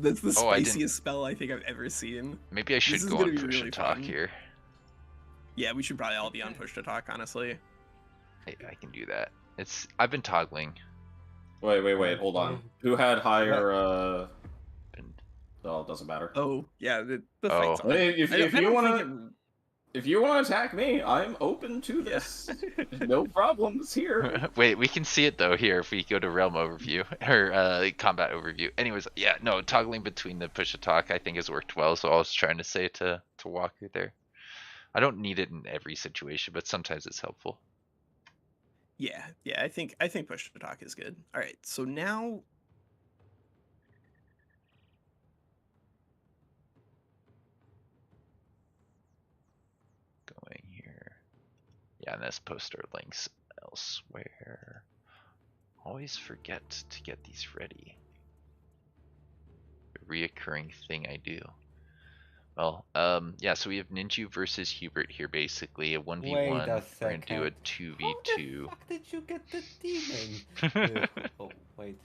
That's the Oh, I didn't. spiciest spell I think I've ever seen. Maybe I This should is go gonna on be push really and talk fun. here. Yeah, we should probably all be on push to talk, honestly. I can do that. I've been toggling. Wait, hold on. Who had higher, And, oh, it doesn't matter. Oh, yeah, the Oh. fight's on. If I you don't wanna... think it... If you want to attack me, I'm open to Yeah. this. No problems here. Wait, we can see it though here if we go to realm overview or combat overview. Anyways, yeah, no, toggling between the push to talk I think has worked well. So I was trying to say to walk through there. I don't need it in every situation, but sometimes it's helpful. Yeah, I think push to talk is good. All right, so now Going here. Yeah, and let's post our links elsewhere. Always forget to get these ready. A reoccurring thing I do. Well, yeah, so we have Ninju versus Hubert here, basically a 1v1. Wait a We're gonna do a second. 2v2. How the fuck did you get the demon? Oh, wait.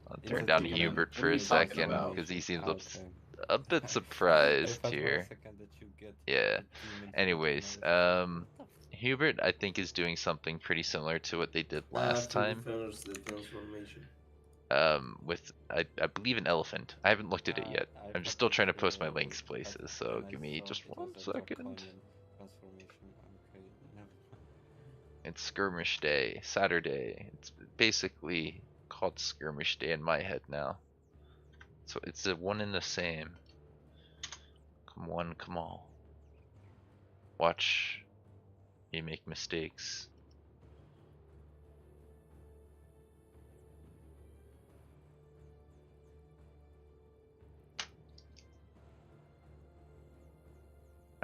I'll It's turn a down to demon. Hubert What for are a you talking second about? because he seems Okay. a bit I surprised thought for a here. second that you get Yeah. the demon Anyways, and I was like, what the Hubert I think is doing something pretty similar to what they did last time. Finish the transformation. With I believe an elephant. I haven't looked at it yet. I I'm just still trying to practically post my already, links but places, so then I give me saw just it was one a second. draconian transformation. Okay, never mind. It's Skirmish Day, Saturday. It's basically called Skirmish Day in my head now. So it's the one and the same. Come one, come all. Watch me make mistakes.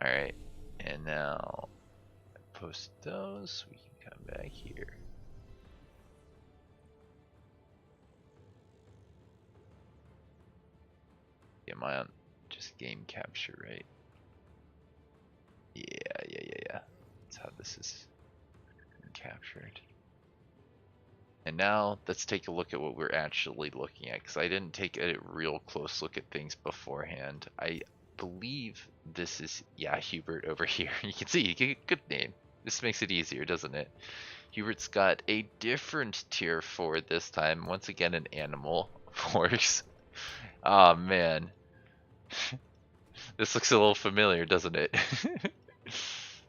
Alright, and now post those, we can come back here. Am I on just game capture, right? Yeah. That's how this is captured. And now let's take a look at what we're actually looking at, because I didn't take a real close look at things beforehand. I believe this is, yeah, Hubert over here. You can see, good name. This makes it easier, doesn't it? Hubert's got a different tier 4 this time. Once again, an animal, of course. Oh man. This looks a little familiar, doesn't it?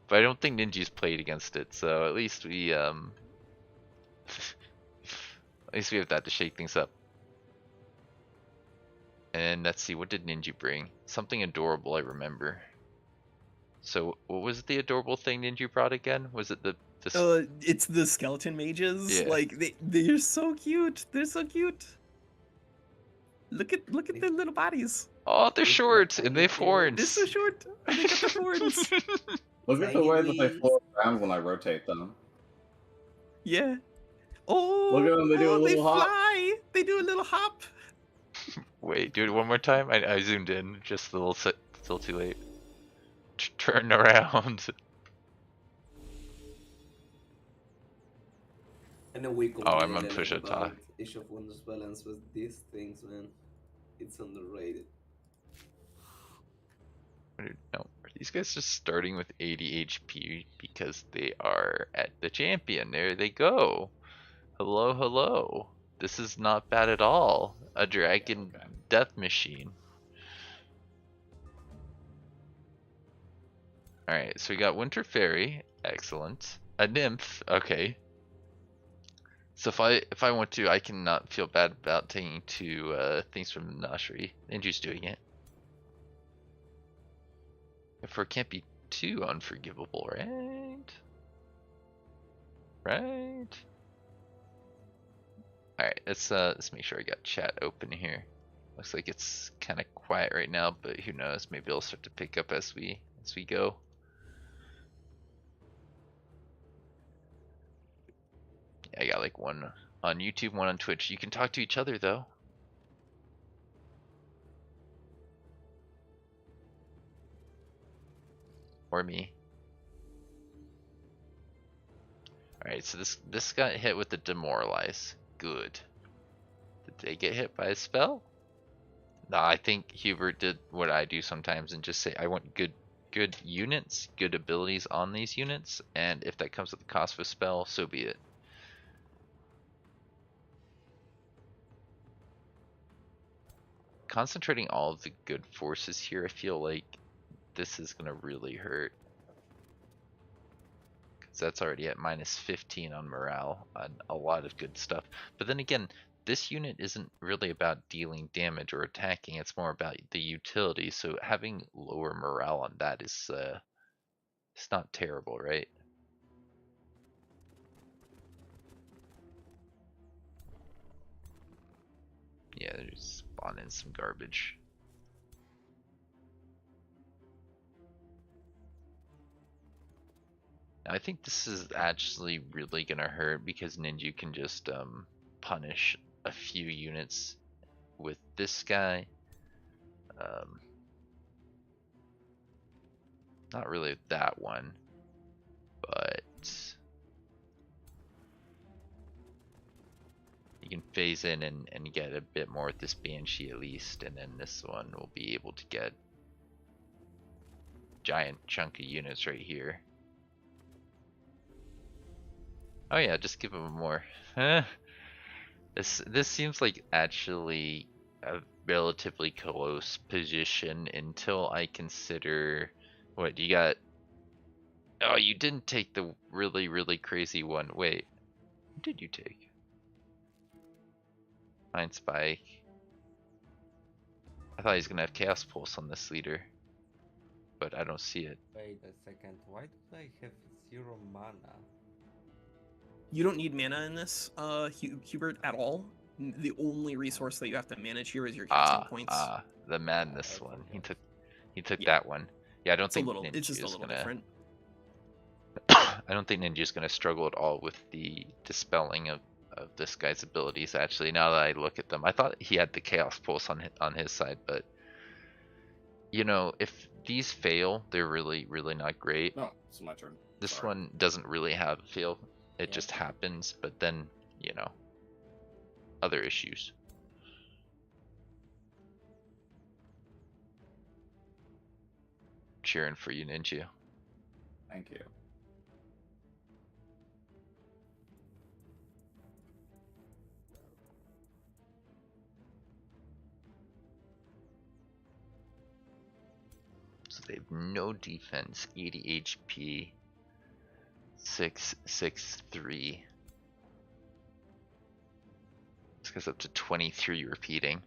But I don't think Ninja's played against it, so at least we at least we have that to shake things up. And let's see, what did Ninja bring? Something adorable, I remember. So what was the adorable thing Ninja brought again? Was it the it's the skeleton mages. Yeah. Like they're so cute. They're so cute. Look at their little bodies. Oh, they're short and they have horns. They're so short. And they got the horns. Look at the way that they float around when I rotate them. Yeah. Oh, Look at them, they do a little hop. fly. They do a little hop. Wait, do it one more time? I zoomed in, just a little still too late. Turn around. And then we go. Oh, I'm on push to talk. Age of Wonders balance with these things, man. It's underrated. No, are these guys just starting with 80 HP because they are at the champion? There they go. Hello, hello. This is not bad at all. A dragon death machine. Alright, so we got Winter Fairy. Excellent. A nymph. Okay. So if I want to, I cannot feel bad about taking two things from Nashri. Ninja's doing it. Therefore, it can't be too unforgivable, right? Right? Alright, let's make sure I got chat open here. Looks like it's kind of quiet right now, but who knows? Maybe it'll start to pick up as we go. Yeah, I got like one on YouTube, one on Twitch. You can talk to each other though. Or me. Alright, so this got hit with the demoralize. Good. Did they get hit by a spell? No, I think Hubert did what I do sometimes and just say I want good units, good abilities on these units, and if that comes at the cost of a spell, so be it. Concentrating all of the good forces here, I feel like this is gonna really hurt. Cause that's already at minus 15 on morale on a lot of good stuff. But then again, this unit isn't really about dealing damage or attacking, it's more about the utility, so having lower morale on that is it's not terrible, right? Yeah, they're just spawning some garbage. Now, I think this is actually really gonna hurt because Ninja can just punish a few units with this guy. Not really that one, but you can phase in and get a bit more with this Banshee at least, and then this one will be able to get giant chunk of units right here. Oh yeah, just give him more. This seems like actually a relatively close position until I consider what you got. Oh, you didn't take the really crazy one. Wait, what did you take? Mind Spike. I thought he was gonna have Chaos Pulse on this leader, but I don't see it. Wait a second, why do I have 0 mana? You don't need mana in this, Hubert, at all. The only resource that you have to manage here is your casting points. The madness I one. forgot. He took Yeah. that one. Yeah, I don't It's a think little. Ninja It's just a is little gonna. different. I don't think Ninja's gonna struggle at all with the dispelling of this guy's abilities. Actually, now that I look at them, I thought he had the Chaos Pulse on his side, but you know, if these fail, they're really not great. No, it's my turn. This Sorry. one doesn't really have a fail. It Yeah. just happens, but then, you know, other issues. Cheering for you, Ninja. Thank you. So they have no defense, 80 HP, 663. This goes up to 23 repeating.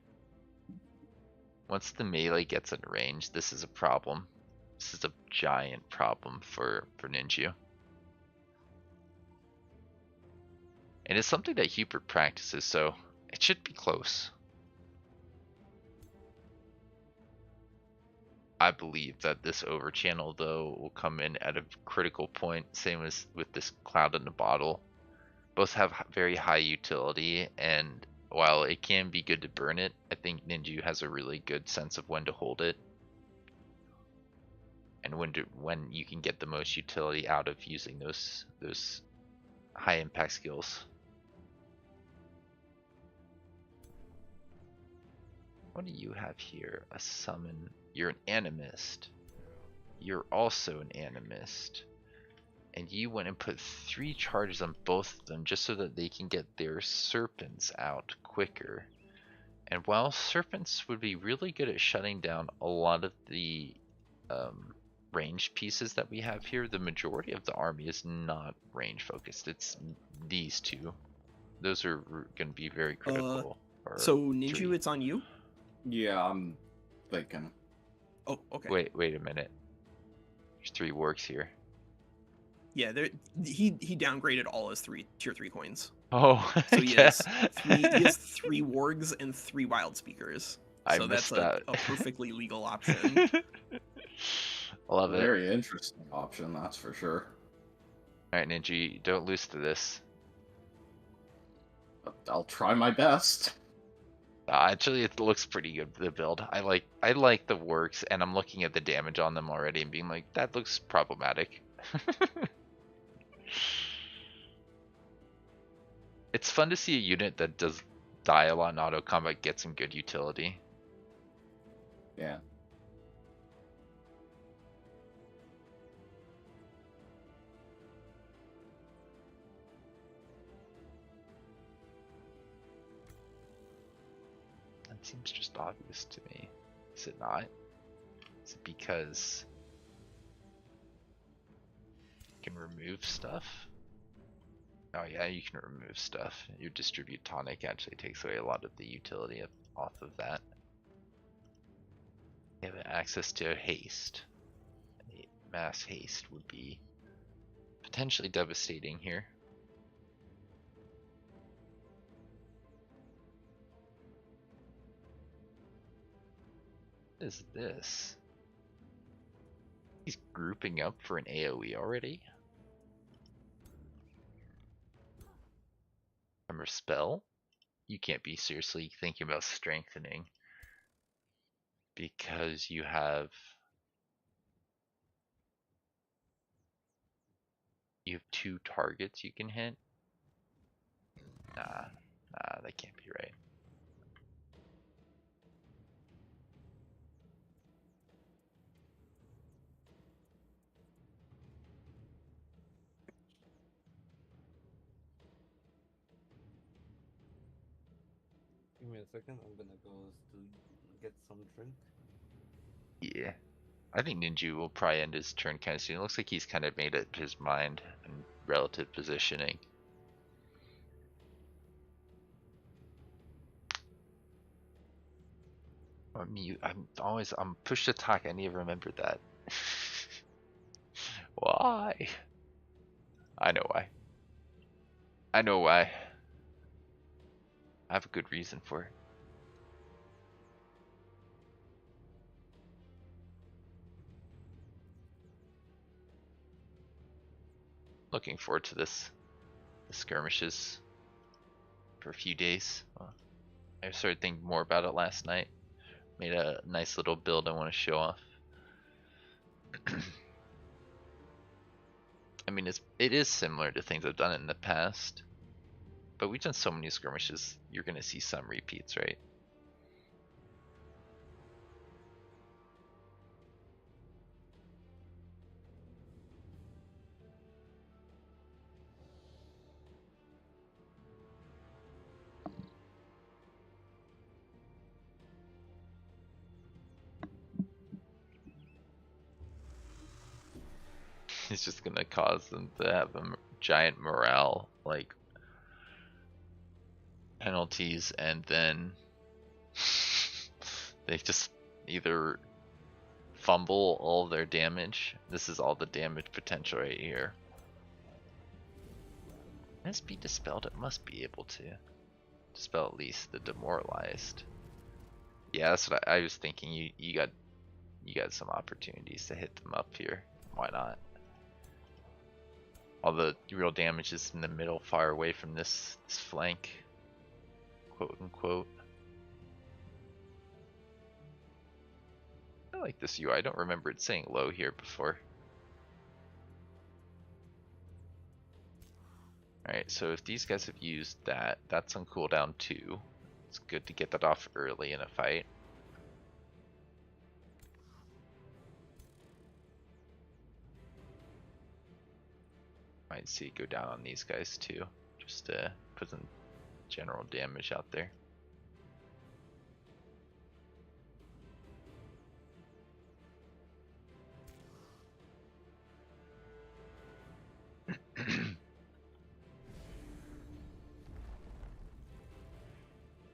Once the melee gets in range, this is a problem. This is a giant problem for Ninja. And it's something that Hubert practices, so it should be close. I believe that this overchannel though will come in at a critical point, same as with this Cloud in the Bottle. Both have very high utility, and while it can be good to burn it, I think Ninja has a really good sense of when to hold it. And when you can get the most utility out of using those high impact skills. What do you have here? A summon. You're an animist. You're also an animist. And you went and put 3 charges on both of them just so that they can get their serpents out quicker. And while serpents would be really good at shutting down a lot of the range pieces that we have here, the majority of the army is not range focused. It's these two. Those are going to be very critical. So Ninja, 3. it's on you. Yeah, I'm thinking. Oh, okay. Wait a minute. There's 3 works here. Yeah, he downgraded all his tier 3 coins. Oh, So he has 3 wargs and 3 wild speakers. I So missed that's that. a perfectly legal option. Love it. Very interesting option, that's for sure. Alright, Ninja, don't lose to this. I'll try my best. Actually, it looks pretty good, the build. I like the works, and I'm looking at the damage on them already and being like, that looks problematic. It's fun to see a unit that does die a lot in auto combat get some good utility. Yeah. That seems just obvious to me. Is it not? Is it because you can remove stuff? Oh yeah, you can remove stuff. Your distribute tonic actually takes away a lot of the utility off of that. You have access to haste. Mass haste would be potentially devastating here. What is this? He's grouping up for an AoE already? From a spell? You can't be seriously thinking about strengthening because you have 2 targets you can hit? Nah, that can't be right. Give me a second. I'm gonna go to get some drink. Yeah. I think Ninju will probably end his turn kind of soon. It looks like he's kind of made up his mind and relative positioning. I'm push to talk. I need to remember that. Why? I know why. I know why. I have a good reason for it. Looking forward to this. The skirmishes for a few days. I started thinking more about it last night. Made a nice little build I want to show off. I mean, it is similar to things I've done in the past, but we've done so many skirmishes, you're gonna see some repeats, right? It's just gonna cause them to have a giant morale like penalties, and then they just either fumble all their damage. This is all the damage potential right here. Can this be dispelled? It must be able to dispel at least the demoralized. Yeah, that's what I was thinking. You got some opportunities to hit them up here. Why not? All the real damage is in the middle, far away from this flank, quote unquote. I like this UI. I don't remember it saying low here before. Alright, so if these guys have used that, that's on cooldown too. It's good to get that off early in a fight. Might see it go down on these guys too, just to put some general damage out there.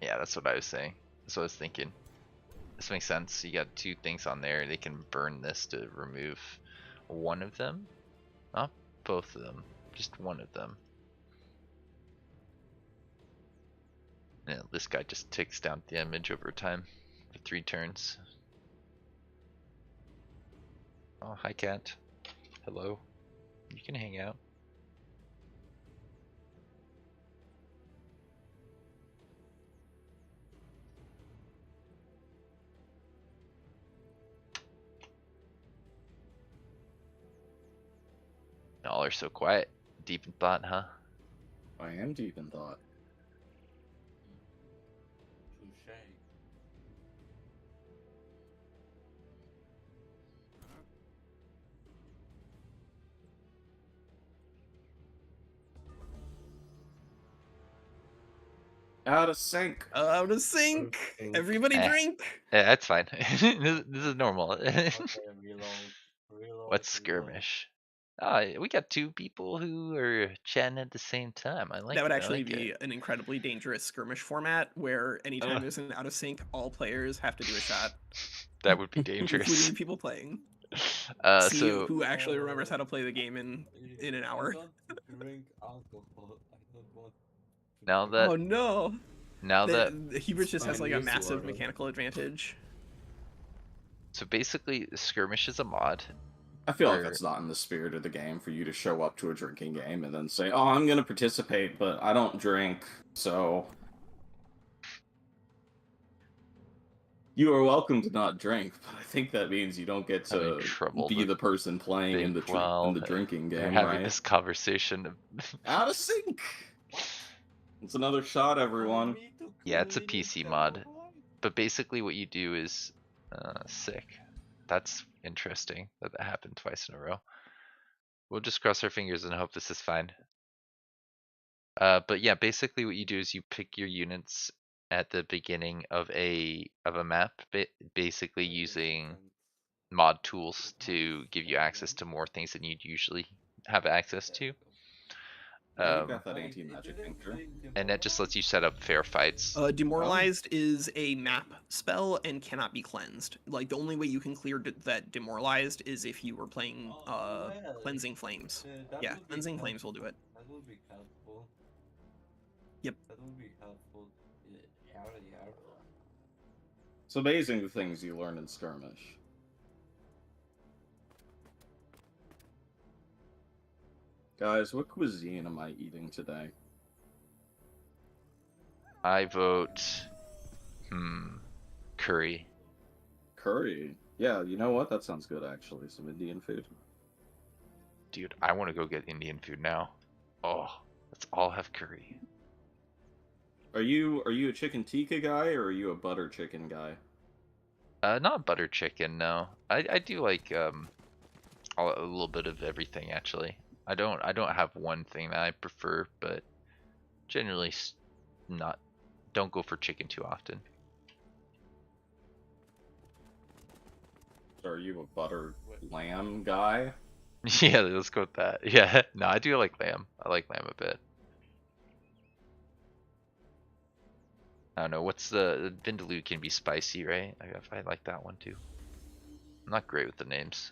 Yeah, that's what I was saying. That's what I was thinking. This makes sense. You got 2 things on there. They can burn this to remove one of them. Not both of them, just one of them. Yeah, this guy just takes down damage over time for 3 turns. Oh, hi cat. Hello. You can hang out. Y'all are so quiet. Deep in thought, huh? I am deep in thought. Touche. Out of sync. Out of sync. Sync. Everybody Eh. drink. Yeah, that's fine. This is normal. Okay, reload. What's skirmish? Ah, we got two people who are chatting at the same time. I like That would it. I actually like be it. an incredibly dangerous skirmish format where anytime there's an out of sync, all players have to do a shot, That would be including dangerous. the people playing. See So who actually remembers how to play the game in an hour. I don't drink alcohol. I don't want to now drink. that Oh no! now that Hubert just has fine, like a use the massive word. mechanical advantage. so basically, skirmish is a mod. I feel like Or- that's not in the spirit of the game for you to show up to a drinking game and then say, "Oh, I'm going to participate, but I don't drink, so you are welcome to not drink." But I think that means you don't get I'm in to trouble be with the person playing in the think, well, drinking We're game, having right? this conversation. Out of sync. It's another shot, everyone. Yeah, it's a PC mod. But basically, what you do is sick. That's interesting that happened twice in a row. We'll just cross our fingers and hope this is fine. But yeah, basically what you do is you pick your units at the beginning of a map, basically using mod tools to give you access to more things than you'd usually have access to. Yeah, you got that anti-magic tincture. And that just lets you set up fair fights. Demoralized is a map spell and cannot be cleansed. Like the only way you can clear that demoralized is if you were playing cleansing flames. Yeah, cleansing flames will do it. That would be helpful. Yep. That would be helpful. Yeah. It's amazing the things you learn in skirmish. Guys, what cuisine am I eating today? I vote, curry. Curry. Yeah, you know what? That sounds good, actually. Some Indian food. Dude, I want to go get Indian food now. Oh, let's all have curry. Are you a chicken tikka guy or are you a butter chicken guy? Not butter chicken, no. I do like a little bit of everything actually. I don't have one thing that I prefer, but generally don't go for chicken too often. So are you a butter lamb guy? Yeah, let's go with that. Yeah, no, I do like lamb. I like lamb a bit. I don't know, what's the vindaloo can be spicy, right? I like that one too. I'm not great with the names.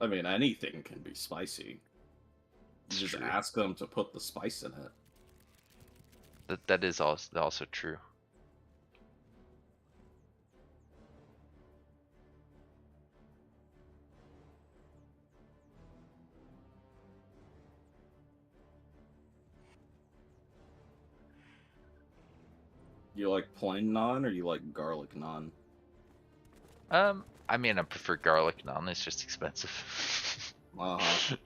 I mean, anything can be spicy. It's You just true. ask them to put the spice in it. That is also true. You like plain naan or you like garlic naan? I mean, I prefer garlic naan. It's just expensive. Uh-huh.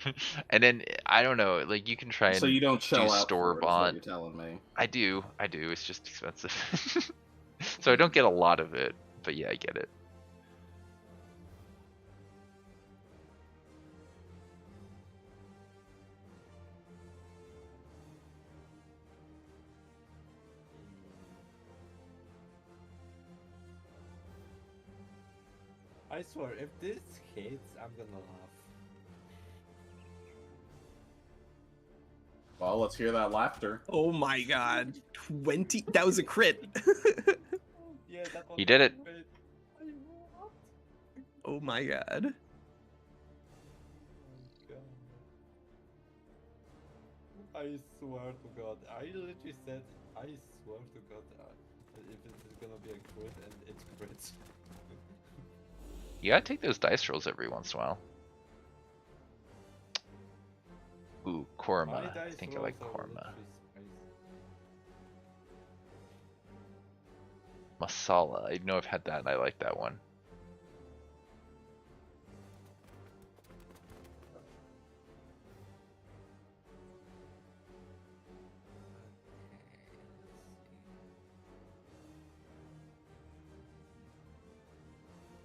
And then I don't know, like you can try and So you don't shell out store for it, is what bought. you're telling me. I do. It's just expensive. So I don't get a lot of it, but yeah, I get it. I swear, if this hits, I'm gonna laugh. Well, let's hear that laughter. Oh my god. 20? That was a crit. Yeah, that one He did it. was great. Oh my god. I swear to God, I literally said, I swear to God, if this is gonna be a crit and it's crits. You gotta take those dice rolls every once in a while. Ooh, korma. My I dice think I like rolls are korma. literally spicy. Masala. I know I've had that and I like that one.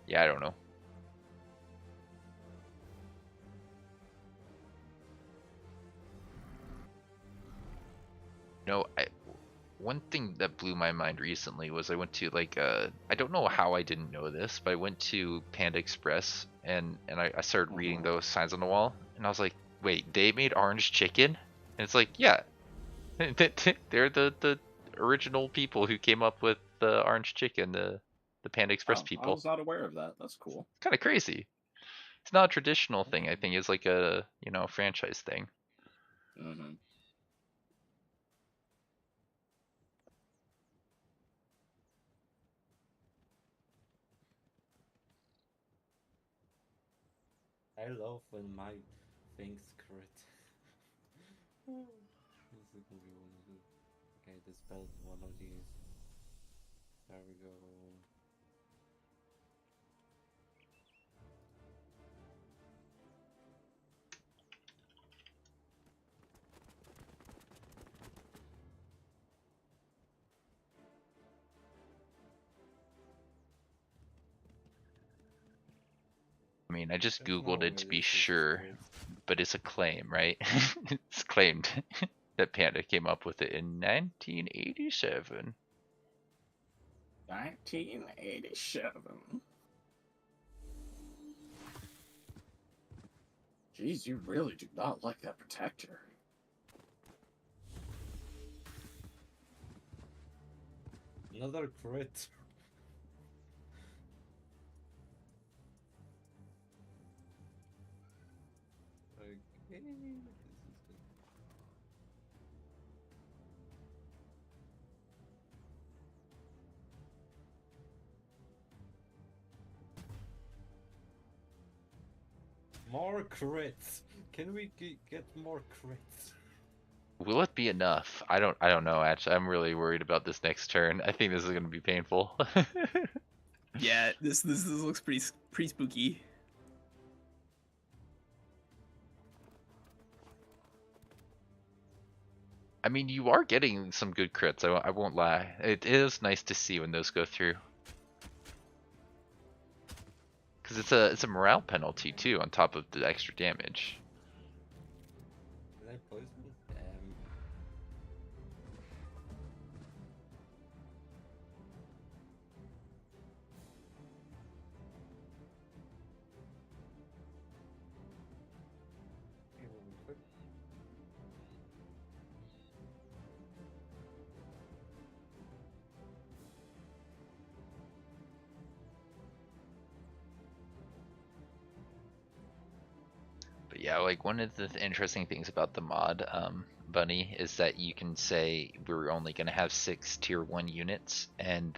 Yeah, I don't know. one thing that blew my mind recently was I went to like I don't know how I didn't know this, but I went to Panda Express and I started reading those signs on the wall, and I was like, wait, they made orange chicken? And it's like, yeah, they're the original people who came up with the orange chicken, the Panda Express Oh, I people. was not aware of that. That's cool. Kind of crazy. It's not a traditional thing. I think it's like a franchise thing. Mm-hmm. I love when my things crit. This is gonna be one of the. Okay, dispel one of these. There we go. I mean, I just There's no googled it to way be this is sure, crit. but it's a claim, right? It's claimed that Panda came up with it in 1987. 1987. Jeez, you really do not like that protector. Another crit. Okay, this is good. More crits. Can we get more crits? Will it be enough? I don't know. Actually, I'm really worried about this next turn. I think this is gonna be painful. Yeah, this looks pretty spooky. I mean, you are getting some good crits. I won't lie. It is nice to see when those go through. Because it's a morale penalty too, on top of the extra damage. Did I poison? Okay, well, we could. But yeah, like one of the interesting things about the mod, Bunny, is that you can say we're only going to have 6 tier 1 units, and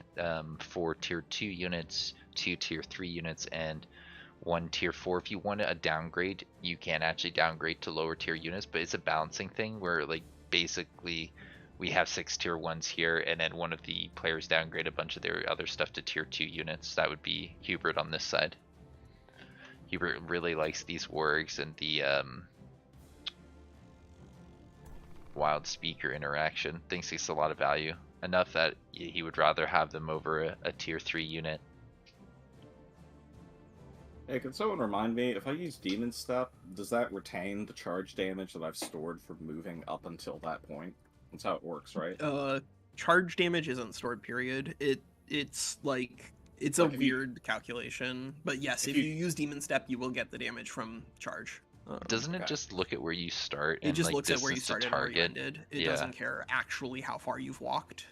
4 tier 2 units, 2 tier 3 units, and 1 tier 4. If you want a downgrade, you can actually downgrade to lower tier units, but it's a balancing thing where like basically we have 6 tier 1s here, and then one of the players downgrade a bunch of their other stuff to tier 2 units. That would be Hubert on this side. Hubert really likes these wargs and the wild speaker interaction. Thinks it's a lot of value. Enough that he would rather have them over a tier 3 unit. Hey, can someone remind me, if I use Demon Step, does that retain the charge damage that I've stored for moving up until that point? That's how it works, right? Charge damage isn't stored, period. It's like it's Like a if you- weird calculation. But yes, if if you- you use Demon Step, you will get the damage from charge. Doesn't it okay. just look at where you start It and just like looks at where you distance to started and where you target? ended. It Yeah. doesn't care actually how far you've walked.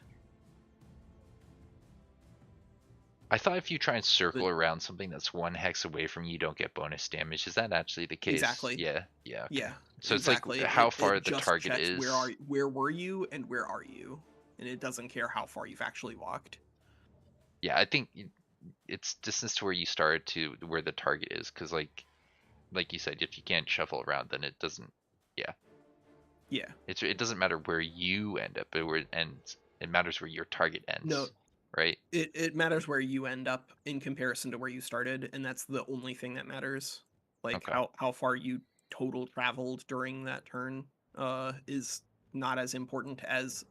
I thought if you try and circle around something that's 1 hex away from you, you don't get bonus damage. Is that actually the case? Exactly. Yeah. Yeah. Okay. Yeah. So exactly. it's like how far it the just target checks is. Where were you and where are you, and it doesn't care how far you've actually walked. Yeah, I think it's distance to where you started to where the target is, because like you said, if you can't shuffle around, then it doesn't. Yeah. Yeah. It doesn't matter where you end up, but where it ends. It matters where your target ends. No. Right. It matters where you end up in comparison to where you started, and that's the only thing that matters. Like Okay. how far you total traveled during that turn is not as important as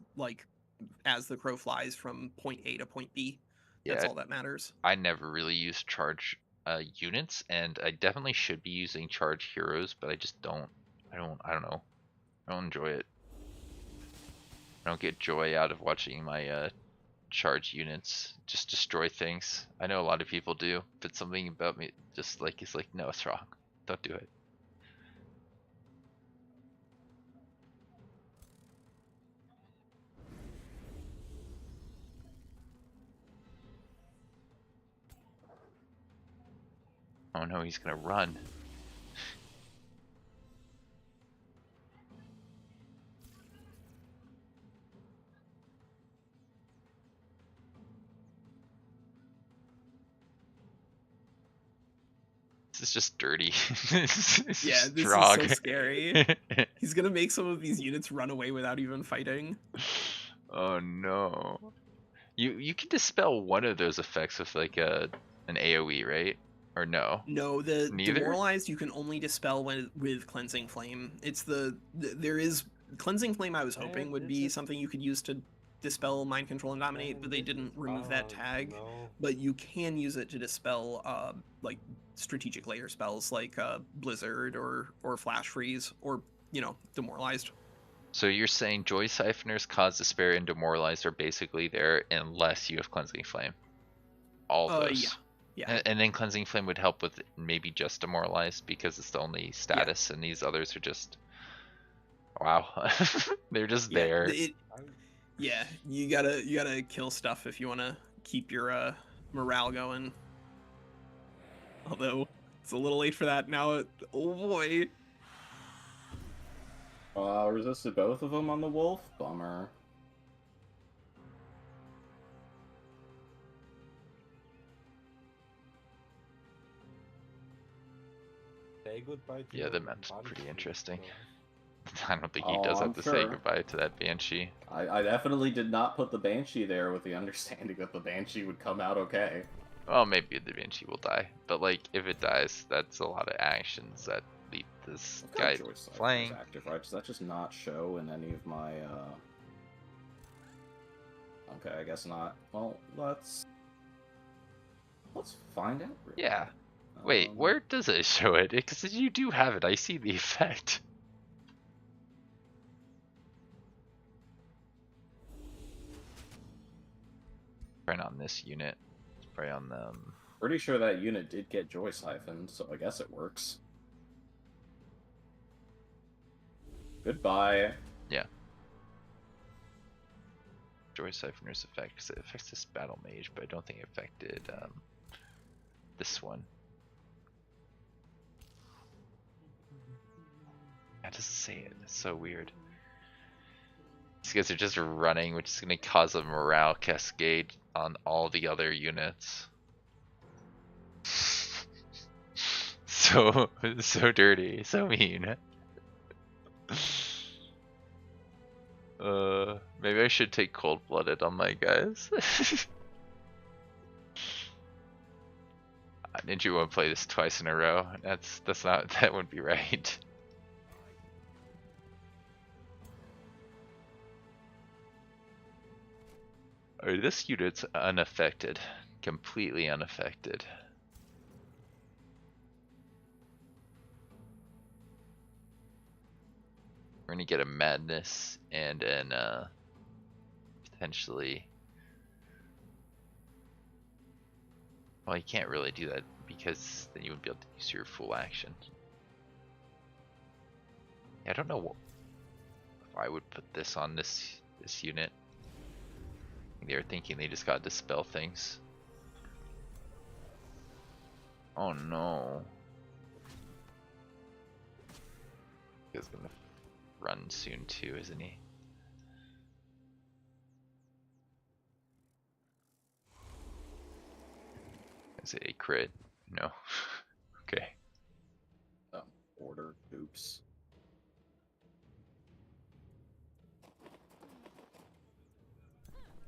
as the crow flies from point A to point B. That's Yeah. all that matters. I never really used charge units, and I definitely should be using charge heroes, but I just don't. I don't know. I don't enjoy it. I don't get joy out of watching my charge units just destroy things. I know a lot of people do, but something about me just like is like, no, it's wrong. Don't do it. Oh no, he's gonna run. This is just dirty. This Yeah, is this Drog. is so scary. He's gonna make some of these units run away without even fighting. Oh no. You can dispel one of those effects with like an AoE, right? Or no? No, the Neither? demoralized you can only dispel with cleansing flame. It's there is cleansing flame. I was hoping would be something you could use to dispel mind control and dominate, but they didn't remove that tag. No. But you can use it to dispel like strategic layer spells like blizzard or flash freeze or demoralized. So you're saying Joy Siphoners, Cause Despair, and Demoralized are basically there unless you have Cleansing Flame. All of those. Yeah. And then Cleansing Flame would help with maybe just Demoralized because it's the only status, and these others are just... Wow. They're just there. Yeah, you gotta kill stuff if you want to keep your morale going. Although it's a little late for that now. Oh boy. Resisted both of them on the wolf? Bummer. Say goodbye to Yeah, the your map's pretty Banshee, interesting. bro. I don't think he does I'm have to say sure. goodbye to that Banshee. I definitely did not put the Banshee there with the understanding that the Banshee would come out okay. Well, maybe the Banshee will die, but like if it dies, that's a lot of actions that lead this I've got guy Joy Siphoners flying. active, right? Does that just not show in any of my, Okay, I guess not. Well, let's find out. Really. Yeah. Wait, where does it show it? Because you do have it. I see the effect. Right on this unit. Right on them. Pretty sure that unit did get Joy Siphoned, so I guess it works. Goodbye. Yeah. Joy Siphoner's effect, because it affects this battle mage, but I don't think it affected this one. That doesn't say it. It's so weird. These guys are just running, which is going to cause a morale cascade on all the other units. So dirty, so mean. Maybe I should take cold-blooded on my guys. Ninja won't play this twice in a row. That wouldn't be right. Alright, this unit's unaffected. Completely unaffected. We're gonna get a madness and an potentially. Well, you can't really do that because then you wouldn't be able to use your full action. I don't know if I would put this on this unit. They're thinking they just gotta dispel things. Oh no. He's gonna run soon too, isn't he? Is it a crit? No. Okay. Order. Oops.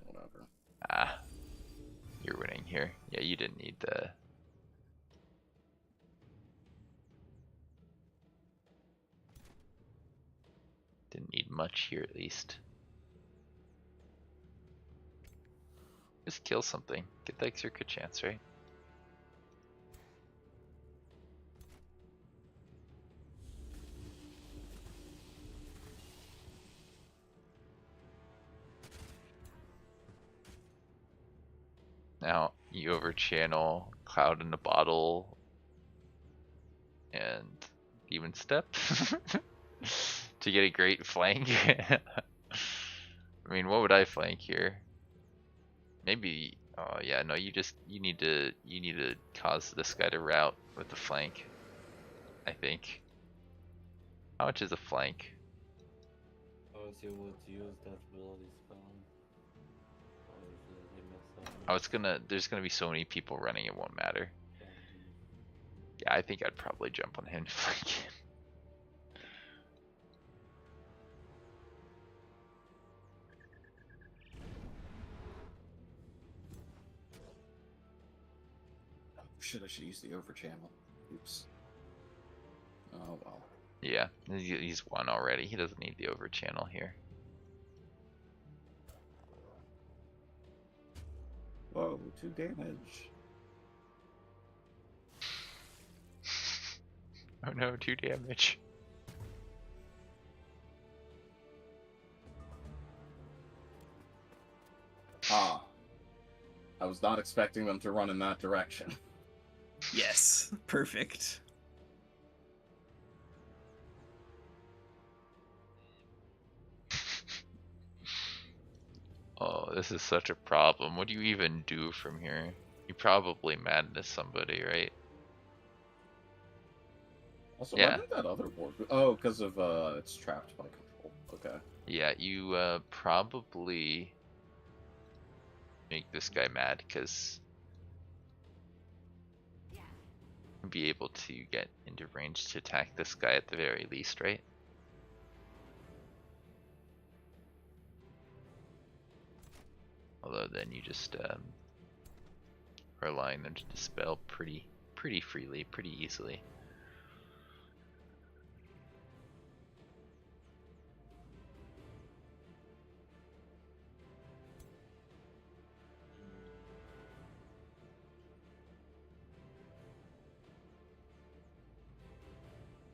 Whatever. Ah. You're winning here. Yeah, you didn't need the... Didn't need much here at least. Just kill something. Get the extra crit chance, right? Now you over channel Cloud in a Bottle and Demon Step to get a great flank. I mean, what would I flank here? Maybe. Oh yeah, no. You need to cause this guy to route with the flank. I think. How much is a flank? Or you would use that bloody spell. Or is he mess up? Oh, it's gonna. There's gonna be so many people running, it won't matter. Yeah, I think I'd probably jump on him to flank him. Oh, shit, I should use the over channel. Oops. Oh well. Yeah, he's won already. He doesn't need the over channel here. Whoa, 2 damage. Oh no, 2 damage. Ah. I was not expecting them to run in that direction. Yes, perfect. Oh, this is such a problem. What do you even do from here? You probably madness somebody, right? Also, Yeah. why did that other board? Oh, because of it's trapped by control. Okay. Yeah, you probably make this guy mad because you'll be able to get into range to attack this guy at the very least, right? Although then you just are allowing them to dispel pretty freely, pretty easily.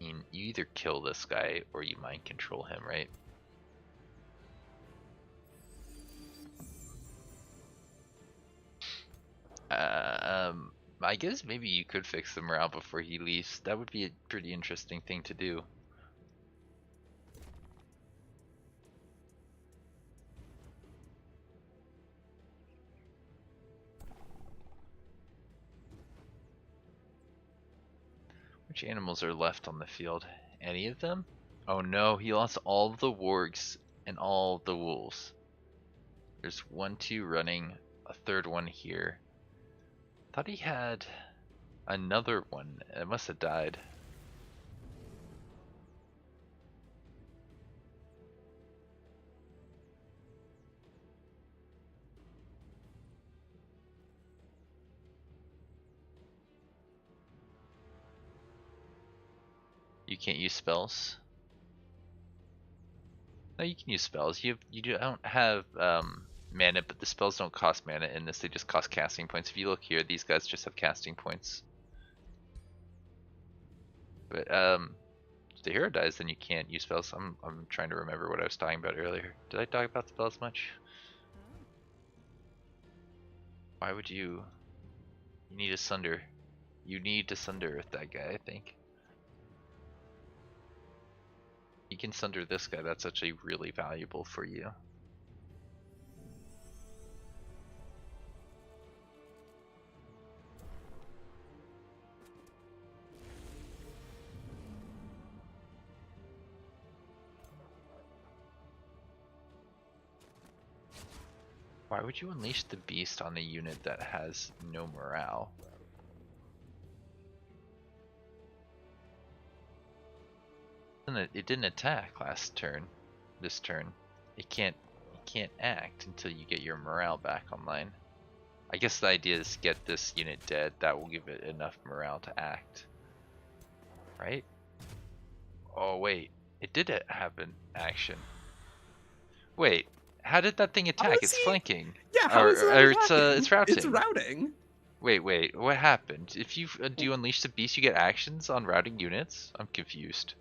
I mean, you either kill this guy or you mind control him, right? I guess maybe you could fix the morale before he leaves. That would be a pretty interesting thing to do. Which animals are left on the field? Any of them? Oh no, he lost all the wargs and all the wolves. There's 1, 2 running, a third one here. Thought he had another one. It must have died. You can't use spells? No, you can use spells. You don't have mana, but the spells don't cost mana in this. They just cost casting points. If you look here, these guys just have casting points. But if the hero dies, then you can't use spells. I'm trying to remember what I was talking about earlier. Did I talk about spells much? Why would you? You need to sunder. You need to sunder with that guy, I think. You can sunder this guy. That's actually really valuable for you. Why would you unleash the beast on a unit that has no morale? It didn't attack last turn. This turn, it can't act until you get your morale back online. I guess the idea is get this unit dead. That will give it enough morale to act. Right? Oh wait, it did have an action. Wait, how did that thing attack? It's flanking. Yeah, how is that attacking? It's routing. It's routing. Wait, what happened? If you do unleash the beast, you get actions on routing units? I'm confused.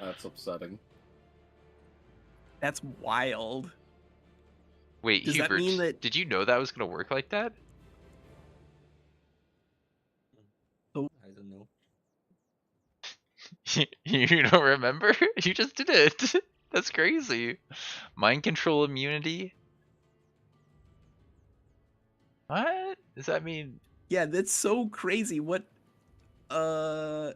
That's upsetting. That's wild. Wait, Does Hubert, that mean that... did you know that was going to work like that? I don't know. You don't remember? You just did it. That's crazy. Mind control immunity? What? Does that mean? Yeah, that's so crazy. What? How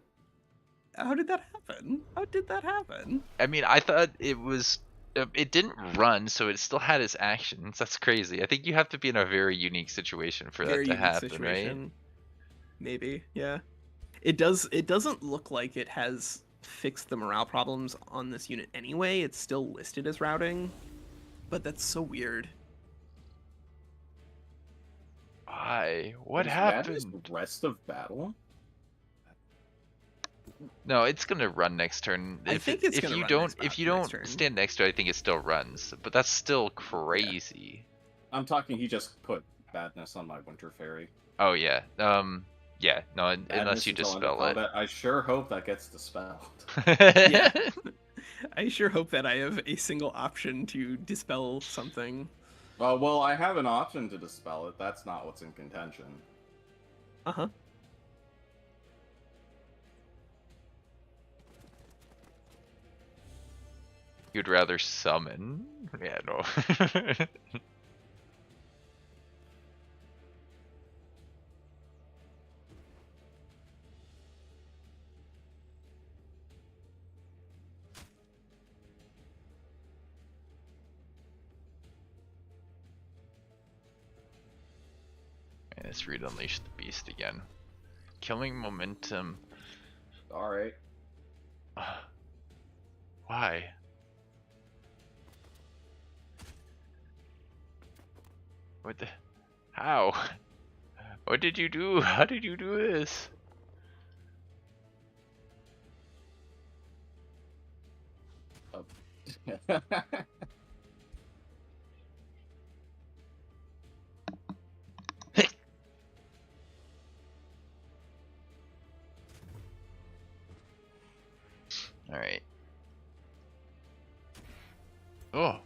did that happen? How did that happen? I mean, I thought it was. It didn't run, so it still had its actions. That's crazy. I think you have to be in a very unique situation for Very that to unique happen, right? situation. Maybe, yeah. It does. It doesn't look like it has fixed the morale problems on this unit anyway. It's still listed as routing, but that's so weird. Why? What Is that happened? just rest of battle? No, it's gonna run next turn. I think it's if gonna you run don't next if you next don't turn. stand next to it, I think it still runs. But that's still crazy. I'm talking. He just put badness on my Winter Fairy. Oh yeah. Yeah. No, unless Badness you until end of dispel it. combat. I sure hope that gets dispelled. Yeah. I sure hope that I have a single option to dispel something. Well, I have an option to dispel it. That's not what's in contention. Uh-huh. You'd rather summon? Yeah, no. And let's read Unleash the Beast again. Killing momentum. Alright. Why? What the? How? What did you do? How did you do this? Alright. Oh.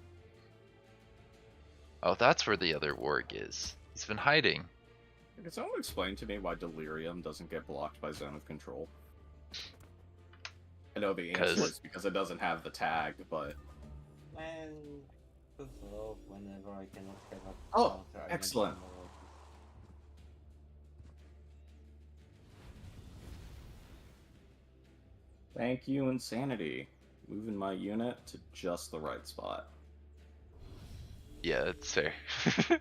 Oh, that's where the other warg is. He's been hiding. Can someone explain to me why Delirium doesn't get blocked by Zone of Control? I know the answer is because it doesn't have the tag, but... Man, because of whenever I cannot have a Oh, counter, I excellent. make more of Thank you, Insanity. Moving my unit to just the right spot. Yeah, that's fair. At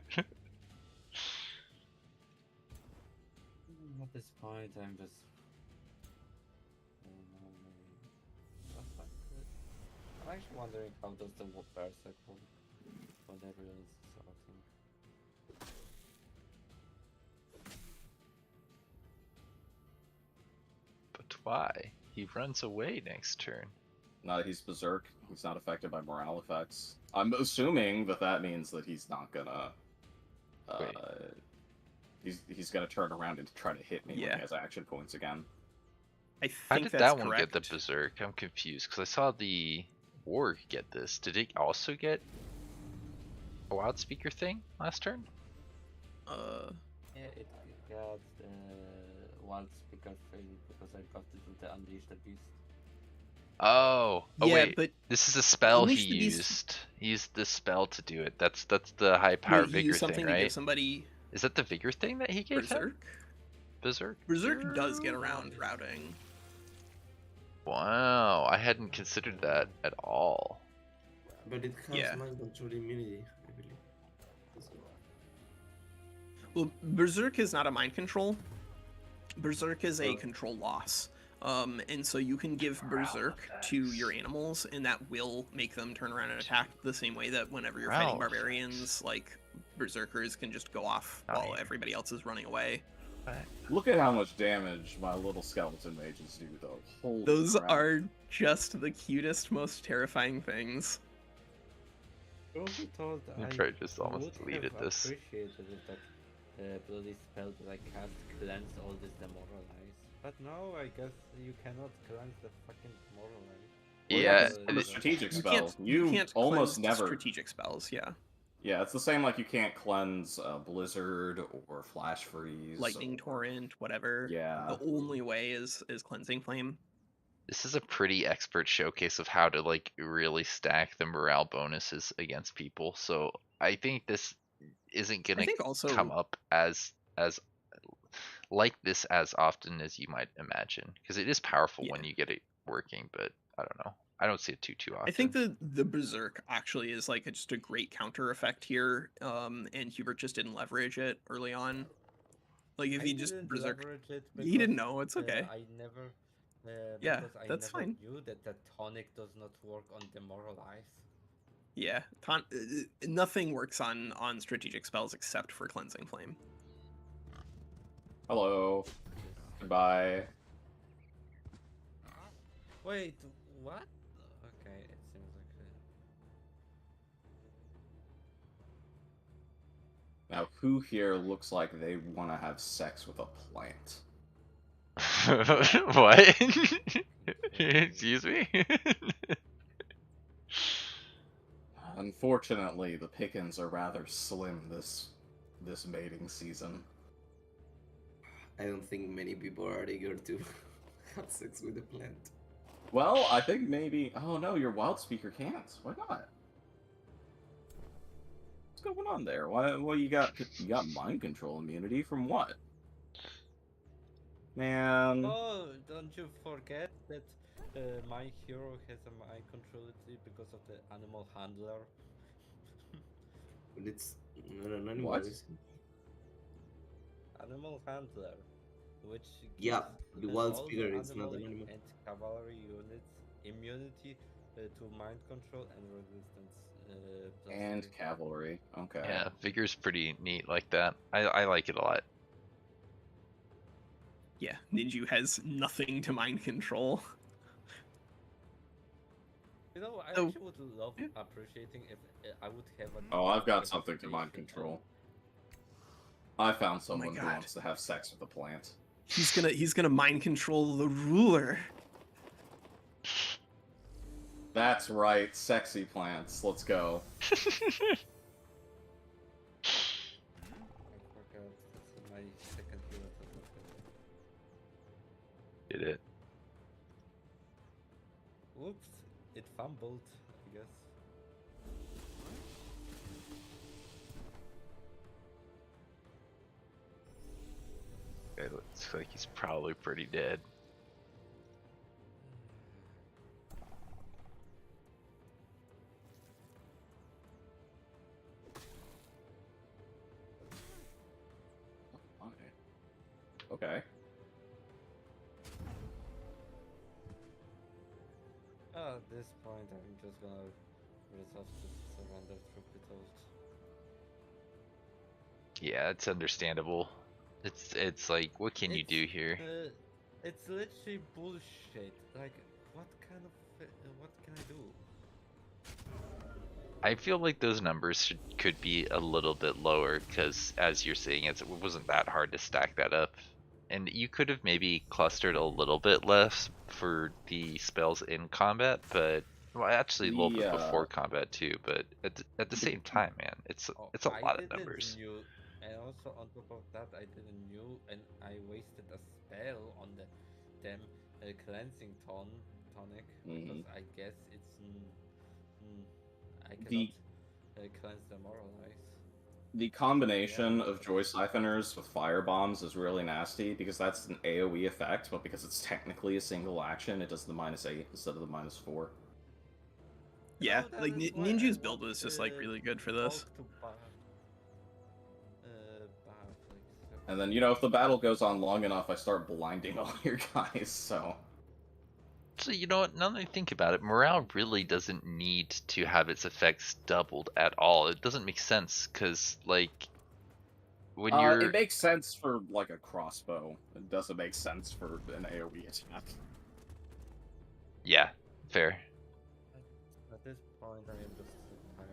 this point, I'm just. That's not good. I'm actually wondering how does the Berserk work when everyone is sorting. But why? He runs away next turn. Now that he's Berserk, he's not affected by morale effects. I'm assuming that that means that he's not gonna... He's gonna turn around and try to hit me when Yeah. he has action points again. I How think did that's that one correct. get the Berserk? I'm confused because I saw the warg get this. Did it also get a wild speaker thing last turn? Yeah, it got the wild speaker thing because I got to do the Unleash the Beast. Oh, yeah, wait. but This is a spell Unleash he the Beast- used. He used this spell to do it. That's the high power wait, he vigor used something thing, to give right? somebody Is that the vigor thing that he gave him? Berserk. Berserk? Berserk does get around routing. Wow, I hadn't considered that at all. But it has Yeah. mind control immunity, I believe. That's it. Well, Berserk is not a mind control. Berserk is a control loss. And so you can give Berserk to your animals, and that will make them turn around and attack the same way that whenever you're fighting Wow. barbarians, like, Berserkers can just go off Not while even. everybody else is running away. Look at how much damage my little skeleton mages do, though. Holy Those crap. are just the cutest, most terrifying things. I also thought You I probably just almost would deleted have this. appreciated it that the bloody spell that I cast cleanse all this demoralize. But no, I guess you cannot cleanse the fucking demoralize. Well, Yeah, it's a strategic You spell. can't, you can't almost cleanse never. strategic spells, yeah. Yeah, it's the same like you can't cleanse Blizzard or Flash Freeze. Lightning or... torrent, whatever. Yeah. The only way is cleansing flame. This is a pretty expert showcase of how to like really stack the morale bonuses against people. So I think this isn't I gonna think come also up as like this as often as you might imagine, because it is powerful Yeah. when you get it working. But I don't know. I don't see it too often. I think the berserk actually is like just a great counter effect here, and Hubert just didn't leverage it early on. Like if I he just didn't berserk, leverage it he didn't because know. It's okay. I never Yeah, because I that's never fine. knew that the tonic does not work on demoralize. Yeah, nothing works on strategic spells except for cleansing flame. Hello. Goodbye. Wait, what? Okay, it seems like. Now, who here looks like they want to have sex with a plant? What? Excuse me? Unfortunately, the pickings are rather slim this mating season. I don't think many people are eager to have sex with a plant. Well, I think maybe... Oh no, your wild speaker can't. Why not? What's going on there? Why? Well, you got mind control immunity from what? Man. Oh, don't you forget that my hero has a mind control because of the animal handler. But it's not an animal. What? Is it? Animal handler, which Yeah, gives the wild all speaker the is not an animal. and cavalry units immunity to mind control and resistance. And +3. cavalry. Okay. Yeah, Vigor's pretty neat like that. I like it a lot. Yeah, Ninju has nothing to mind control. You know, I Oh. actually would love appreciating if I would have a. Oh, I've got something to mind control. I found someone who God. wants to have sex with a plant. He's gonna mind control the ruler. That's right, sexy plants. Let's go. I forgot. That's my second hero. Did it? Whoops! It fumbled. I guess. It looks like he's probably pretty dead. Okay. At this point, I'm just gonna resolve to surrender through Pitost. Yeah, it's understandable. It's like, what can you do here? It's literally bullshit. Like, what kind of what can I do? I feel like those numbers could be a little bit lower because, as you're saying, it wasn't that hard to stack that up. And you could have maybe clustered a little bit less for the spells in combat, but well, actually a little bit before combat too. But at the same time, man, it's a lot of numbers. And also on top of that, I didn't knew, and I wasted a spell on the damn cleansing tonic because I guess it's I cannot cleanse demoralize. The combination of Joy Siphoners with Fire Bombs is really nasty because that's an AoE effect, but because it's technically a single action, it does the -8 instead of the -4. Yeah, No, that like is why Ninju's I build want, was just like really good for this. bulk to And then, you know, if the battle goes on long enough, I start blinding all your guys, so... So you know what, now that I think about it, morale really doesn't need to have its effects doubled at all. It doesn't make sense, because, like, when you're... It makes sense for, like, a crossbow. It doesn't make sense for an AoE attack. Yeah, fair. At this point, I am just tired.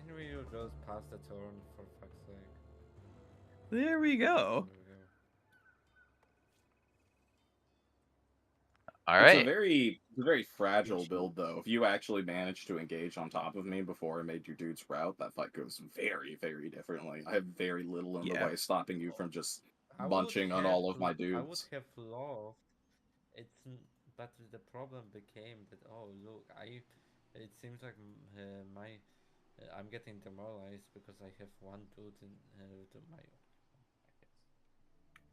Can we just pass the turn, for fuck's sake? There we go. There we go. Alright. It's a very It's a very fragile build, though. If you actually manage to engage on top of me before I made your dude's route, that fight goes very, very differently. I have very little in the Yeah. way stopping you from just I would bunching on have all of my I would dudes. have loved. But the problem became that, oh look, it seems like I'm getting demoralized because I have one dude in my. I guess.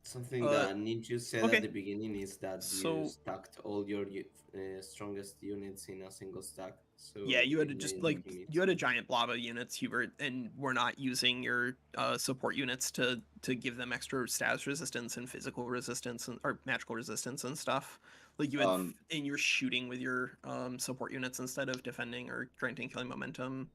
Something Uh, that Ninja said at okay. the beginning is that you So stacked all your strongest units in a single stack, so yeah, you had it to just made like you need you had a to. giant blob of units, Hubert, and we're not using your support units to give them extra status resistance and physical resistance and or magical resistance and stuff. Like you had, Um, and you're shooting with your support units instead of defending or granting killing momentum.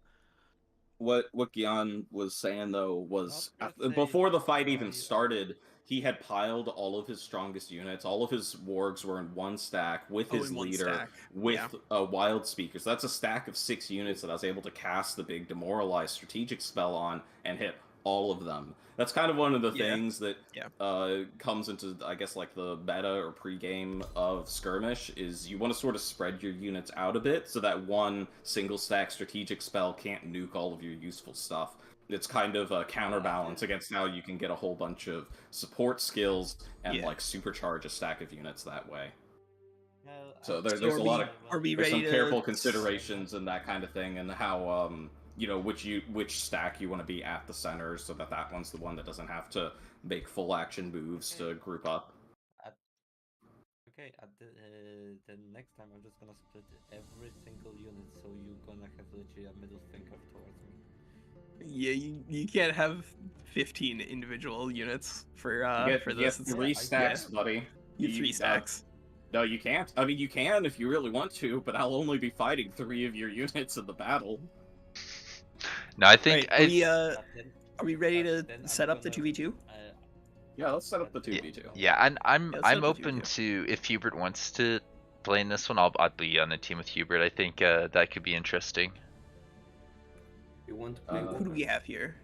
what Gian was saying though Not was per se before the fight even why. started, he had piled all of his strongest units. All of his wargs were in one stack with Oh, his in one leader, stack. Yeah. with a wild speaker. So that's a stack of 6 units that I was able to cast the big demoralize strategic spell on and hit all of them. That's kind of one of the Yeah. things that Yeah. comes into, I guess, like the meta or pregame of Skirmish is you want to sort of spread your units out a bit so that one single stack strategic spell can't nuke all of your useful stuff. It's kind of a counterbalance against how you can get a whole bunch of support skills and Yeah. like supercharge a stack of units that way. Well, So So there's a lot of are we there's ready some to? careful considerations and that kind of thing, and how which stack you want to be at the center, so that that one's the one that doesn't have to make full action moves to group up. Okay, at the next time I'm just gonna split every single unit, so you're gonna have literally a middle finger towards me. Yeah, you can't have 15 individual units for You this. get It's, three I stacks, can. buddy. you 3 stacks. No, you can't. I mean, you can if you really want to, but I'll only be fighting 3 of your units in the battle. No, I think Right. Are But then, we ready to then I'm set up the gonna. 2v2? Yeah, let's set up the but then 2v2. yeah, and I'm Yeah, let's set I'm up the open 2v2. to if Hubert wants to play in this one. I'll be on the team with Hubert. I think that could be interesting. You want to play Uh, Who do we have here?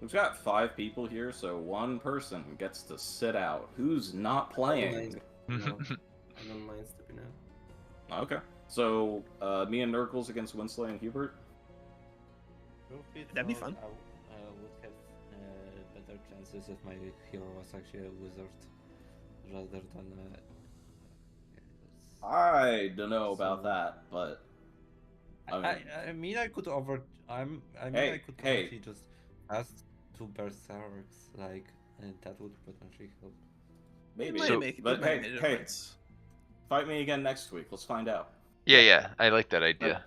We've got 5 people here, so one person gets to sit out. Who's not I playing? don't mind stepping out. Okay. So, me and Nurkles against Winsley and Hubert? That'd be fun. I would have better chances if my hero was actually a wizard rather than I don't know about So- that, but I mean, I could Hey, I could hey. actually just ask 2 berserks, like, and that would potentially help. maybe. So- But hey, fight me again next week. Let's find out. Yeah, I like that idea.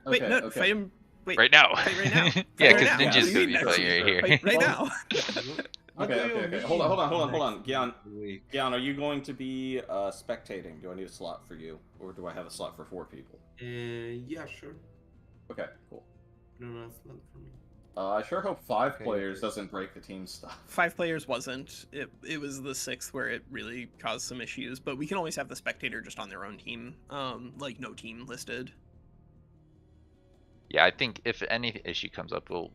Wait, Okay, no, okay. fight him. Wait, Right now. Fight right now. Fight Yeah, right because now. Ninja's What do gonna you be mean fighting right here. Fight right Well- now. What Okay, do you okay. Hold on. mean Gian, next week? Gian, are you going to be spectating? Do I need a slot for you, or do I have a slot for 4 people? Yeah, sure. Okay, cool. No, no, it's not for me. I sure hope 5 Okay, players okay. doesn't break the team stuff. 5 players wasn't. It was the 6th where it really caused some issues, but we can always have the spectator just on their own team. Like no team listed. Yeah, I think if any issue comes up, we'll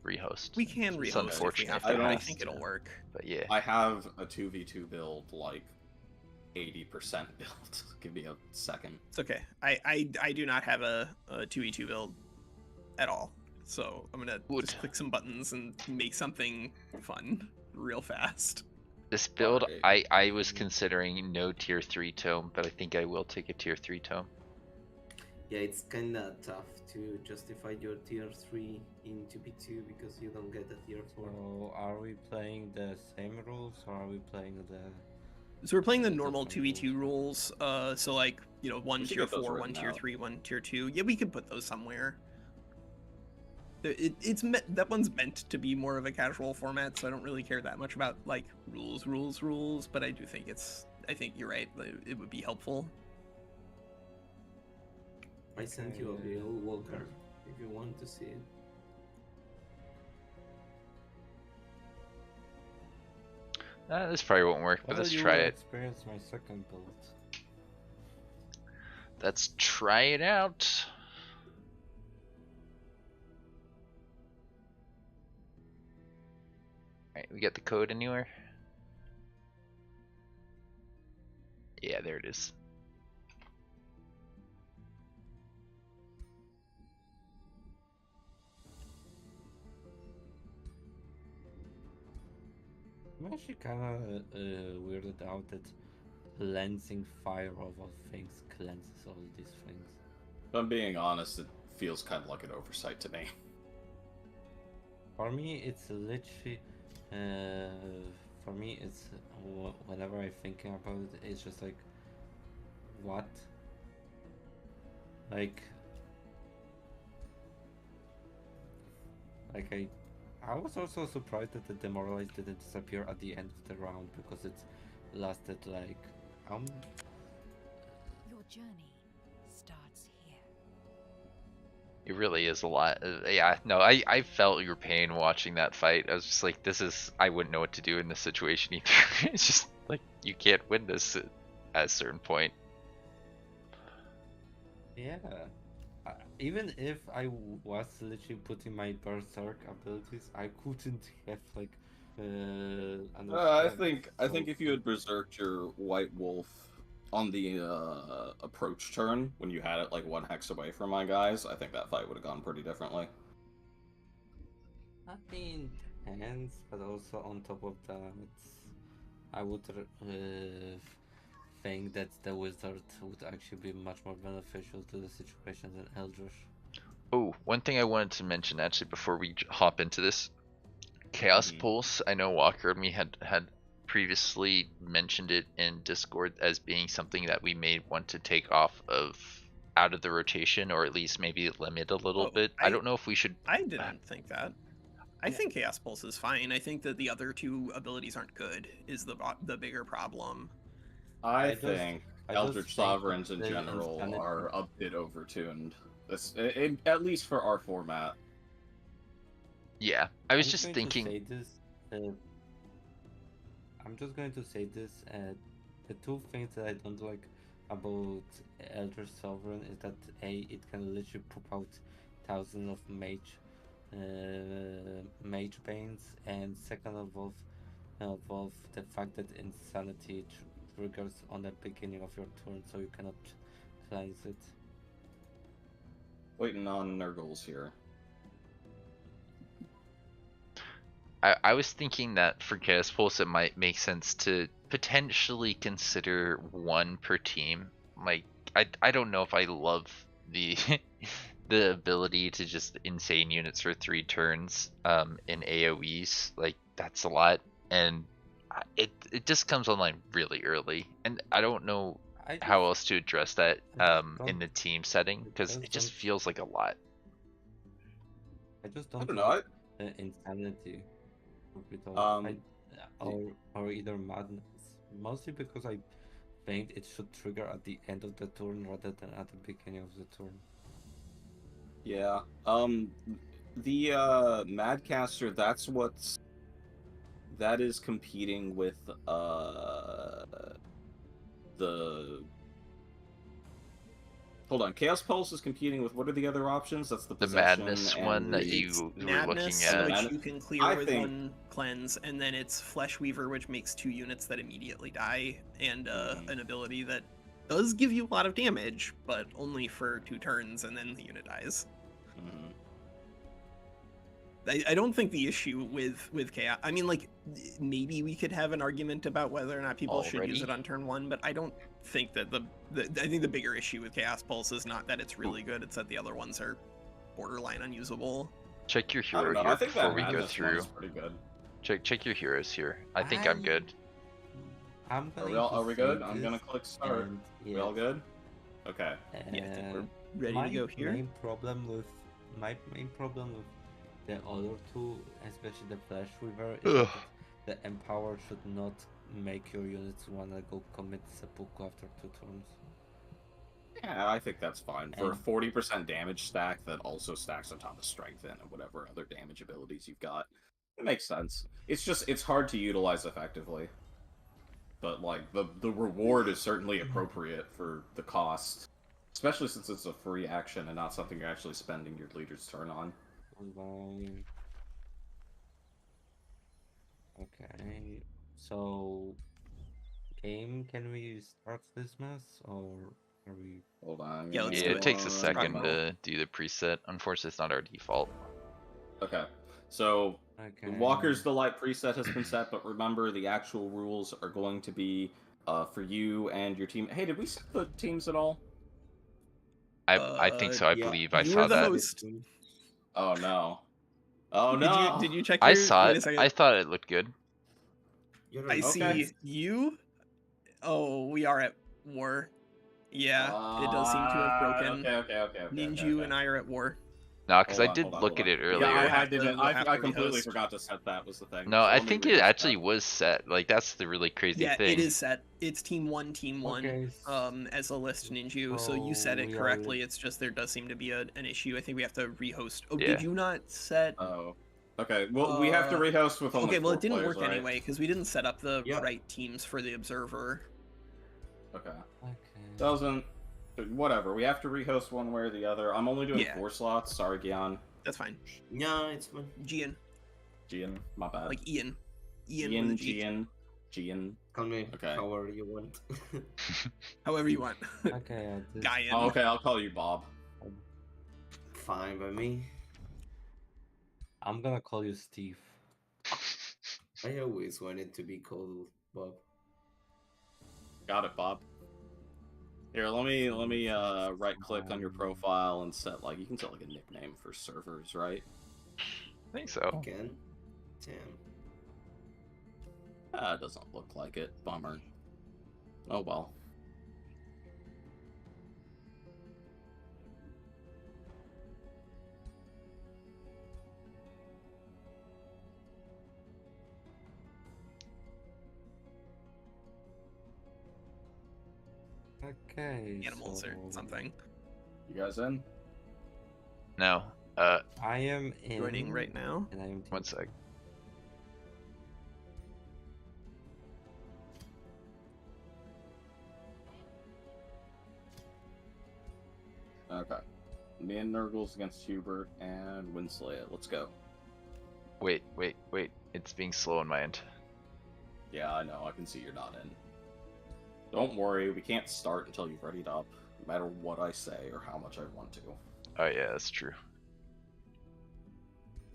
rehost. We can It's rehost if we unfortunate have if to, it but I has think to, it'll work. But yeah. I have a 2v2 build, like 80% built. Give me a second. It's okay. I do not have a 2v2 build at all. So I'm gonna Good. just click some buttons and make something fun real fast. This build, Alright. I was considering no tier 3 tome, but I think I will take a tier 3 tome. Yeah, it's kinda tough to justify your tier 3 in 2v2 because you don't get a tier 4. So are we playing the same rules or are we playing the? So we're playing the Yeah, normal different 2v2 rules. So like, you know, 1 We should tier get those 4, 1 written tier out. 3, 1 tier 2. Yeah, we could put those somewhere. That one's meant to be more of a casual format, so I don't really care that much about like rules. But I do think I think you're right. It would be helpful. I sent you a Okay. bill, Walker, if you want to see it. This probably won't work, but Well, let's you try will it. Experience my second build. Let's try it out. Alright, we got the code anywhere? Yeah, there it is. I'm actually kind of weirded out that cleansing fire of all things cleanses all these things. If I'm being honest, it feels kind of like an oversight to me. For me, it's literally. For me, it's whenever I'm thinking about it, it's just like, what? Like I was also surprised that the demoralize didn't disappear at the end of the round because it lasted like Your journey starts here. It really is a lot. Yeah, no, I felt your pain watching that fight. I was just like, this is, I wouldn't know what to do in this situation either. It's just like, you can't win this at a certain point. yeah. Even if I was literally putting my berserk abilities, I couldn't have like I understand. think if you had berserked your White Wolf on the approach turn when you had it like 1 hex away from my guys, I think that fight would have gone pretty differently. I mean, hands, but also on top of that, I would think that the wizard would actually be much more beneficial to the situation than Eldritch. Oh, one thing I wanted to mention actually before we hop into this, Chaos Pulse. I know Walker and me had previously mentioned it in Discord as being something that we may want to take off of out of the rotation, or at least maybe limit a little bit. I don't know if we should. I didn't think that. I think Chaos Pulse is fine. I think that the other two abilities aren't good is the bigger problem. I think Eldritch Sovereigns in general are a bit overtuned. At least for our format. Yeah, I was just thinking. I'm just going to say this. The two things that I don't like about Eldritch Sovereign is that it can literally pop out thousands of mage banes, and second of all, the fact that insanity triggers on the beginning of your turn, so you cannot cleanse it. Waiting on Nurgles here. I was thinking that for Chaos Pulse it might make sense to potentially consider one per team. Like I don't know if I love the the ability to just insane units for 3 turns in AoEs. Like that's a lot, and it just comes online really early, and I don't know how else to address that in the team setting because it just feels like a lot. I just don't know. Insanity. Or either madness, mostly because I think it should trigger at the end of the turn rather than at the beginning of the turn. Yeah. The Madcaster, that is competing with the. Hold on, Chaos Pulse is competing with what are the other options? That's the madness one that you were looking at. Which you can clear with one cleanse, and then it's Flesh Weaver, which makes 2 units that immediately die, and an ability that does give you a lot of damage, but only for 2 turns, and then the unit dies. I don't think the issue with Chaos. I mean, like, maybe we could have an argument about whether or not people should use it on turn 1, but I don't think that I think the bigger issue with Chaos Pulse is not that it's really good; it's that the other ones are borderline unusable. Check your hero here before we go through. Pretty good. Check your heroes here. I think I'm good. Are we good? I'm gonna click start. We all good? Okay. Yeah, I think we're ready to go here. My main problem with the other two, especially the Flesh Weaver, is that the Empower should not make your units wanna go commit seppuku after 2 turns. Yeah, I think that's fine. For a 40% damage stack that also stacks on top of Strength and whatever other damage abilities you've got. It makes sense. It's hard to utilize effectively. But, like, the reward is certainly appropriate for the cost. Especially since it's a free action and not something you're actually spending your leader's turn on. Okay, so game, can we start this mess or are we? Hold on. Yeah, it takes a second to do the preset. Unfortunately, it's not our default. Okay, so Okay. The Walker's Delight preset has been set, but remember the actual rules are going to be for you and your team. Hey, did we set the teams at all? I think so. I yeah. believe I you saw were the that. host. Oh no. Oh Did no. you check I your? saw Wait a it. second. I thought it looked good. You're I an see Okay. you. Oh, we are at war. Yeah, it does seem to have broken. Okay. Ninju and I are at war. No, because I Hold did on. look at it Yeah, earlier. we'll I have didn't. we'll have I to completely rehost. forgot to set that. Was the thing. No, So I let me think it rehost actually that. was set. Like that's the really crazy Yeah, thing. it is set. It's team one, Okay, as a list Ninju. So you said so it we are correctly. It's just there does seem to be an issue. I think we have to rehost. Oh, Yeah. did you not set? Oh. Okay. Well, we have to rehost with only Okay, well 4 it didn't players, work right? anyway because we didn't set up the Yeah. right teams for the observer. Okay. Okay. Doesn't. Whatever. We have to rehost one way or the other. I'm only doing Yeah. 4 slots. Sorry, Gian. That's fine. No, it's fine. Gian, Gian. My bad. like Ian. Ian Ian, with a G. Gian. Call me Okay. however you want. However you want. Okay. This, Guyan. Oh, okay. I'll call you Bob. Fine by me. I'm gonna call you Steve. I always wanted to be called Bob. Got it, Bob. Here, let me right click on your profile and set like you can set like a nickname for servers, right? I think so. Again? Damn. It doesn't look like it. Bummer. Oh well. Okay. Animals or so something. You guys in? No. I am in. Joining right now. And I am. One sec. Okay. Me and Nurgles against Hubert and Winslet. Let's go. Wait. It's being slow on my end. Yeah, I know. I can see you're not in. Don't worry. We can't start until you've readied up, no matter what I say or how much I want to. Oh yeah, that's true.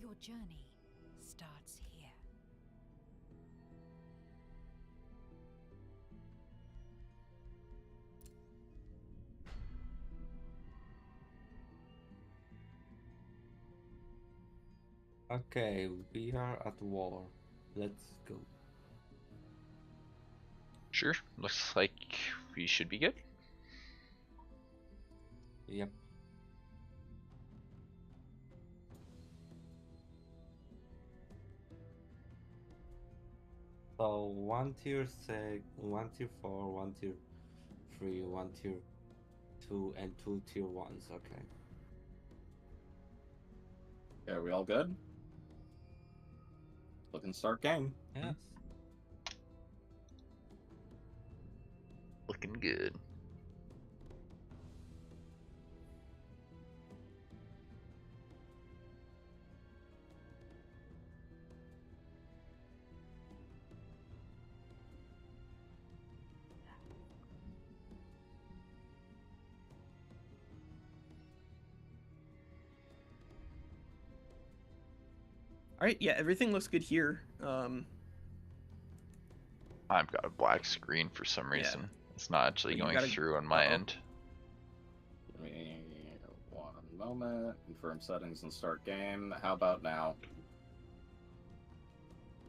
Your journey starts here. Okay, we are at war. Let's go. Sure. Looks like we should be good. Yep. So 1 tier 6, 1 tier 4, 1 tier 3, 1 tier 2, and 2 tier 1s. Okay. Okay, are we all good? Looking to start game. Yes. Looking good. All right, yeah, everything looks good here. I've got a black screen for some Yeah. reason. It's not actually You going gotta- through on my uh-oh. end. Give me 1 moment. Confirm settings and start game. How about now?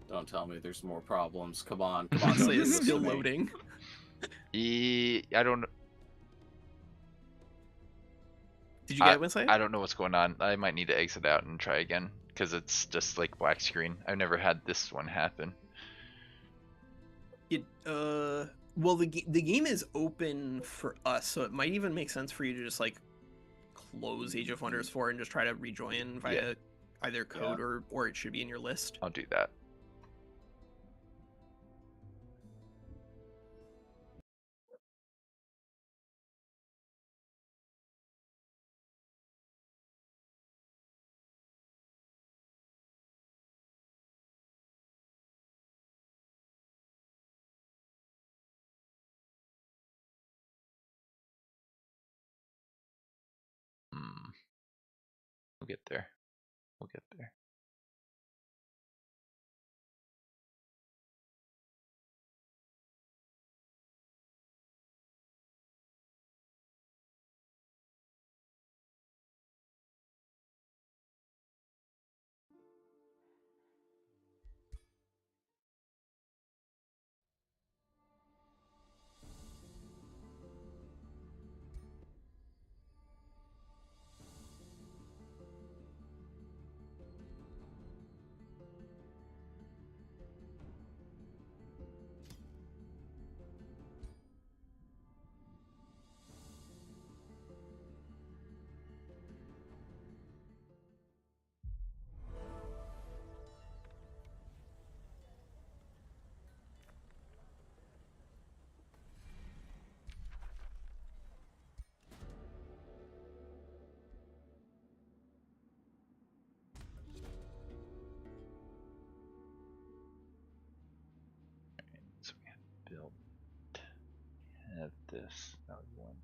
Don't tell me there's more problems. Come on, come on. Honestly, don't do it's this still to me. loading. I don't. Did you get it, Winslet? I don't know what's going on. I might need to exit out and try again because it's just like black screen. I've never had this one happen. Well, the game is open for us, so it might even make sense for you to just like close Age of Wonders 4 and just try to rejoin via either code or it should be in your list. I'll do that. We'll get there. We'll get there. this. That would be one.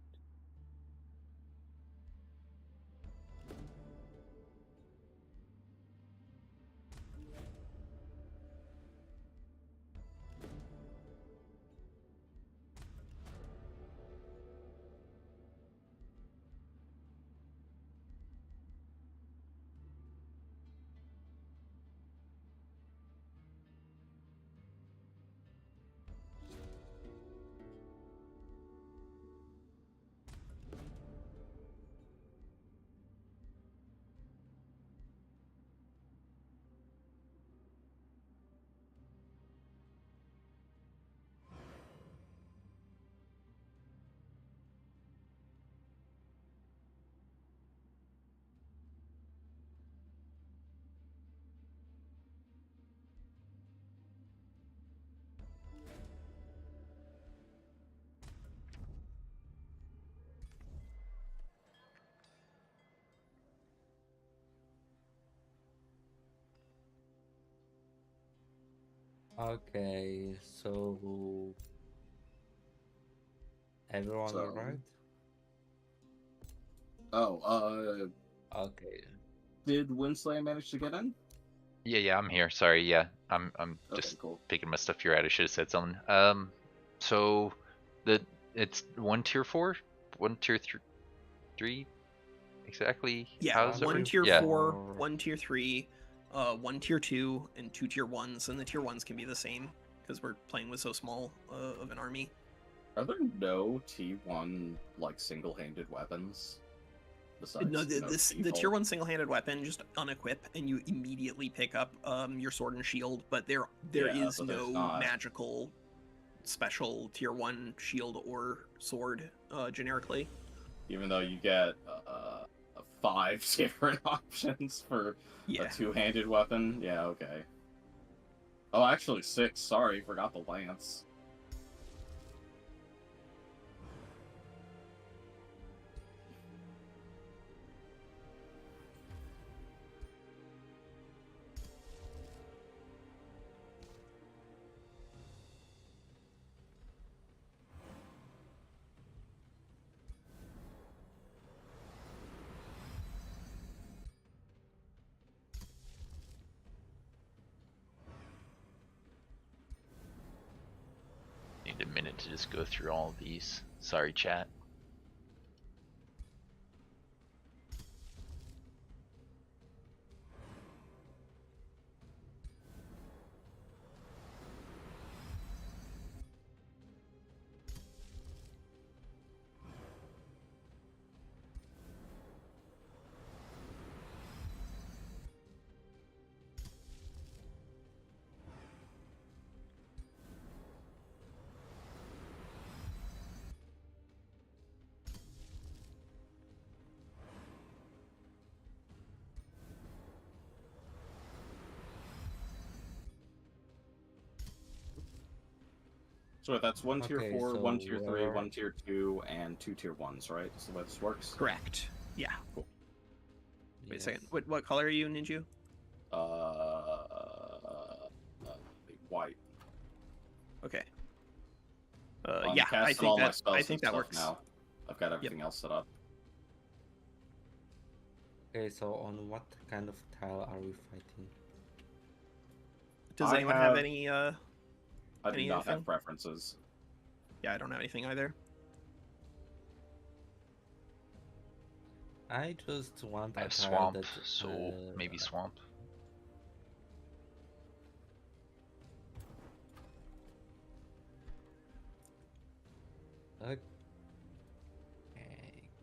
Okay, so everyone So- alright? Oh, Okay. did Winsley manage to get in? Yeah, I'm here. Sorry, yeah. I'm Okay, just cool. picking my stuff here out. I should have said something. So it's 1 tier 4? 1 tier 3? Exactly Yeah, how does it one work? tier Yeah. 4, Or- 1 tier 3, 1 tier 2, and 2 tier 1s, and the tier 1s can be the same because we're playing with so small of an army. Are there no T1 like single-handed weapons? Besides, No, the T-Bolt? tier 1 single-handed weapon just unequip and you immediately pick up your sword and shield, but there Yeah, is but there's no not. magical special tier 1 shield or sword generically. Even though you get 5 different options for Yeah. a two-handed weapon. Yeah, okay. Oh, actually 6. Sorry, forgot the lance. Need a minute to just go through all of these. Sorry, chat. So that's 1 tier Okay, 4, so 1 tier 3, where- 1 tier 2, and 2 tier 1s, right? So the way this works? Correct. Yeah. Cool. Wait a second. What color are you, Ninju? White. Okay. I'm Yeah, I casting think all my that spells I and think that stuff works. now. I've got everything else set up. Okay, so on what kind of tile are we fighting? Does I anyone have have- any I do not anything? have preferences. Yeah, I don't have anything either. I just want I a have tile swamp, that, so maybe swamp. Okay,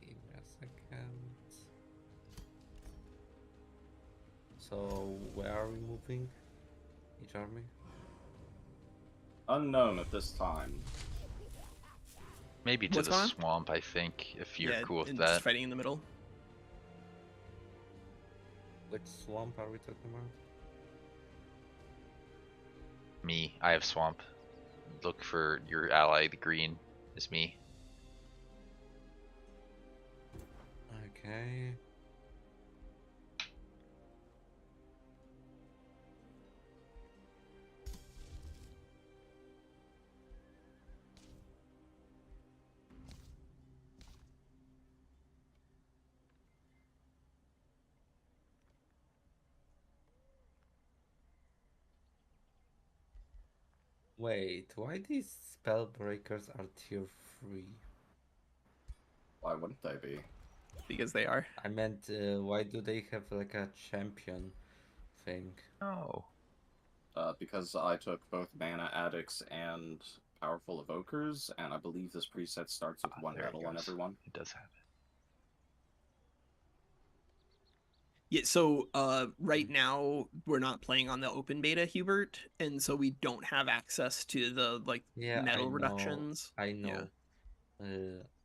give me a second. So where are we moving? Each army? Unknown at this time. Maybe to What's the going on? swamp, I think, if you're Yeah, cool with and that. just fighting in the middle. Which swamp are we talking about? Me, I have swamp. Look for your ally, the green, is me. Okay. Wait, why these spell breakers are tier 3? Why wouldn't they be? Because they are. I meant, why do they have like a champion thing? Oh. Because I took both mana addicts and powerful evokers, and I believe this preset starts with one There it medal on goes. everyone. It does have it. Yeah, so right now we're not playing on the open beta, Hubert, and so we don't have access to the like Yeah, metal I know. reductions. I Yeah. know.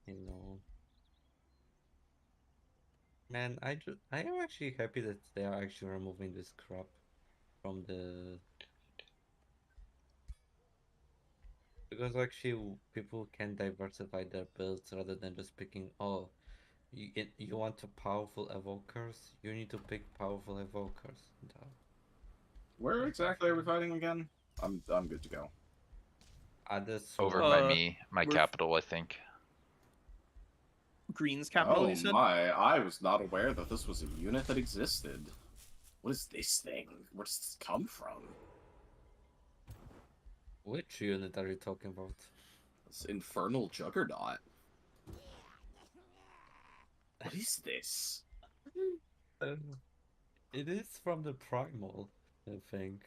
I know. Man, I am actually happy that they are actually removing this crap from the, because actually people can diversify their builds rather than just picking, oh, you want to powerful evokers, you need to pick powerful evokers. Duh. Where exactly are we fighting again? I'm good to go. Other Over swamp. by Uh, me, my we're- capital, I think. Green's capital, Oh you said? my, I was not aware that this was a unit that existed. What is this thing? Where does this come from? Which unit are you talking about? This infernal juggernaut. What is this? It is from the Primal, I think.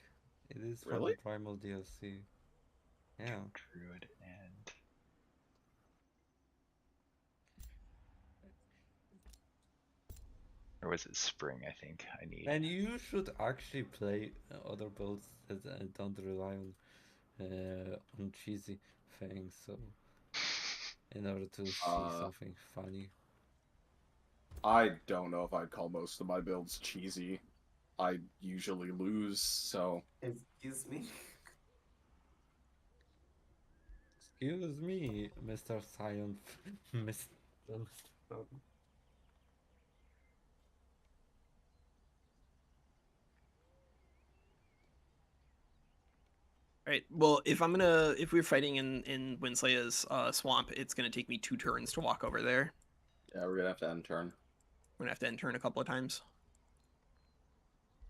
It is from Really? the Primal DLC. Yeah. Druid and or was it spring? I think I need. And you should actually play other builds that don't rely on cheesy things, so in order to see something funny. I don't know if I'd call most of my builds cheesy. I usually lose, so... Excuse me? Excuse me, Mr. Science, Mr. Right. Well, if we're fighting in Winslaya's swamp, it's gonna take me 2 turns to walk over there. Yeah, we're gonna have to end turn. We're gonna have to end turn a couple of times.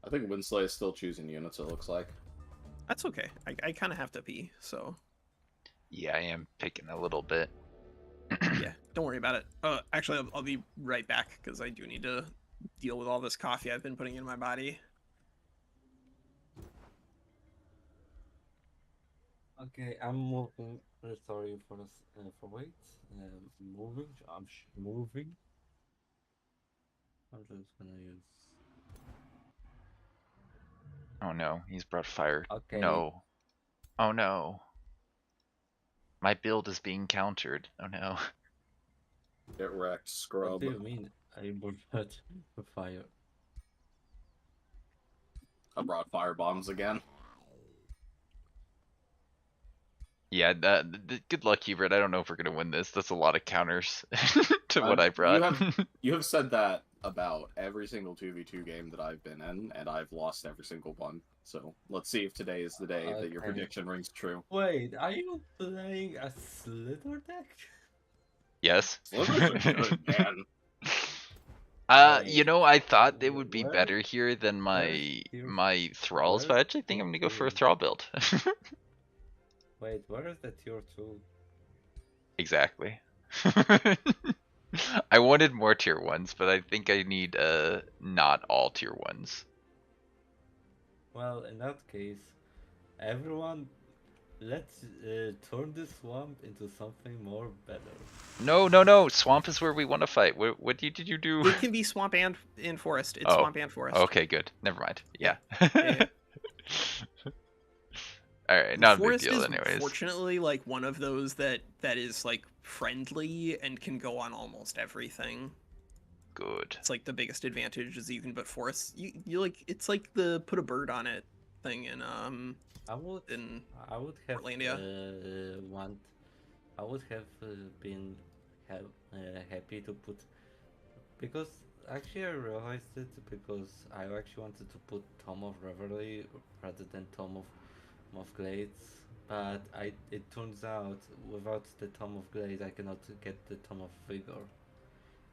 I think Winsley is still choosing units, it looks like. That's okay. I kind of have to pee, so Yeah, I am picking a little bit. yeah, don't worry about it. Actually, I'll be right back because I do need to deal with all this coffee I've been putting in my body. Okay, I'm moving. Sorry for wait. Moving. Moving. I'm just gonna use. Oh no, he's brought fire. Okay. No. Oh no. My build is being countered. Oh no. Get wrecked, What scrub. do you mean? I brought fire. I brought fire bombs again. Yeah, good luck, Hubert. I don't know if we're gonna win this. That's a lot of counters to what I brought. You have said that about every single 2v2 game that I've been in, and I've lost every single one. So let's see if today is the day that your Okay. prediction rings true. Wait, are you playing a Slither deck? Yes. Slivers are good, man. You know, I thought they would be Where- better here than where's my thralls, but I actually think I'm gonna go for a tier thrall build. Wait, where is the tier 2? Exactly. I wanted more tier 1s, but I think I need not all tier 1s. Well, in that case, everyone, let's turn this swamp into something more better. No. Swamp is where we want to fight. What did you do? It can be swamp and in forest. It's Oh. swamp and forest. Okay, good. Never mind. Yeah. Yeah. All right, not a big Forest deal, is anyways. fortunately like one of those that is like friendly and can go on almost everything. Good. It's like the biggest advantage is you can put forest. You like it's like the put a bird on it thing in I would have Portlandia. I would have been happy to put, because actually I realized it because I actually wanted to put Tom of Reverie rather than Tom of Glades, but it turns out without the Tom of Glades I cannot get the Tom of Vigor,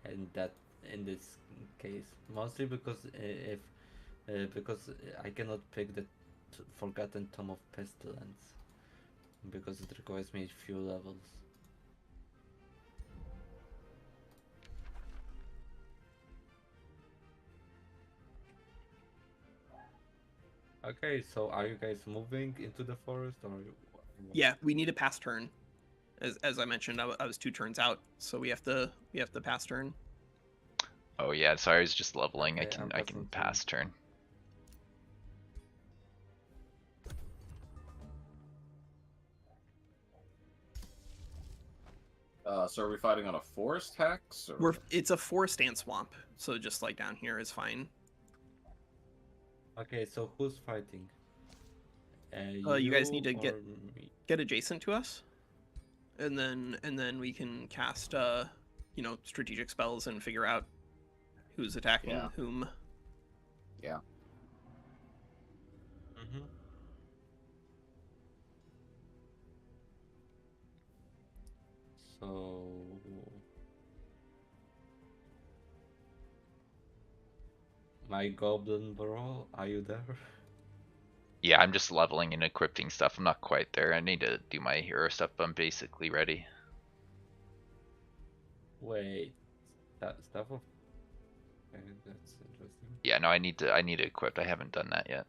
and that in this case mostly because because I cannot pick the Forgotten Tom of Pestilence, because it requires me a few levels. Okay, so are you guys moving into the forest or? Yeah, we need a pass turn. As I mentioned, I was 2 turns out, so we have to pass turn. Oh yeah, sorry, I was just leveling. Okay, I I'm can passing pass turn. So are we fighting on a forest hex? Or... It's a forest and swamp, so just like down here is fine. Okay, so who's fighting? You guys need to or me? get adjacent to us, and then we can cast strategic spells and figure out who's attacking Yeah. whom. Yeah. Mm-hmm. So my goblin bro, are you there? Yeah, I'm just leveling and equipping stuff. I'm not quite there. I need to do my hero stuff, but I'm basically ready. Wait, that stuff of. Okay, that's interesting. Yeah, no, I need to equip. I haven't done that yet.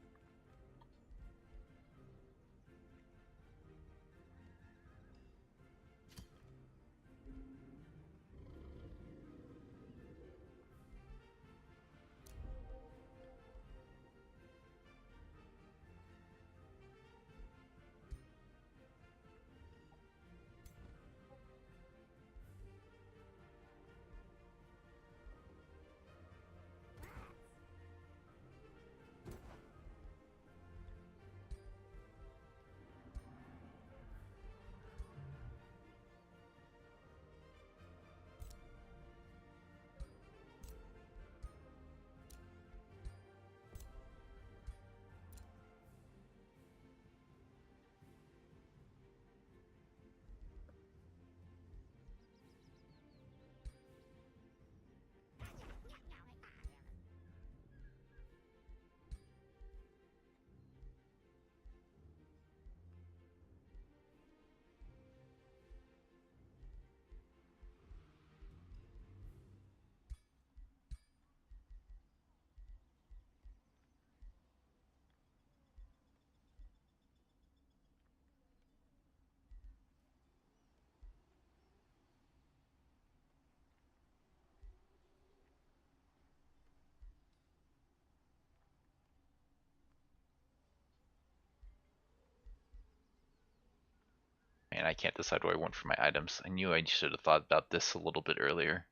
Man, I can't decide what I want for my items. I knew I should have thought about this a little bit earlier.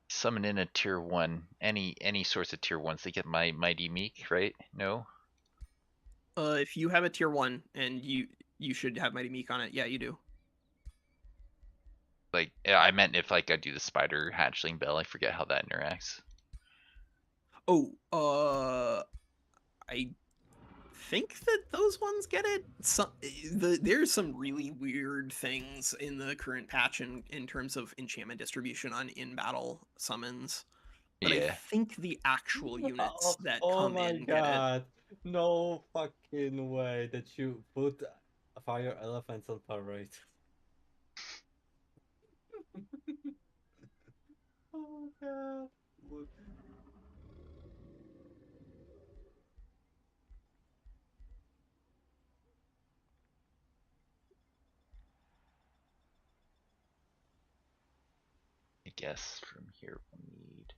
Summon in a tier 1. Any sorts of tier 1s. They get my Mighty Meek, right? No? If you have a tier 1 and you should have Mighty Meek on it, yeah, you do. Like, yeah, I meant if like I do the spider hatchling bell, I forget how that interacts. Oh, I think that those ones get it. There's some really weird things in the current patch in terms of enchantment distribution on in-battle summons. But I Yeah. think the actual units that Oh come my in get it. god! No fucking way that you put fire elephants on parade. Oh my god! I guess from here we'll need.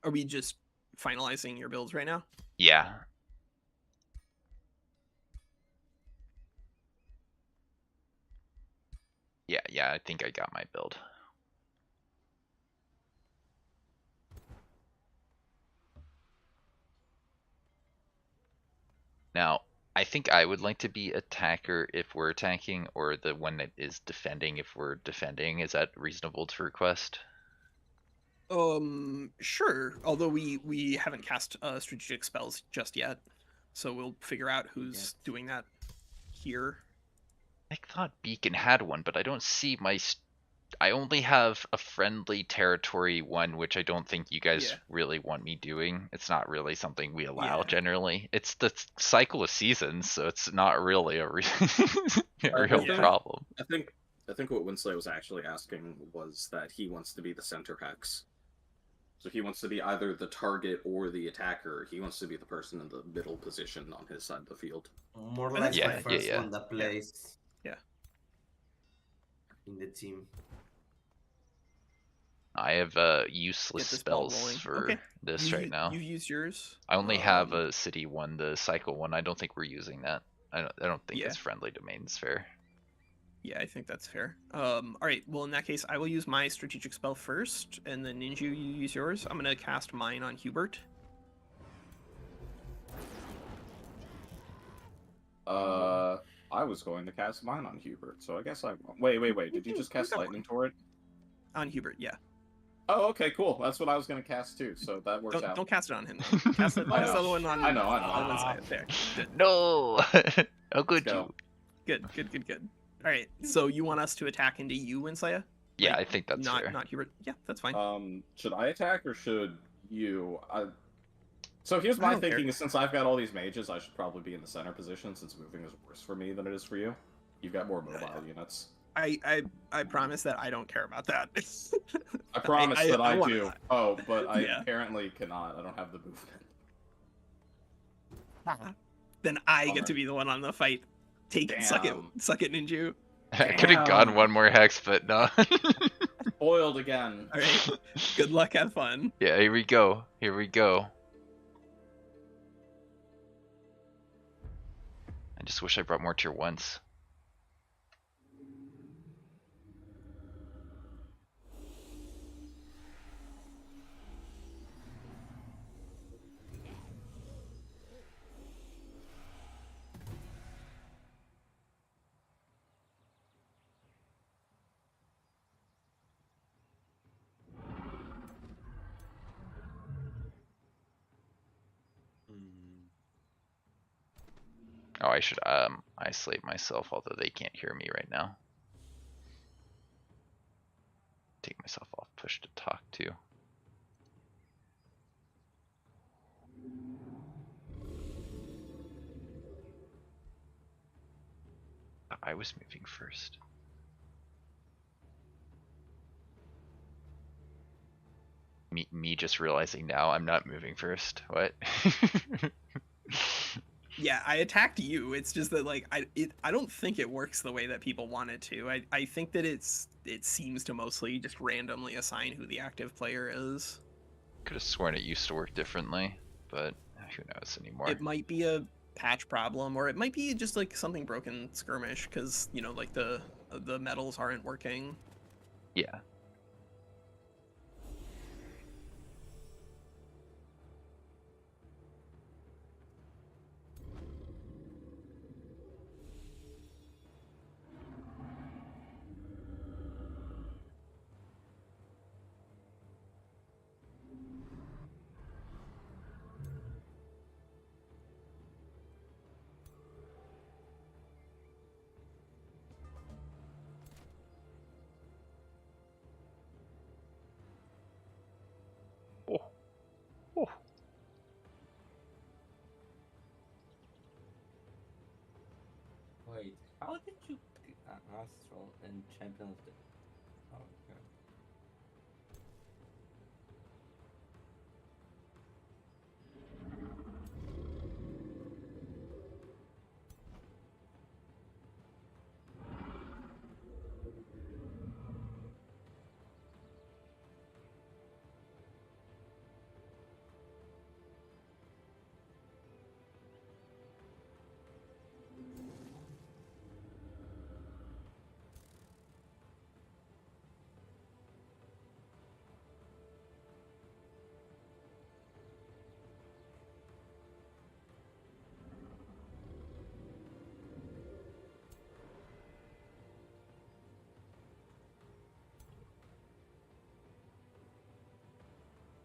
Are we just finalizing your builds right now? Yeah. Yeah, I think I got my build. Now, I think I would like to be attacker if we're attacking, or the one that is defending if we're defending. Is that reasonable to request? Sure. Although we haven't cast strategic spells just yet, so we'll figure out who's doing that here. I thought Beacon had one, but I don't see my I only have a friendly territory one, which I don't think you guys Yeah. really want me doing. It's not really something we allow Yeah. generally. It's the cycle of seasons, so it's not really a, a real Yeah. problem. I think what Winsley was actually asking was that he wants to be the center hex. So he wants to be either the target or the attacker. He wants to be the person in the middle position on his side of the field. More And like that's the fine. first Yeah. one that plays Yeah. in the team. I have useless Get this ball spells rolling. for Okay. this right now. You've used yours. I only have a city one, the cycle one. I don't think we're using that. I don't think Yeah. it's friendly domains fair. Yeah, I think that's fair. All right. Well, in that case, I will use my strategic spell first, and then Ninju, you use yours. I'm gonna cast mine on Hubert. I was going to cast mine on Hubert, so I guess I... Wait. Did you just cast got Lightning Torrent? On Hubert, yeah. Oh, okay, cool. That's what I was going to cast too, so that works out. Don't cast it on him. Though. Cast the other one on. I know. On one side. There. Good. No! How could go. you? Good. All right. So you want us to attack into you, Winsaya? Yeah, Like, I think that's fair. Not Hubert. Yeah, that's fine. Should I attack or should you? So here's I my don't care. thinking: is since I've got all these mages, I should probably be in the center position since moving is worse for me than it is for you. You've got more mobile units. I promise that I don't care about that. I promise that I wanna- do. Oh, but I Yeah. apparently cannot. I don't have the movement. Then I Bummer. get to be the one on the fight. Take it, suck it, Ninju. I could have gone one more hex, but no. Spoiled again. All right. Good luck. Have fun. Yeah, here we go. I just wish I brought more tier 1s. Oh, I should isolate myself, although they can't hear me right now. Take myself off push to talk to. I was moving first. Me just realizing now I'm not moving first. What? Yeah, I attacked you. It's just that like I don't think it works the way that people want it to. I think that it seems to mostly just randomly assign who the active player is. Could have sworn it used to work differently, but who knows anymore. It might be a patch problem, or it might be just like something broken Skirmish, because you know, like the metals aren't working. Yeah. Wait, how did you Astral and Champion of the... Oh, okay.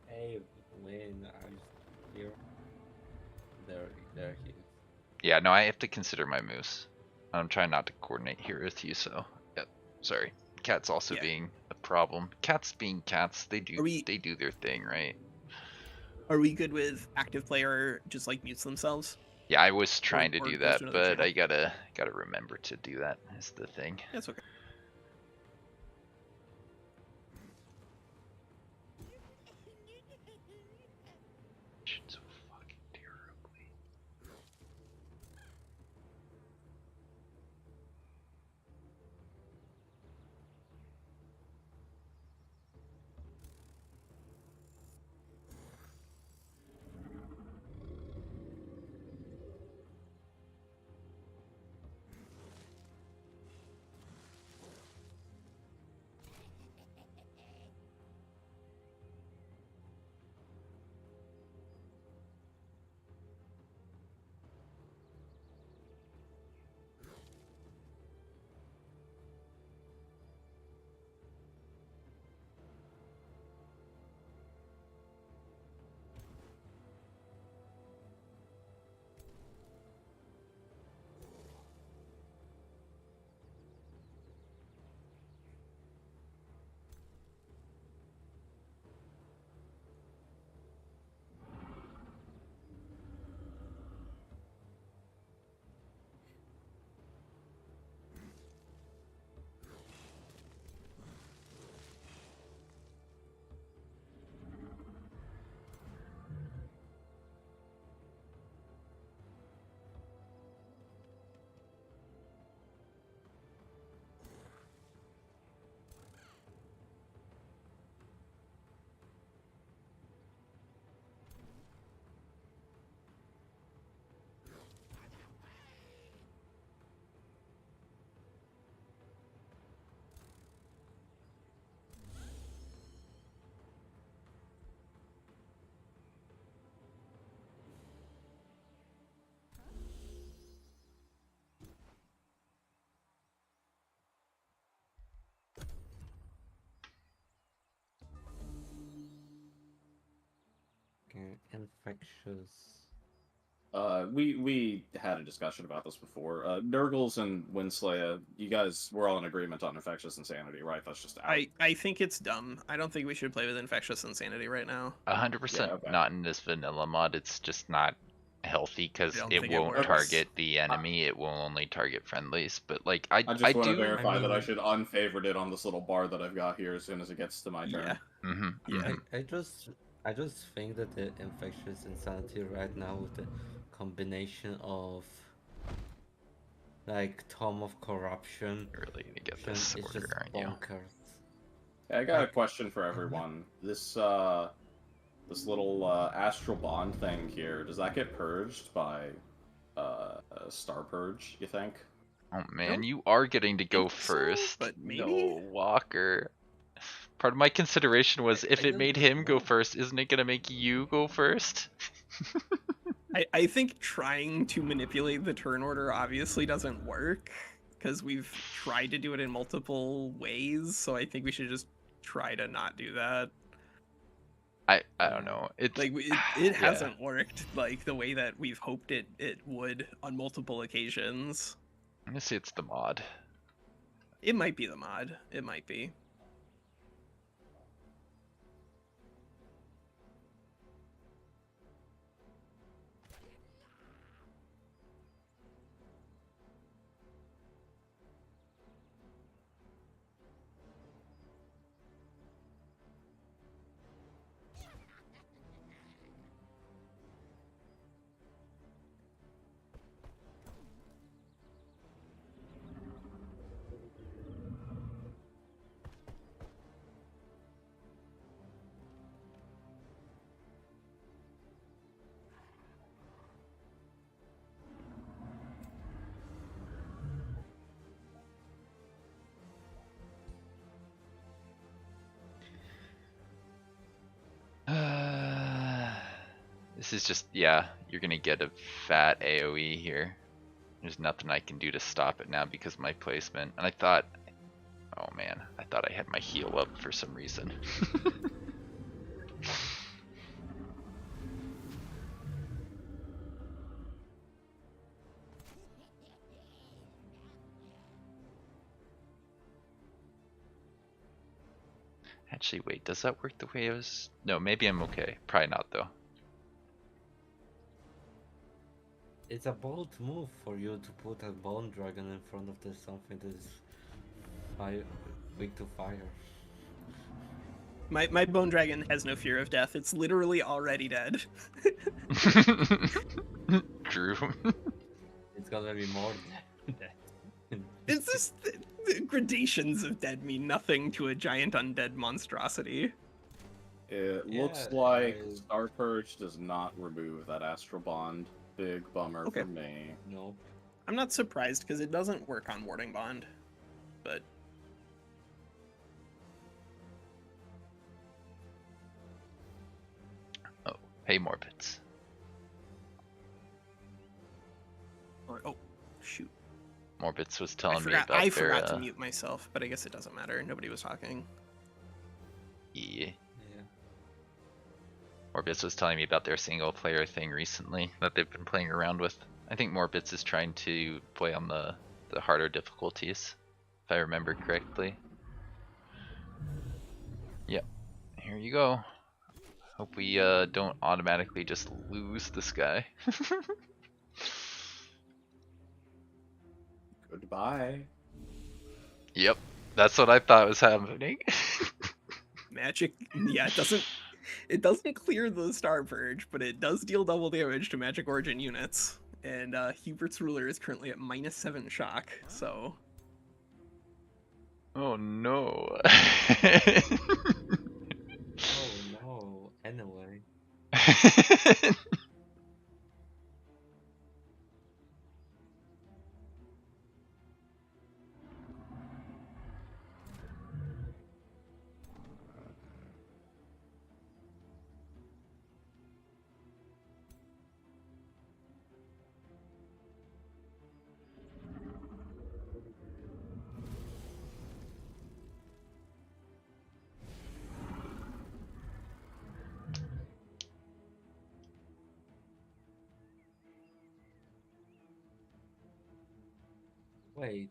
Hey, Win, are you here? There he is. Yeah, no, I have to consider my moves. I'm trying not to coordinate here with you, so yep. Sorry. cats also Yeah. being a problem. Cats being cats, they do Are we- they do their thing, right? Are we good with active player just like mutes themselves? Yeah, I was trying to or do goes that, to another but channel? I gotta remember to do that. Is the thing. That's okay. So fucking terribly. Okay, infectious. We had a discussion about this before. Nurgles and Winslaya, you guys were all in agreement on infectious insanity, right? That's just out. I think it's dumb. I don't think we should play with infectious insanity right now. 100% Yeah, okay. not in this vanilla mod. It's just not healthy because I don't it think it won't works. target the enemy. It will only target friendlies. But like I I just want to do. verify that I mean- should unfavorite it on this little bar that I've got here as soon as it gets to my turn. Yeah. Mm-hmm, Yeah. mm-hmm. I just think that the infectious insanity right now with the combination of like Tome of Corruption You're really gonna get is this just order, aren't you? bonkers. Hey, I got a Like- question for everyone. This this little astral bond thing here, does that get purged by Star Purge, you think? Oh man, don't you are getting to go think so, first. but maybe? No, Walker. Part of my consideration was if I it made don't him go know. first, isn't it gonna make you go first? I think trying to manipulate the turn order obviously doesn't work because we've tried to do it in multiple ways. So I think we should just try to not do that. I Yeah. don't know. It's Like it yeah. hasn't worked like the way that we've hoped it would on multiple occasions. I'm gonna say it's the mod. It might be the mod. It might be. This is just, yeah, you're gonna get a fat AoE here. There's nothing I can do to stop it now because of my placement. And I thought, oh man, I thought I had my heal up for some reason. Actually, wait, does that work the way it was? No, maybe I'm okay. Probably not though. It's a bold move for you to put a bone dragon in front of this something that is weak to fire. My bone dragon has no fear of death. It's literally already dead. True. It's gonna be more dead. It's just the gradations of dead mean nothing to a giant undead monstrosity. It looks Yeah, like Star Purge does not remove that astral bond. Big bummer Okay. for me. Nope. I'm not surprised because it doesn't work on warding bond, but Oh, hey Morbits. oh shoot, Morbits was I telling me forgot. about I their forgot to mute myself, but I guess it doesn't matter. Nobody was talking. yeah. Yeah. Morbits was telling me about their single player thing recently that they've been playing around with. I think Morbits is trying to play on the harder difficulties, if I remember correctly. Yep, here you go. Hope we don't automatically just lose this guy. Goodbye. Yep, that's what I thought was happening. Magic, yeah, it doesn't clear the Star Purge, but it does deal double damage to Magic Origin units. And Hubert's Ruler is currently at -7 shock, so Oh no. Oh no. Anyway. Wait.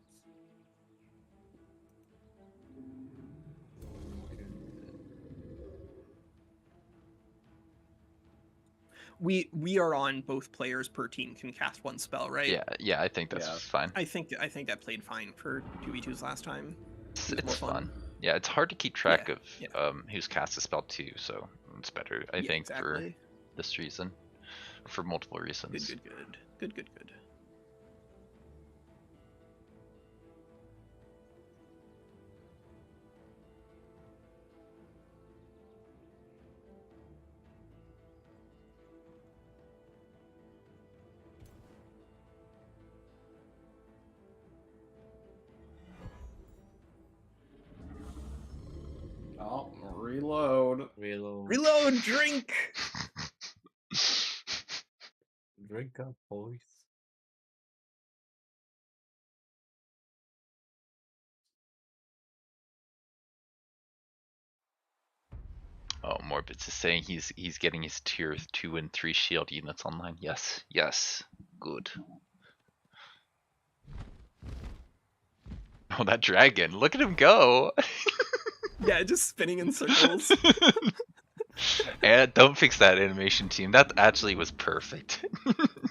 we are on both players per team can cast one spell, right? yeah, I think that's Yeah. fine. I think that played fine for 2v2s last time. It's, It was it's more fun. fun. Yeah, it's hard to keep track Yeah, of yeah. who's cast a spell too, so it's better, I Yeah, think, for exactly. this reason. For multiple reasons. Good. Oh, reload. Reload, drink. Drink up, boys. Oh, Morbits is saying he's getting his tier 2 and 3 shield units online. Yes, good. Oh, that dragon! Look at him go! Yeah, just spinning in circles. And don't fix that animation, team. That actually was perfect.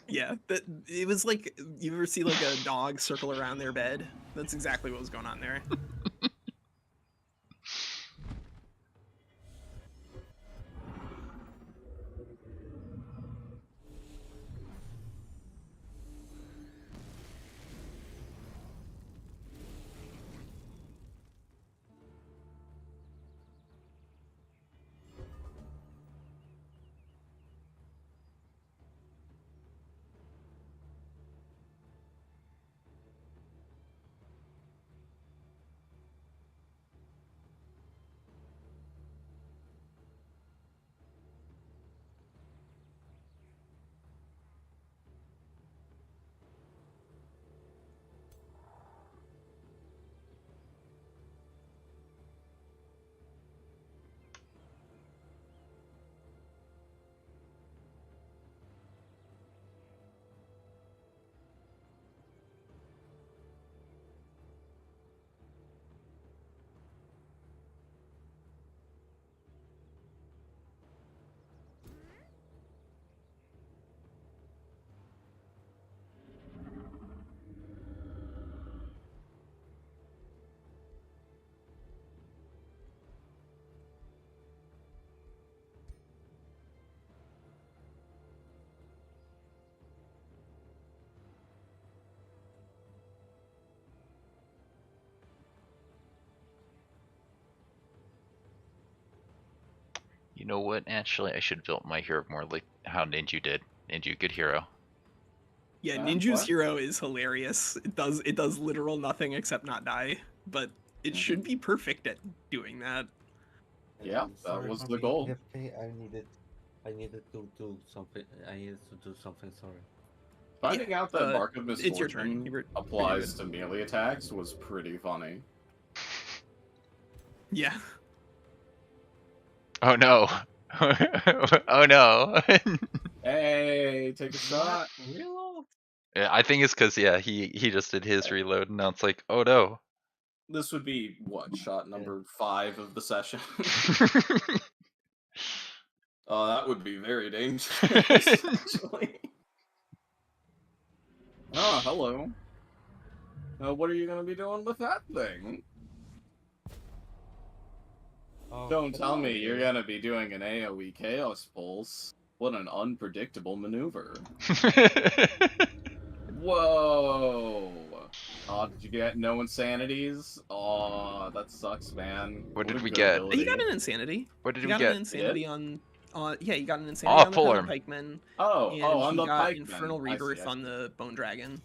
Yeah, it was like you ever see like a dog circle around their bed? That's exactly what was going on there. You know what? Actually, I should have built my hero more like how Ninju did. Ninju, good hero. Yeah, Yeah, Ninju's what? hero is hilarious. It does literal nothing except not die, but it should be perfect at doing that. Yeah, that Sorry was for the being goal. AFK. I needed to do something. I needed to do something. Sorry. Finding out that Mark of it's your turn. Misfortune You're applies good. to melee attacks was pretty funny. Yeah. Oh no. Oh no. Hey, take a shot. Real? Yeah, I think it's because yeah, he just did his reload and now it's like, oh no. This would be what, shot number 5 of the session? Oh, that would be very dangerous, actually. Oh, hello. What are you going to be doing with that thing? Oh, Don't tell me hello. you're going to be doing an AoE Chaos Pulse. What an unpredictable maneuver. Whoa! Oh, did you get no insanities? Oh, that sucks, man. What did a we good get? ability. You got an insanity. What did You we got get? an insanity on. Yeah, you got an Oh, insanity on the pull Peasant him. Pikeman. Oh, And on he the got pikeman. Infernal I see, Rebirth I on see. the Bone Dragon.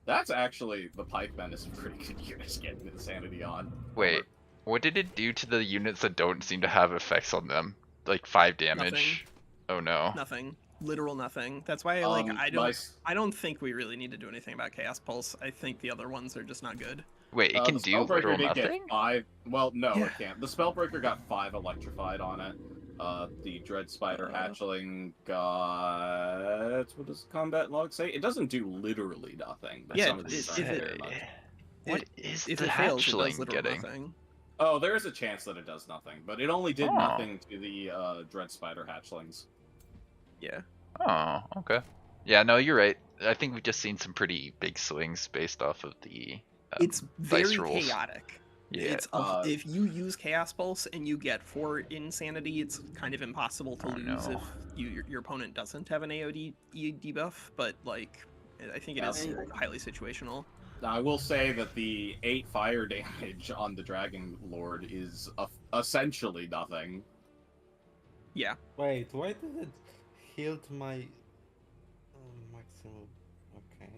That's actually, the pikeman is a pretty good unit to get insanity on. Wait, what did it do to the units that don't seem to have effects on them? Like 5 damage? Nothing. Oh no. Nothing. Literal nothing. That's why My I don't think we really need to do anything about Chaos Pulse. I think the other ones are just not good. Wait, it can the do literal Spellbreaker did nothing? get 5. Well, no, Yeah. it can't. The Spellbreaker got 5 electrified on it. The Dread Spider Hatchling got... What does the combat log say? It doesn't do literally nothing. But Yeah, some of these if aren't it- very much. What is If the it fails, it does hatchling literal getting? nothing. Oh, there is a chance that it does nothing, but it only did Oh. nothing to the Dread Spider Hatchlings. Yeah. Oh, okay. Yeah, no, you're right. I think we've just seen some pretty big swings based off of the It's dice very rolls. chaotic. Yeah. It's if you use Chaos Pulse and you get 4 insanity, it's kind of impossible to Oh, lose no. if your opponent doesn't have an AOD debuff. But like, I think it is highly situational. Now, I will say that the 8 fire damage on the Dragon Lord is essentially nothing. Yeah. Wait, why did it heal to my maximum? Okay.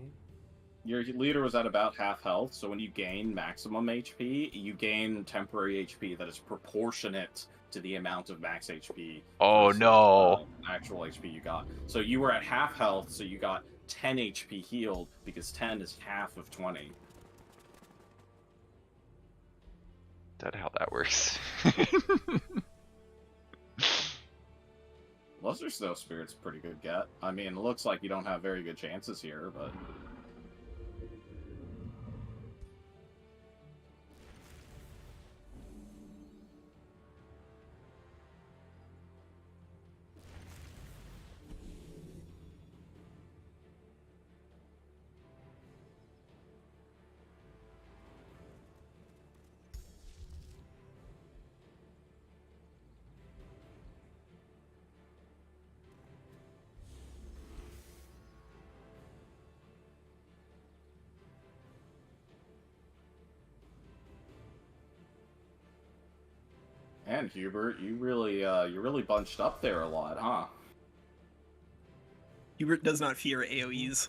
Your leader was at about half health, so when you gain maximum HP, you gain temporary HP that is proportionate to the amount of max HP. Oh, versus, no. actual HP you got. So you were at half health, so you got 10 HP healed, because 10 is half of 20. Is that how that works? Luster Snow Spirit's a pretty good get. I mean, it looks like you don't have very good chances here, but... And Hubert, you really bunched up there a lot, huh? Hubert does not fear AoEs.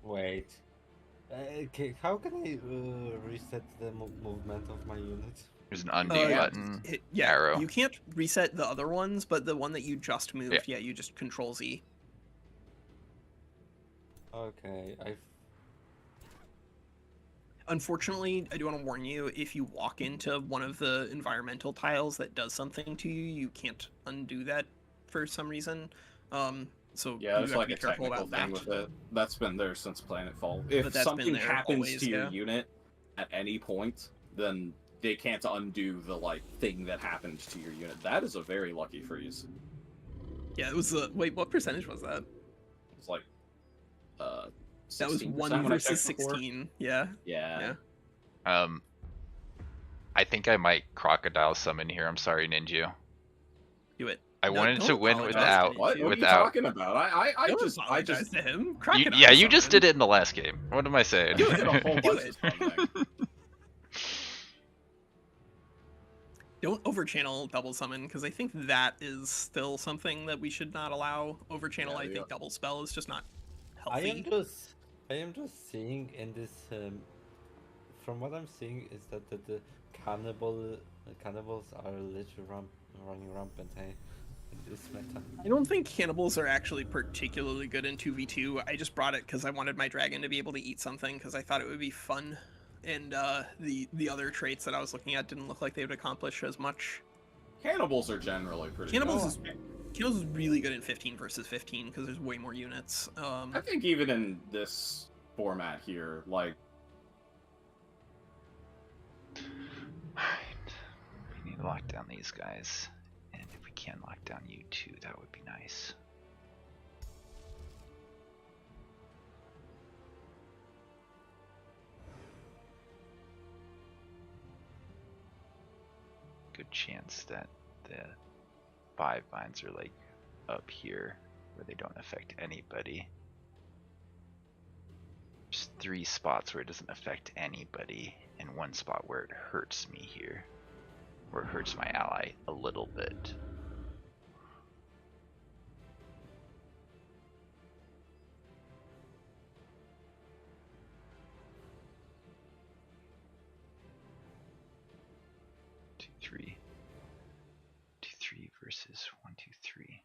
Wait. Okay, how can I reset the movement of my unit? There's an undo yeah. button. Yeah, Arrow. you can't reset the other ones, but the one that you just moved, Yeah. you just Control Z. Okay, Unfortunately, I do want to warn you, if you walk into one of the environmental tiles that does something to you, you can't undo that for some reason. So Yeah, you there's have like to a be careful technical about thing that. with it. That's been there since Planetfall. But If that's been something there happens always, to your yeah. unit at any point, then they can't undo the thing that happened to your unit. That is a very lucky freeze. Yeah, it was wait, what percentage was that? It's like That was 16% 1 when I versus checked before. 16. Yeah. Yeah. I think I might crocodile summon here. I'm sorry, Ninju. Do it. I No, wanted to don't win apologize without to What are you without. talking about? I Don't just apologize to him. You, Crocodile yeah, you just summon. did it in the last game. What am I saying? I did a whole Do bunch it. of stuff. Don't overchannel double summon, because I think that is still something that we should not allow. Overchannel, Yeah, I yeah. think double spell is just not I am healthy. just, I am just seeing in this. From what I'm seeing is that the cannibals are literally running rampant, hey, in this meta. I don't think cannibals are actually particularly good in 2v2. I just brought it because I wanted my dragon to be able to eat something, because I thought it would be fun. And the other traits that I was looking at didn't look like they would accomplish as much. Cannibals are generally pretty Cannibals good. is really good in 15 versus 15 because there's way more units. I think even in this format here, like, Alright. We need to lock down these guys. And if we can lock down you too, that would be nice. Good chance that the 5 vines are like up here where they don't affect anybody. There's 3 spots where it doesn't affect anybody, and 1 spot where it hurts me here. Where it hurts my ally a little bit. Two, three. 2-3 versus 1-2-3.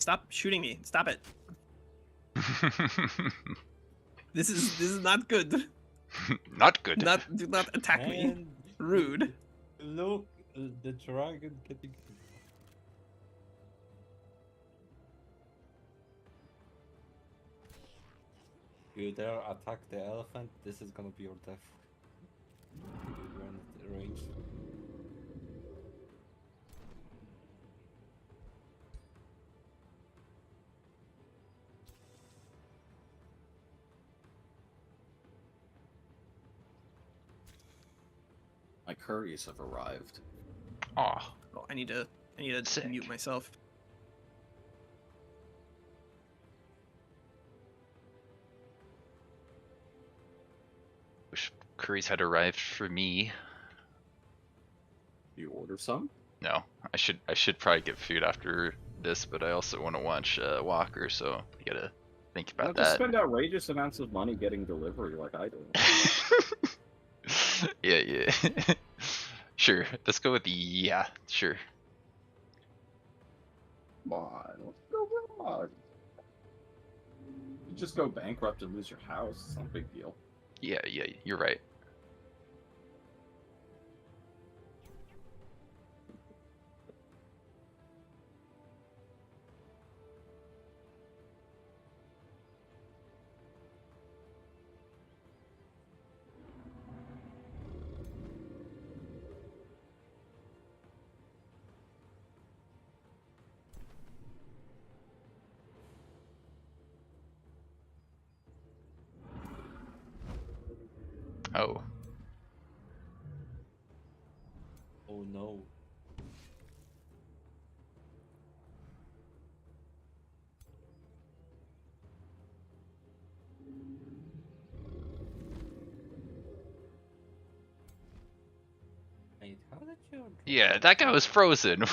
Stop shooting me. Stop it. This is not good. Not good. Do not attack me. And Rude. Look, the dragon getting. You dare attack the elephant? This is gonna be your death. You're in the range. My curries have arrived. Aw. Oh, I need to Sick. mute myself. Wish curries had arrived for me. You order some? No, I should probably get food after this, but I also want to watch Walker, so I gotta think about Just that. spend outrageous amounts of money getting delivery like I do. Yeah. Sure, let's go with yeah, sure. Come on, let's go wrong. You just go bankrupt and lose your house. It's not a big deal. Yeah, you're right. Oh. Oh no. Wait, how did you? Yeah, that guy was frozen.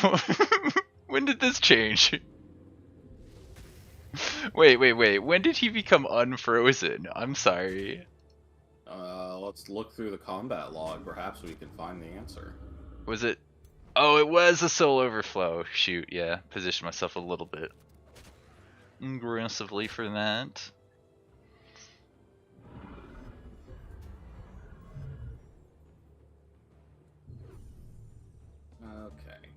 When did this change? Wait. When did he become unfrozen? I'm sorry. Let's look through the combat log. Perhaps we can find the answer. Was it? Oh, it was a soul overflow. Shoot, yeah. Position myself a little bit aggressively for that. Okay.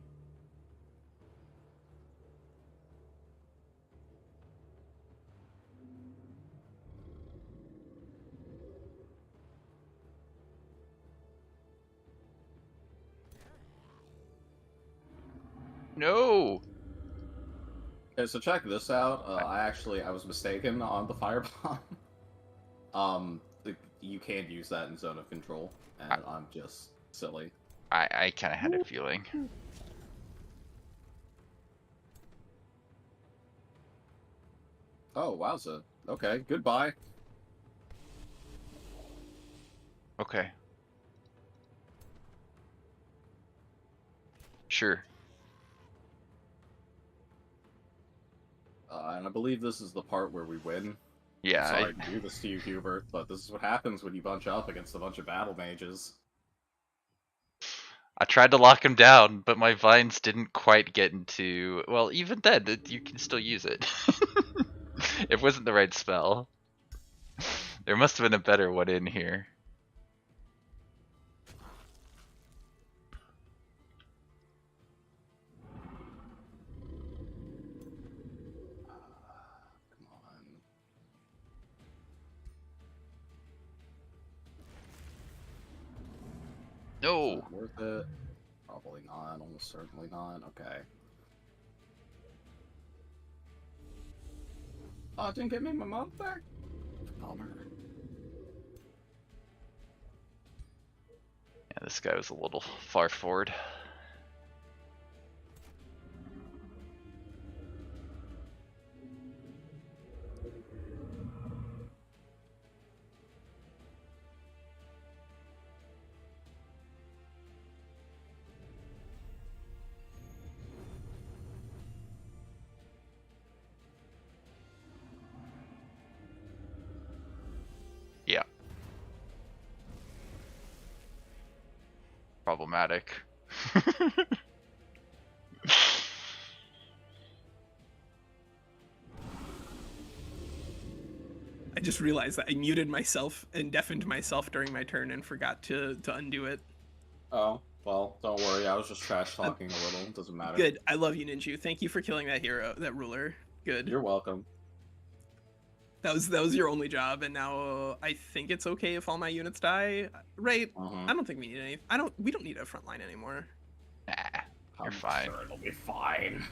No. Okay, so check this out. I was mistaken on the firebomb. You can't use that in zone of control, and I'm just silly. I kind of had a feeling. Oh, wowza. Okay, goodbye. Okay. Sure. And I believe this is the part where we win. Yeah. Sorry to do this to you, Hubert, but this is what happens when you bunch up against a bunch of battle mages. I tried to lock him down, but my vines didn't quite get into. Well, even then, you can still use it. It wasn't the right spell. There must have been a better one in here. Come on. No. Not worth it? Probably not. Almost certainly not. Okay. Oh, it didn't get me my mouth back? Bummer. Yeah, this guy was a little far forward. Yeah. Problematic. just realized that I muted myself and deafened myself during my turn and forgot to undo it. Oh, well, don't worry. I was just trash talking a little. It doesn't matter. Good. I love you, Ninju. Thank you for killing that hero, that ruler. Good. You're welcome. That was your only job, and now I think it's okay if all my units die, right? I don't think we need any. We don't need a front line anymore. Nah, you're I'm fine. Sure it'll be fine.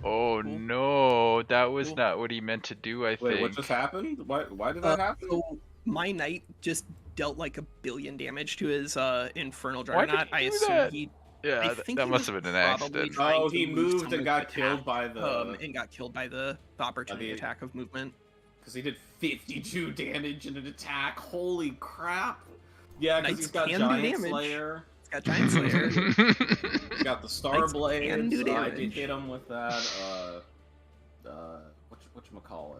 Oh Cool. no, that was Cool. not what he meant to do, I Wait, think. what just happened? Why did that happen? So my knight just dealt like 1 billion damage to his infernal Why did juggernaut. he I do assume that? he. Yeah, I that, think that he must was have been an probably accident. trying Oh, to he move moved some and of got the killed attack, by the. and got killed by the opportunity attack of movement. Because he did 52 damage in an attack. Holy crap! Yeah, because Knights he's got can do Giant damage. Slayer. It's got Giant Slayer. He's got the Star Knights can do Blades. I did damage. hit him with that. Whatchamacallit?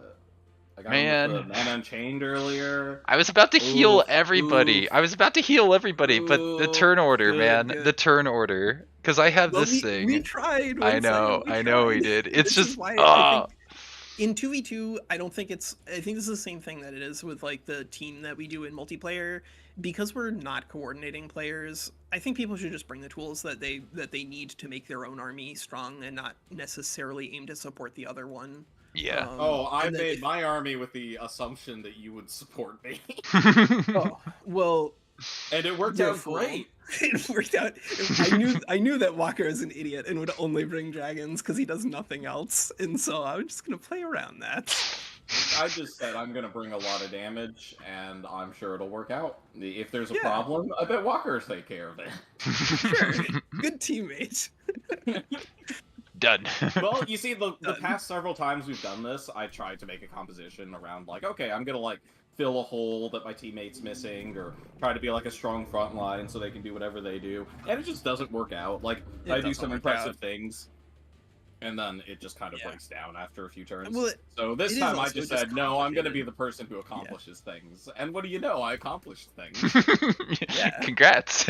I got Man. him with the Man Unchained earlier. I was about to heal Oof, everybody. oof. I was about to heal everybody, but the Ooh, turn order, good, man. good. The turn order. Because I have Well, this thing. we tried. I Winston, know, we I know we tried. did. It's This just, is why ah. I think in 2v2, I don't think it's. I think this is the same thing that it is with like the team that we do in multiplayer. Because we're not coordinating players, I think people should just bring the tools that they need to make their own army strong and not necessarily aim to support the other one. Yeah. Oh, I and then made if- my army with the assumption that you would support me. Oh, well, And it worked you're a out fool. great. It worked out. I knew that Walker is an idiot and would only bring dragons because he does nothing else, and so I'm just gonna play around that. I just said I'm gonna bring a lot of damage, and I'm sure it'll work out. If there's a Yeah. problem, I bet Walker's take care of it. Sure, good teammate. Done. Well, you see, the Done. past several times we've done this, I tried to make a composition around, like, okay, I'm gonna, like, fill a hole that my teammate's missing, or try to be, like, a strong front line so they can do whatever they do, and it just doesn't work out. Like, It I do doesn't some work impressive out. things, and then it just kind of Yeah. breaks down after a few turns. Well, So this it is time I also just just said, no, I'm gonna be complicated. the person who accomplishes things. And what do you know? I accomplished things. Yeah. Congrats.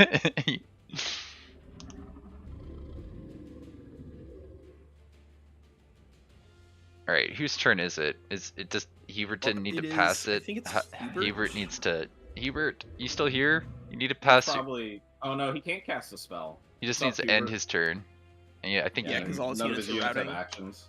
All right, whose turn is it? Is it just Hubert didn't need it to pass is- I it? think it's Hubert Hubert. needs to. Hubert, you still here? You need to pass it. Probably... Oh no, he can't cast a spell. He just Stop, needs to end Hubert. his turn. And yeah, I think Yeah, you 'cause can. all his none of units his are units have routing. actions.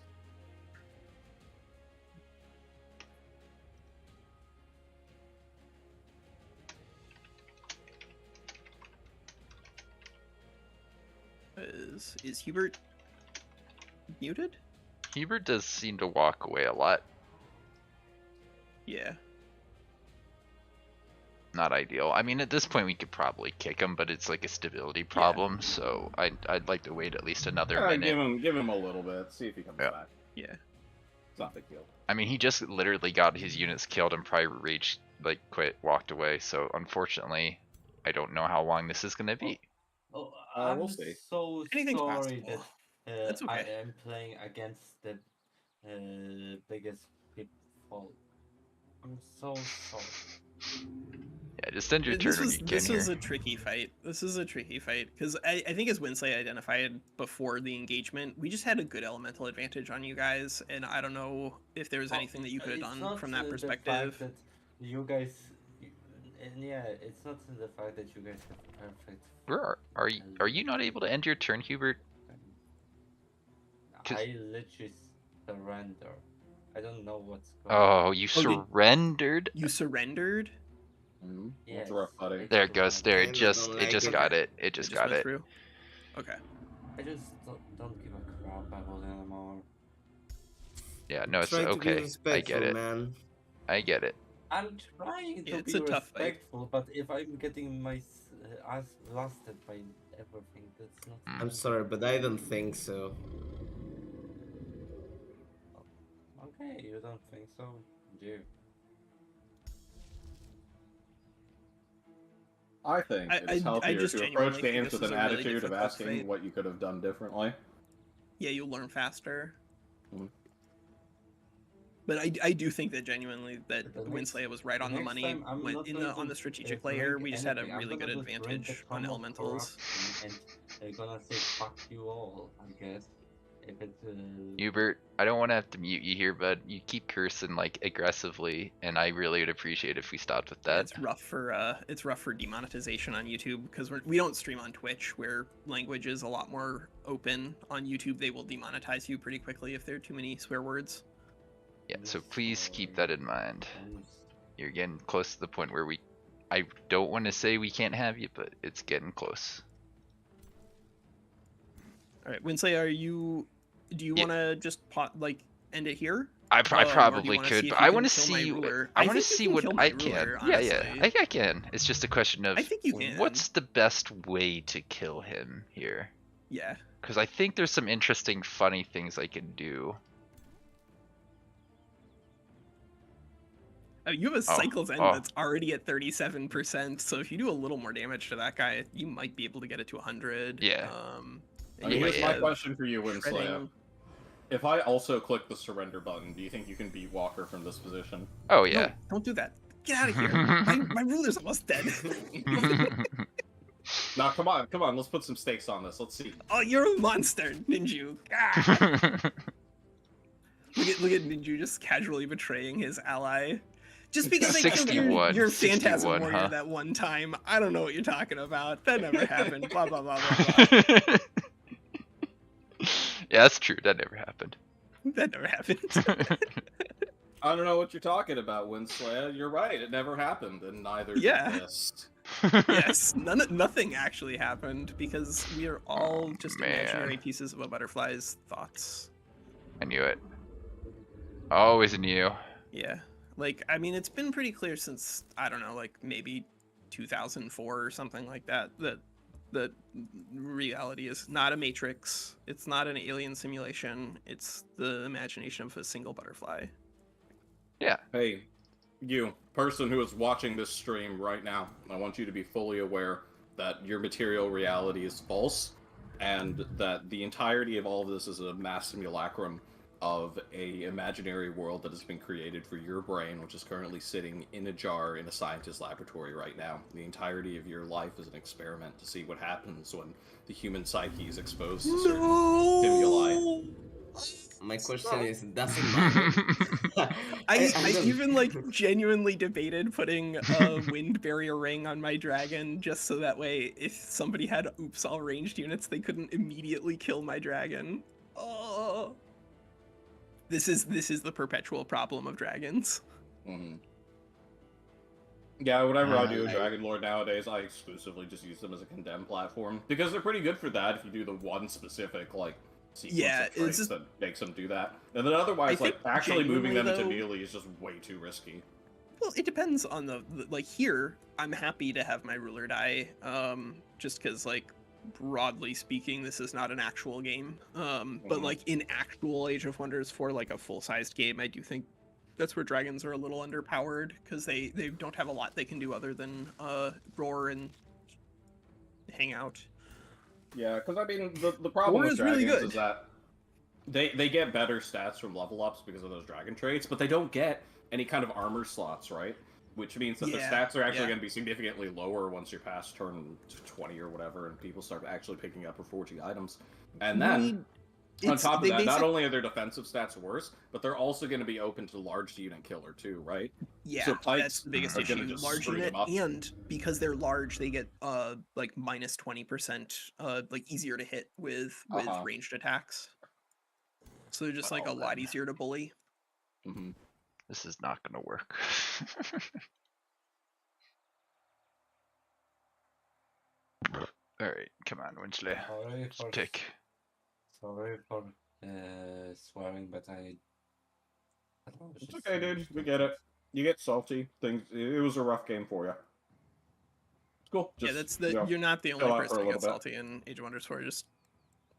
Is Hubert muted? Hubert does seem to walk away a lot. Yeah. Not ideal. I mean, at this point we could probably kick him, but it's like a stability problem. So I'd like to wait at least another minute. Give him a little bit. See if he comes Yeah. back. Yeah. It's not a big deal. I mean, he just literally got his units killed and probably reached, like, quit, walked away. So unfortunately, I don't know how long this is gonna be. Oh, we'll I'm see. so Anything's sorry possible. that That's I okay. am playing against the biggest pitfall. I'm so sorry. Yeah, just end your turn when you can This here. was a tricky fight. This is a tricky fight because I think as Winsley identified before the engagement, we just had a good elemental advantage on you guys, and I don't know if there was anything that you could have It's done not, from that the perspective. fact that you guys, and yeah, it's not the fact that you guys have perfect. Where are you not able to end your turn, Hubert? 'Cause- I literally surrender. I don't know what's going on. Oh, you Oh, did- surrendered? You surrendered. Mm-hmm. Yes. That's rough, buddy. There it goes. There, Kinda it just don't it like just it. got it. It just got went it. through. Okay. I just don't give a crap about it anymore. Yeah, no, it's Try to be okay. I respectful, get it. man. I get it. I'm trying to Yeah, it's be a tough fight. respectful, but if I'm getting my ass blasted by everything, that's not. Mm. I'm sorry, but I don't think so. Okay, you don't think so, do? I think I- it's I healthier just to genuinely approach think games this with was an a really attitude of difficult asking fight. what you could have done differently. Yeah, you'll learn faster. Mhm. But I do think that genuinely that The Winsley was right on the next money time I'm when not in going the on to, the strategic drink layer. We just had a anything. I'm really good gonna just drink a advantage ton on of elementals. corruption, and they're gonna say fuck you all, I guess. If it's Hubert, I don't want to have to mute you here, but you keep cursing like aggressively, and I really would appreciate if we stopped with Yeah, that. it's rough for demonetization on YouTube because we don't stream on Twitch where language is a lot more open. On YouTube, they will demonetize you pretty quickly if there are too many swear words. Yeah, so please keep that in mind. You're getting close to the point where I don't want to say we can't have you, but it's getting close. All right, Winsley, do you Yeah. want to just end it here? I Or do you probably wanna could, see if but you I can want to kill my see. ruler? I want to think you see can what kill my I can. ruler, Yeah, yeah, honestly. I can. It's just a question of I think you can. what's the best way to kill him here. Yeah. Because I think there's some interesting, funny things I can do. Oh, you have a Oh, cycle's end oh. that's already at 37%, so if you do a little more damage to that guy, you might be able to get it to 100. Yeah. And Here's you my have question for you, Winsley. shredding. If I also click the surrender button, do you think you can beat Walker from this position? Oh No, yeah. don't do that. Get out of here. my ruler's almost dead. Now, come on, let's put some stakes on this. Let's see. Oh, you're a monster, Ninju. Ah. Look at Ninju just casually betraying his ally. Just because they killed 61, your Phantasm 61, Warrior huh? that one time. I don't know what you're talking about. That never happened. Blah, blah, blah, blah, blah. Yeah, that's true. That never happened. That never happened. I don't know what you're talking about, Winsley. You're right. It never happened, and neither Yeah. did this. Yes, nothing actually happened because we are all just man. imaginary pieces of a butterfly's thoughts. I knew it. Always knew. Yeah. Like, I mean, it's been pretty clear since, I don't know, like maybe 2004 or something like that, that reality is not a matrix. It's not an alien simulation. It's the imagination of a single butterfly. Yeah. Hey, you, person who is watching this stream right now, I want you to be fully aware that your material reality is false, and that the entirety of all of this is a mass simulacrum of a imaginary world that has been created for your brain, which is currently sitting in a jar in a scientist's laboratory right now. The entirety of your life is an experiment to see what happens when the human psyche is exposed to certain stimuli. My question is, does it matter? I even like genuinely debated putting a wind barrier ring on my dragon just so that way if somebody had oops all ranged units they couldn't immediately kill my dragon. Oh, this is the perpetual problem of dragons. Mm-hmm. Yeah, whenever I do a Dragon Lord nowadays, I exclusively just use them as a condemn platform because they're pretty good for that if you do the one specific like sequence of traits that makes them do that. And then otherwise, like actually moving them into melee is just way too risky. Well, it depends on the like here. I'm happy to have my ruler die, just because like broadly speaking, this is not an actual game. But like in actual Age of Wonders for like a full-sized game, I do think that's where dragons are a little underpowered because they don't have a lot they can do other than roar and hang out. Yeah, because I mean the problem with dragons is that they get better stats from level ups because of those dragon traits, but they don't get any kind of armor slots, right? Which means that their stats are actually going to be significantly lower once you're past turn 20 or whatever, and people start actually picking up or forging items. And then, on top of that, not only are their defensive stats worse, but they're also going to be open to large unit killer too, right? Yeah, so that's the biggest issue. Large unit, and because they're large, they get like minus 20%, like easier to hit with ranged attacks. So they're just like a lot easier to bully. Mm-hmm. This is not gonna work. Alright, come on, Winsley. Pick. Sorry for swearing, but I It's okay, dude. We get it. You get salty. It was a rough game for you. It's cool. Just, yeah, that's the. You're not the only person to get salty in Age of Wonders 4. Just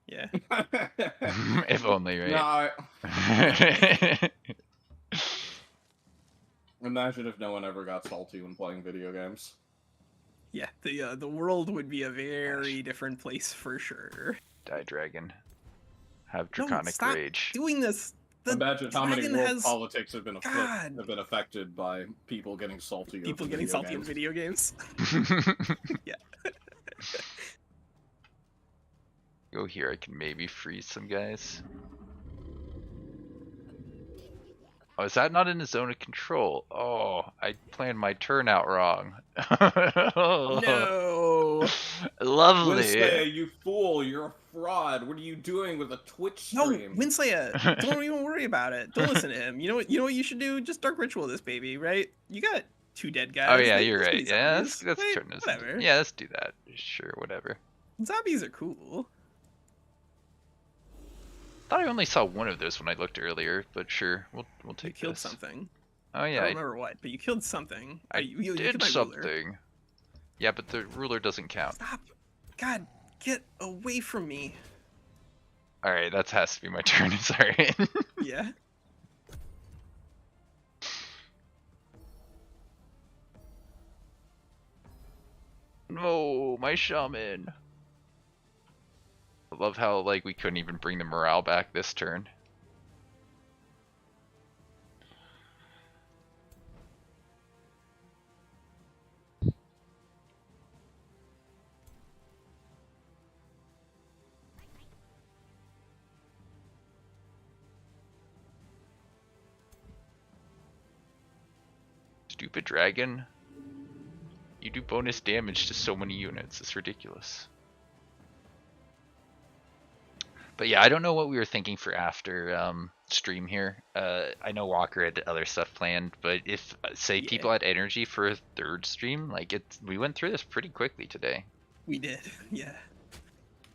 yeah. If only, right? No. Imagine if no one ever got salty when playing video games. Yeah, the world would be a very different place for sure. Die, dragon. Have draconic stop rage. Doing this. The Imagine how many dragon world has politics have been God. affected by people getting salty. people over getting video salty in games. video games. Yeah. Go here, I can maybe freeze some guys. Oh, is that not in the zone of control? Oh, I planned my turn out wrong. No. Lovely. Wednesday, you fool! You're a fraud. What are you doing with a Twitch No, stream? Winslaya, don't even worry about it. Don't listen to him. You know what you should do? Just Dark Ritual this baby, right? You got 2 dead guys. Oh yeah, They- you're they should right. be Yeah, zombies, let's right? turn this. Whatever. Yeah, let's do that. Sure, whatever. Zombies are cool. Thought I only saw one of those when I looked earlier, but sure, we'll You take killed this. something. Oh I yeah, don't remember what, but you killed something. I You did killed my ruler. something. Yeah, but the ruler doesn't count. Stop. God, get away from me. All right, that has to be my turn. Sorry. Yeah. No, my shaman. I love how like we couldn't even bring the morale back this turn. Stupid dragon. You do bonus damage to so many units. It's ridiculous. But yeah, I don't know what we were thinking for after stream here. I know Walker had other stuff planned, but if say Yeah. people had energy for a 3rd stream, like we went through this pretty quickly today. We did. Yeah.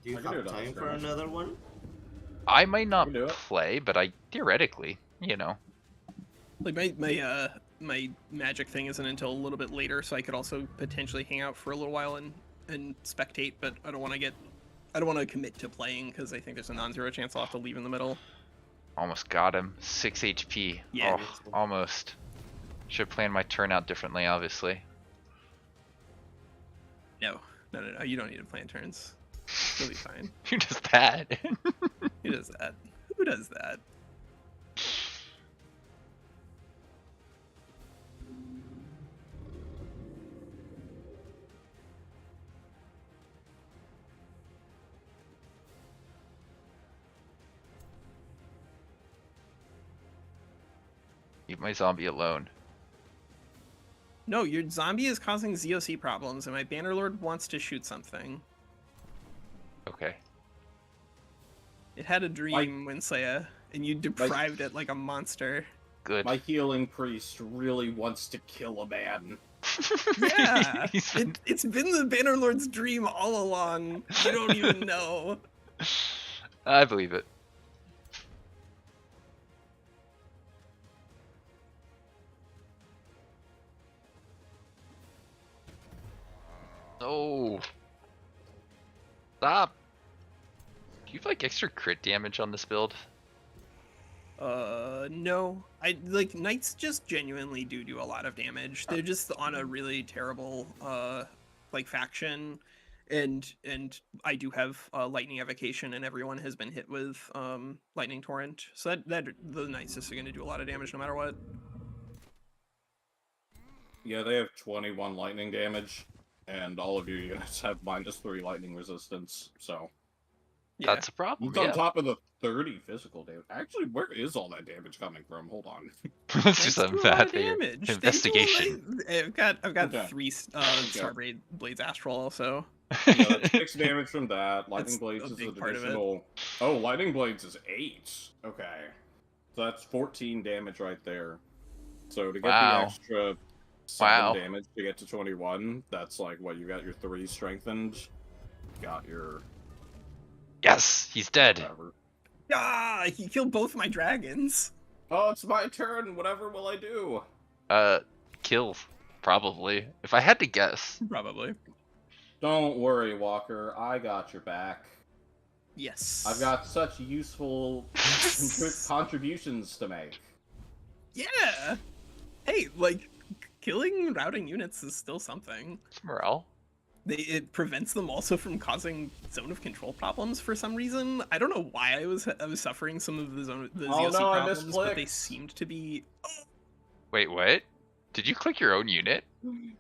Do you I can do have it on time for Skirmish. another one? I might not can do it. play, but I theoretically, you know. Like my magic thing isn't until a little bit later, so I could also potentially hang out for a little while and spectate, but I don't want to commit to playing because I think there's a non-zero chance I'll have to leave in the middle. Almost got him. 6 HP. Yeah. Oh, almost. Should plan my turn out differently, obviously. No, you don't need to plan turns. You'll be fine. Who does that? Who does that? Who does that? Leave my zombie alone. No, your zombie is causing ZOC problems, and my Bannerlord wants to shoot something. Okay. It had a dream, Winslaya, and you deprived it like a monster. Good. My healing priest really wants to kill a man. Yeah, He's been- it's been the Bannerlord's dream all along. You don't even know. I believe it. No. Stop. Do you have like extra crit damage on this build? No. I like knights just genuinely do a lot of damage. They're just on a really terrible like faction, and I do have lightning evocation, and everyone has been hit with lightning torrent. So that the knights just are going to do a lot of damage no matter what. Yeah, they have 21 lightning damage, and all of your units have -3 lightning resistance, so... Yeah. That's a problem. It's on Yeah. top of the 30 physical damage. Actually, where is all that damage coming from? Hold on. Let's do Knights some do a lot of bad thing. damage. They do a Investigation. I've got Okay. 3 Starblade Blades Astral also. Yeah, that's 6 damage from that. Lightning That's Blades a is big an part of it. additional... Oh, Lightning Blades is 8. Okay. So that's 14 damage right there. So to get Wow. the extra 7 Wow. damage to get to 21, that's like, what, you got your 3 strengthened, got your... Yes, he's dead. whatever. Ah, he killed both my dragons. Oh, it's my turn! Whatever will I do? Kill, probably. If I had to guess. Probably. Don't worry, Walker. I got your back. Yes. I've got such useful contributions to make. Yeah. Hey, like killing routing units is still something. It's morale. it prevents them also from causing zone of control problems for some reason. I don't know why I was suffering some of the Oh, ZOC no, I problems, but they misclicked. seemed to be. Wait, what? Did you click your own unit?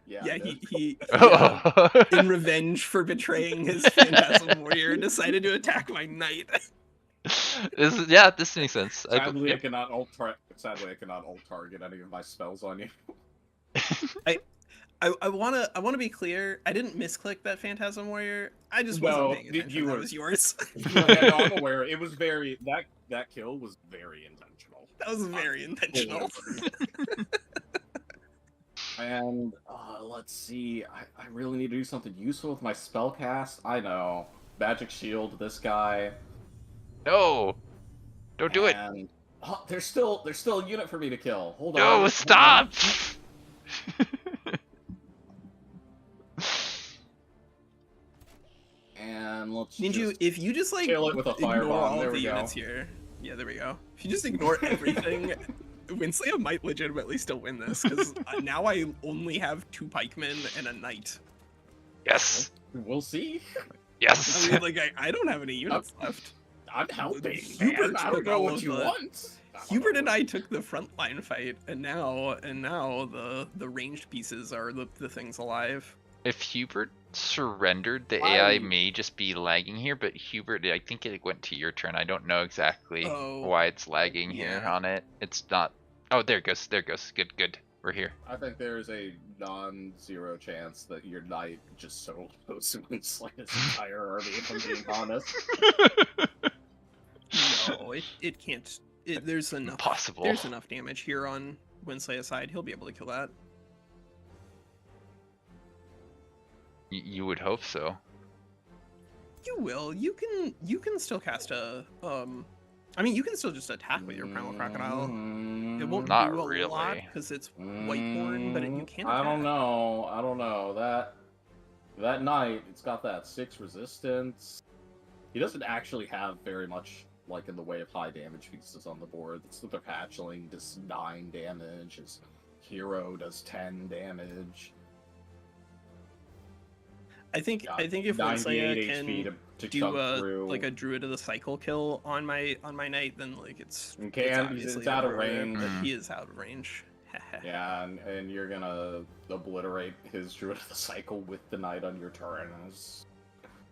Yeah, Yeah, I did. he Oh. in revenge for betraying his Phantasm Warrior, decided to attack my knight. Yeah, this makes sense. Sadly, I Yep. cannot alt target any of my spells on you. I wanna be clear. I didn't misclick that Phantasm Warrior. I just wasn't No, paying attention. you That were- was yours. Yeah, no, I'm aware. It was very that kill was very intentional. That was very intentional. And let's see. I really need to do something useful with my spell cast. I know. Magic Shield, this guy. No! Don't do it! And there's still a unit for me to kill. Hold on. No, hold stop! on. And let's Ninja, just if you just like kill it with a ignore firebomb. all There of we the go. units here, yeah, there we go. If you just ignore everything, Winsley might legitimately still win this because now I only have 2 pikemen and a knight. Yes! We'll see. Yes! I mean, like I don't have any units left. I'm helping. Hubert Man. I took don't know all what of you the- want. Hubert and I took the frontline fight, and now the ranged pieces are the things alive. If Hubert surrendered, the Why? AI may just be lagging here, but Hubert, I think it went to your turn. I don't know exactly Oh, why it's lagging here yeah. on it. It's not... Oh, there it goes. There it goes. Good, good. We're here. I think there's a non-zero chance that your knight just so Winsley his entire army, if I'm being honest. No, it can't. There's enough. Impossible. There's enough damage here on Winslay's side. He'll be able to kill that. You would hope so. You will. You can still cast a I mean, you can still just attack with your Primal Crocodile. It won't Not do a lot really. because it's Whiteborn, but you can. I don't attack. know. I don't know. That knight, it's got that 6 resistance. He doesn't actually have very much, like, in the way of high damage pieces on the board. It's the hatchling does 9 damage. His hero does 10 damage. I think Got if 98 Winslaya HP can to do chunk through. like a Druid of the Cycle kill on my knight, then like it's You can, obviously it's out of appropriate, range. but Mm. he is out of range. Yeah, and you're gonna obliterate his Druid of the Cycle with the knight on your turn.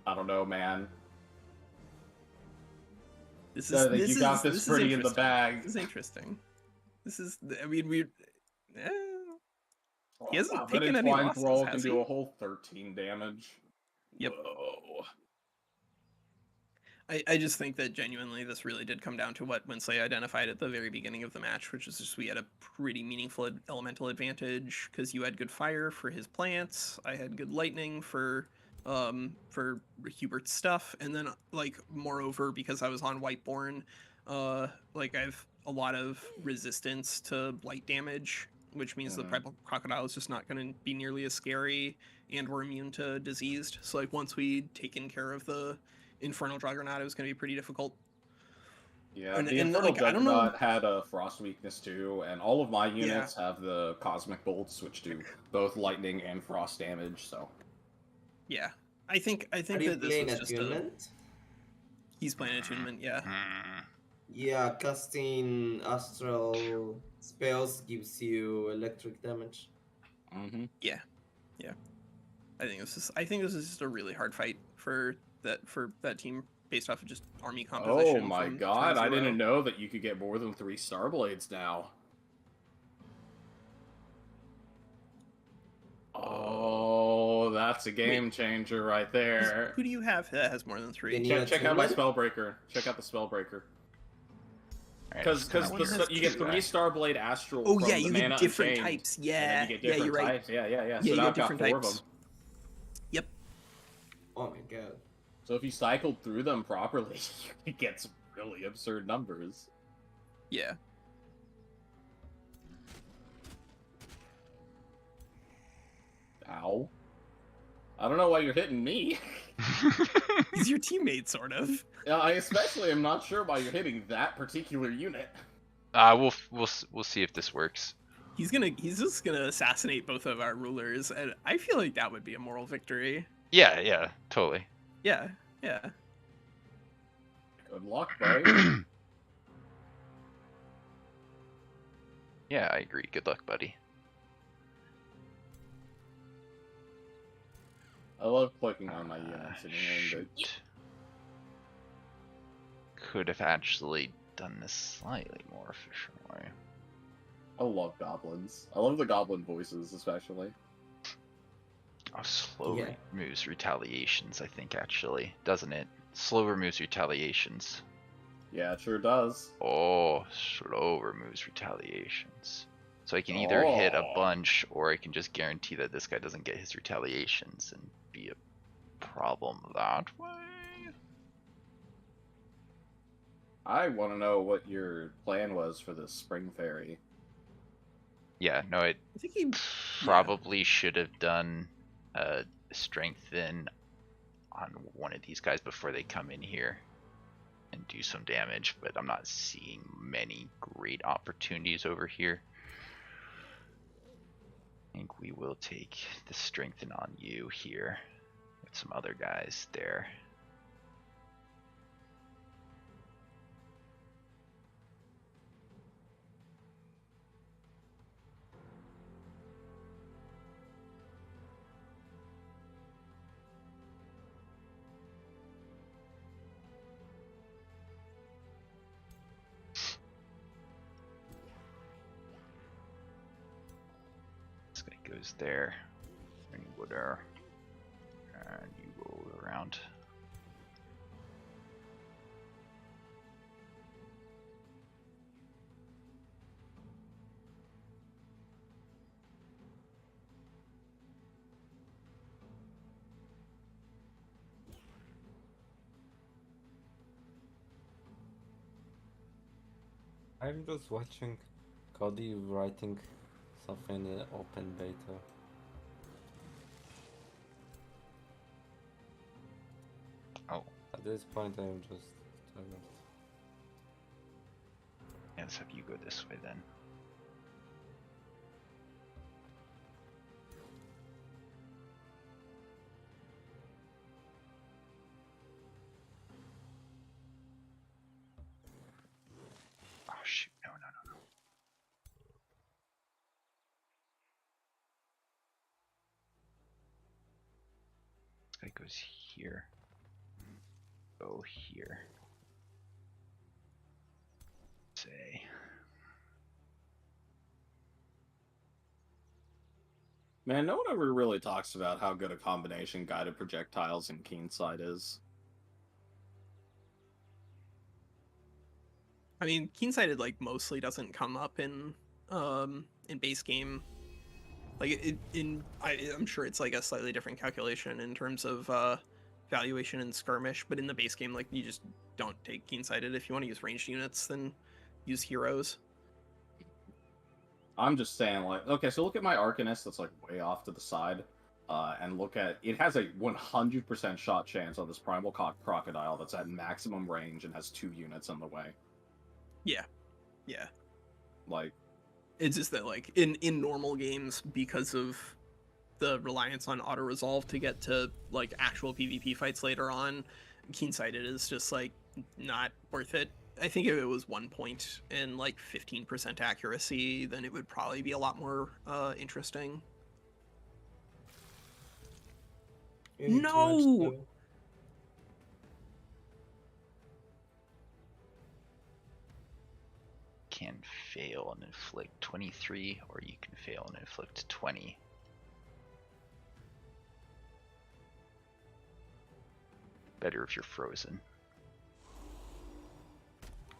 I don't know, man. This I is think you got this pretty in the interesting. bag. This is interesting. This is, I mean, he hasn't taken any Flying losses, Thrall has can he? do a whole 13 damage. Yep. Whoa. I just think that genuinely this really did come down to what Winsley identified at the very beginning of the match, which is just we had a pretty meaningful elemental advantage because you had good fire for his plants, I had good lightning for Hubert's stuff, and then like moreover because I was on Whiteborn, like I've a lot of resistance to light damage, which means the Primal Crocodile is just not going to be nearly as scary, and we're immune to diseased. So like once we'd taken care of the Infernal Juggernaut, it was going to be pretty difficult. Yeah, And- the and, Infernal like, I don't know- Juggernaut had a frost weakness too, and all of my units have the Cosmic Bolts, which do both lightning and frost damage, so... Yeah, I think Are you that this playing was just attunement? he's playing attunement. Yeah, Mm. Yeah, casting astral spells gives you electric damage. Mm-hmm. I think this is just a really hard fight for that team based off of just army composition. Oh my from god, I 2-0. didn't know that you could get more than 3 Starblades now. Oh, that's a game changer right there. Who do you have that has more than 3? Can you- Check out my Attunement? Spellbreaker. Check out the Spellbreaker. Alright, Because I wonder if you get it's 3 right. Starblade Astral. Oh from yeah, the you Mana get different Unchained, types. and Yeah, then you get yeah, different you're right. types. Yeah. Yeah, So you now get I've got different 4 of types. them. Yep. Oh my god. So if you cycled through them properly, you could get some really absurd numbers. Yeah. Ow. I don't know why you're hitting me. He's your teammate, sort of. Yeah, I especially am not sure why you're hitting that particular unit. We'll see if this works. He's just gonna assassinate both of our rulers, and I feel like that would be a moral victory. Yeah, yeah, totally. Yeah, yeah. Good luck, buddy. Yeah, I agree. Good luck, buddy. I love clicking on my units and hearing Shoot. the Could have actually done this slightly more efficiently. I love goblins. I love the goblin voices, especially. Oh, slow Yeah. removes retaliations, I think, actually. Doesn't it? Slow removes retaliations. Yeah, it sure does. Oh, slow removes retaliations. So I can either hit a Oh. bunch, or I can just guarantee that this guy doesn't get his retaliations and be a problem that way. I want to know what your plan was for the spring fairy. Yeah, no, it I think he probably should have done strengthen on one of these guys before they come in here and do some damage, but I'm not seeing many great opportunities over here. I think we will take the strengthen on you here with some other guys there. This guy goes there, and you go there, and you go around. I'm just watching Cody writing something in open beta. Oh, At this point, I'm just tired. yeah, let's have you go this way then. Oh shoot, no, no, no, no. This guy goes here. Go here. Say. Man, no one ever really talks about how good a combination guided projectiles and keen sight is. I mean, keen-sighted like mostly doesn't come up in base game. Like I'm sure it's like a slightly different calculation in terms of valuation and skirmish, but in the base game, like you just don't take keen-sighted. If you want to use ranged units, then use heroes. I'm just saying, like, okay, so look at my Arcanist that's like way off to the side, and look at it has a 100% shot chance on this Primal Crocodile that's at maximum range and has 2 units on the way. Yeah, yeah. Like, It's just that like in normal games, because of the reliance on auto resolve to get to like actual PvP fights later on, keen-sighted is just like not worth it. I think if it was 1 point and like 15% accuracy, then it would probably be a lot more interesting. You need to No! match the- Can fail and inflict 23, or you can fail and inflict 20. Better if you're frozen.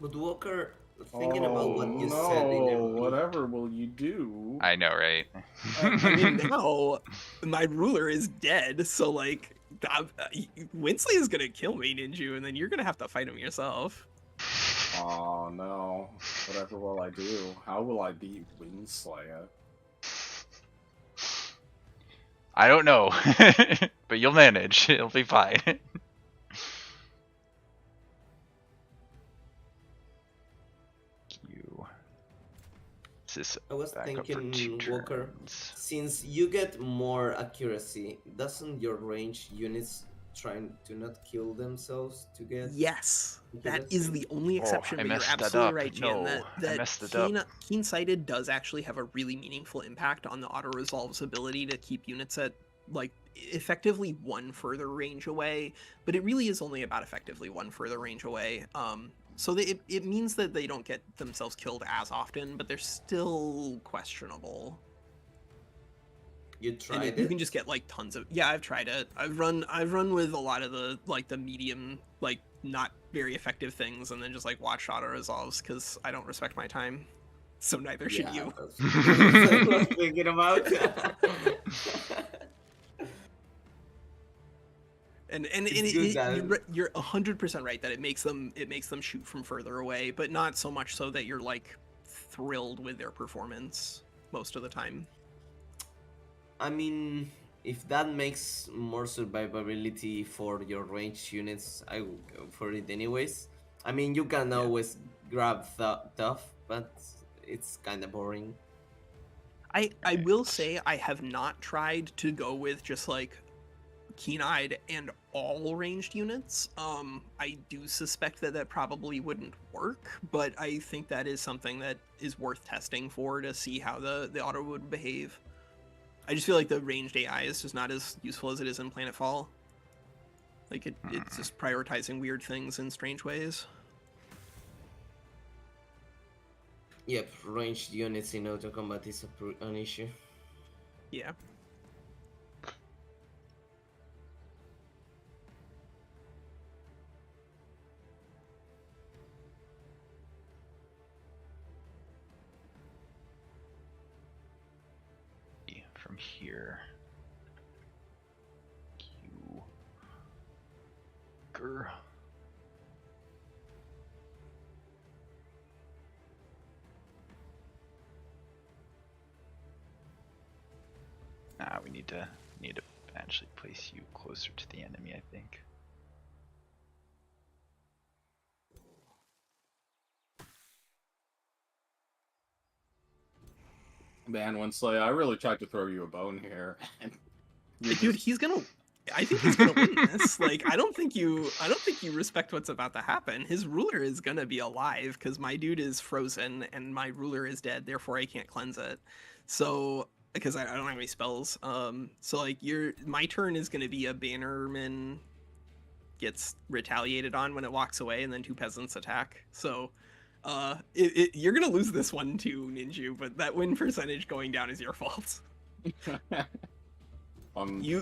But Walker, thinking about what you said in your group, whatever will you do? I know, right? I mean, now my ruler is dead, so like Winsley is gonna kill me, Ninju, and then you're gonna have to fight him yourself. Oh no. Whatever will I do? How will I beat Windslayer? I don't know, but you'll manage. It'll be fine. this I was back up for thinking, 2 Walker, turns. since you get more accuracy, doesn't your range units trying to not kill themselves to get Yes, that accuracy? is the only Oh, exception, I but you're messed that absolutely up. right, Jan. No, I That messed it up. keen-sighted does actually have a really meaningful impact on the auto-resolve's ability to keep units at, like, effectively 1 further range away, but it really is only about effectively 1 further range away. So it means that they don't get themselves killed as often, but they're still questionable. You And tried you it? can just get like tons of. Yeah, I've tried it. I've run with a lot of the the medium, like not very effective things, and then just like watch auto resolves because I don't respect my time. So neither should you. That's what I was thinking about. And It's good that- you're 100% right that it makes them shoot from further away, but not so much so that you're like thrilled with their performance most of the time. I mean, if that makes more survivability for your ranged units, I will go for it anyways. I mean, you can always grab tough, but it's kind of boring. I will say I have not tried to go with just like keen-eyed and all ranged units. I do suspect that probably wouldn't work, but I think that is something that is worth testing for to see how the auto would behave. I just feel like the ranged AI is just not as useful as it is in Planetfall. Like it's just prioritizing weird things in strange ways. Yep, ranged units in auto combat is an issue. Yeah. From here. Q. Grr. We need to actually place you closer to the enemy, I think. Man, Winsley, I really tried to throw you a bone here. Dude, he's gonna. I think he's gonna win this. Like, I don't think you respect what's about to happen. His ruler is gonna be alive because my dude is frozen and my ruler is dead. Therefore, I can't cleanse it. So, because I don't have any spells. So like my turn is gonna be a bannerman gets retaliated on when it walks away, and then 2 peasants attack. So, you're gonna lose this one too, Ninju. But that win percentage going down is your fault. You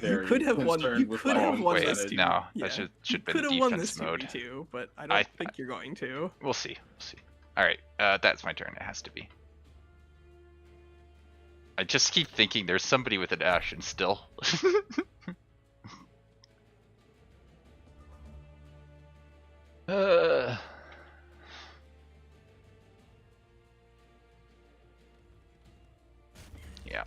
could have won. You could have won this too. No, yeah. that should have been could have won defense this mode. too, but I don't think you're going to. We'll see. All right, that's my turn. It has to be. I just keep thinking there's somebody with an action still. Yeah.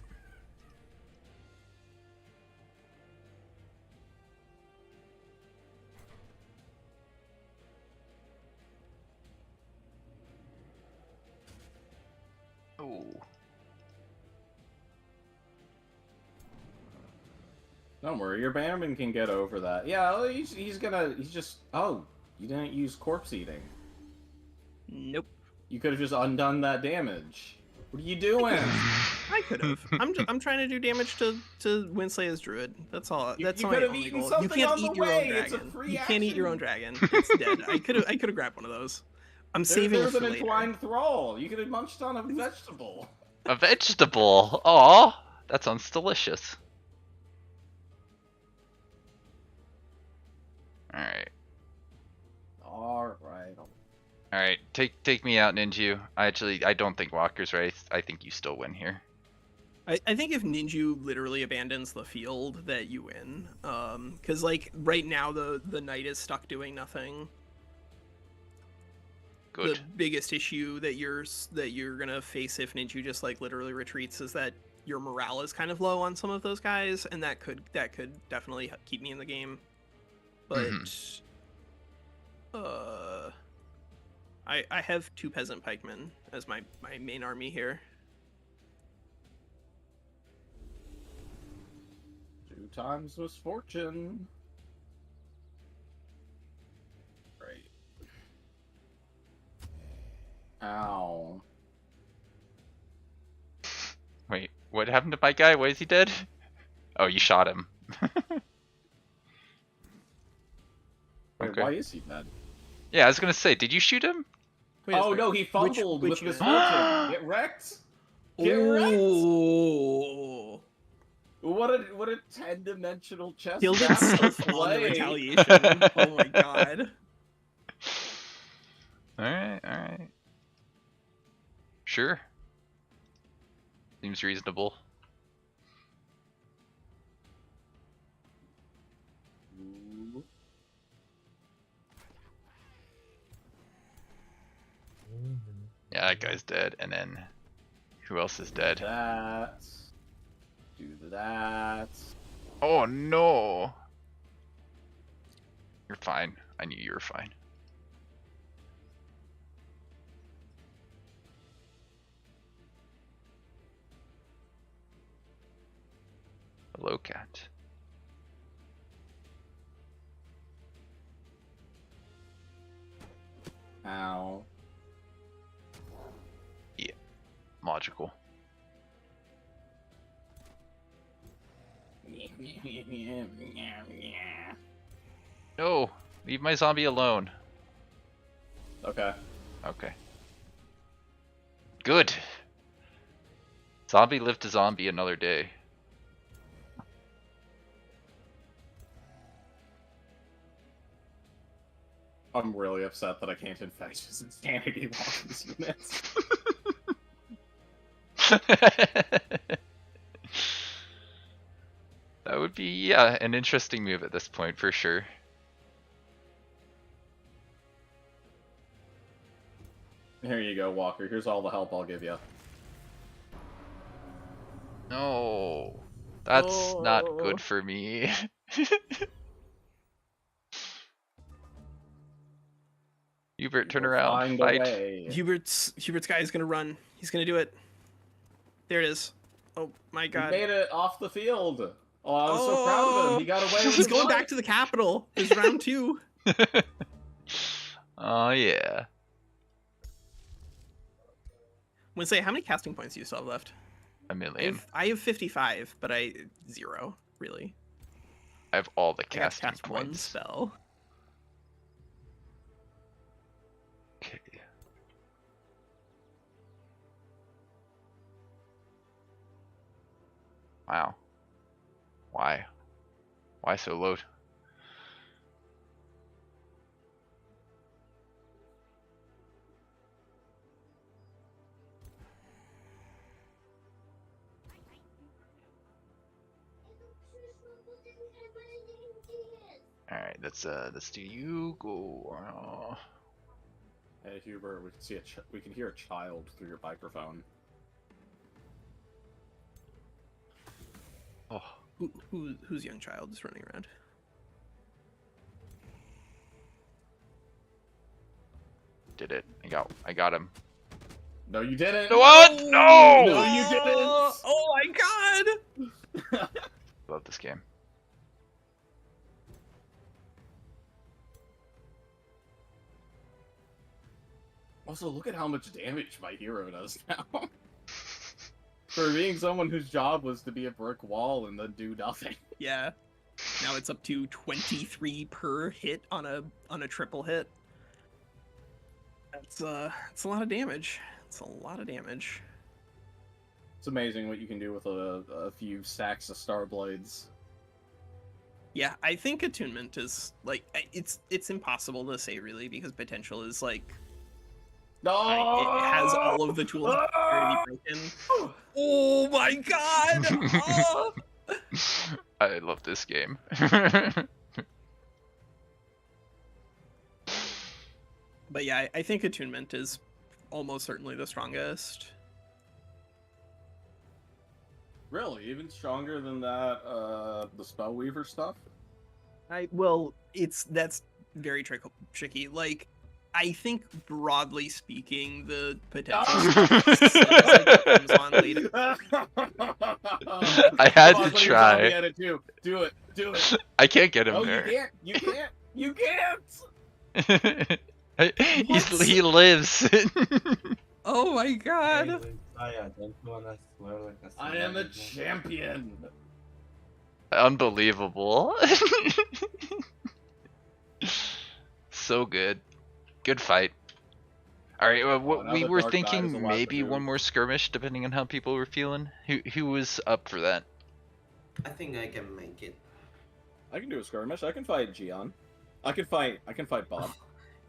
Oh. Don't worry, your bannerman can get over that. Yeah, he's just. Oh, you didn't use corpse eating. Nope. You could have just undone that damage. What are you doing? I could have. I'm trying to do damage to Winslay's druid. That's all. That's you my could have only eaten goal. something You can't on eat the your own way. It's a dragon. free You can't eat your own dragon. It's dead. I could have grabbed one of those. I'm saving There's it for an later. entwined thrall. You could have munched on a vegetable. A vegetable. Aw, that sounds delicious. All right. All right. Take me out, Ninju. I don't think Walker's right. I think you still win here. I think if Ninju literally abandons the field, that you win. Because like right now the knight is stuck doing nothing. Good. The biggest issue that you're gonna face if Ninju just like literally retreats is that your morale is kind of low on some of those guys, and that could definitely keep me in the game. But I have 2 peasant pikemen as my main army here. 2 times misfortune. Right. Ow. Wait, what happened to my guy? Why is he dead? Oh, you shot him. Wait, Okay. why is he dead? Yeah, I was gonna say, did you shoot him? Wait a Oh second. no, he fumbled which with unit? misfortune. Get wrecked. Get wrecked. Oh, What a 10-dimensional chess killed match to itself on the play. retaliation. Oh my god. Alright, alright. Sure. Seems reasonable. Yeah, that guy's dead, and then who else is dead? That. Do that. Oh no! You're fine. I knew you were fine. Hello, cat. Ow. Logical. No! Leave my zombie alone. Okay. Okay. Good! Zombie lived to zombie another day. I'm really upset that I can't infect his insanity while these units. That would be, yeah, an interesting move at this point, for sure. Here you go, Walker. Here's all the help I'll give you. No, that's not good for me. Hubert, turn around, Find a fight. way. Hubert's guy is gonna run. He's gonna do it. There it is. Oh my He god. made it off the field. Oh, I was so proud of him. He got away with He's his going life. back to the capital. It's round 2. Oh yeah. I'm gonna say, how many casting points do you still have left? A million. I have 55, but 0, really. I have all the I got to casting cast one points. spell. Okay. Wow. Why? Why so low? Alright, let's do you go. Hey Hubert, we can see we can hear a child through your microphone. Oh, Whose young child is running around? did it. I got him. No, you didn't. What? No! No, you didn't. Oh my god! Love this game. Also, look at how much damage my hero does now. For being someone whose job was to be a brick wall and then do nothing. Yeah. Now it's up to 23 per hit on a triple hit. It's a lot of damage. It's a lot of damage. It's amazing what you can do with a few stacks of Star Blades. Yeah, I think attunement is like it's impossible to say really because potential is like No, it has all of the tools that are already broken. Oh my god! Oh! I love this game. But yeah, I think attunement is almost certainly the strongest. Really, even stronger than that the Spellweaver stuff? That's very tricky. Like, I think broadly speaking, the potential comes on later. I had Come on, to put your zombie try. at it too. Do it. Do it. I can't get him Oh, there. you can't. You can't. You can't. He lives. Oh my god! Messiah, don't you wanna swear like a I am the celebrity? champion. Unbelievable. So good. Good fight. Alright, now we the were Dark Knight is thinking allowed to maybe move. one more skirmish, depending on how people were feeling. Who was up for that? I think I can make it. I can do a skirmish. I can fight Gian. I can fight Bob.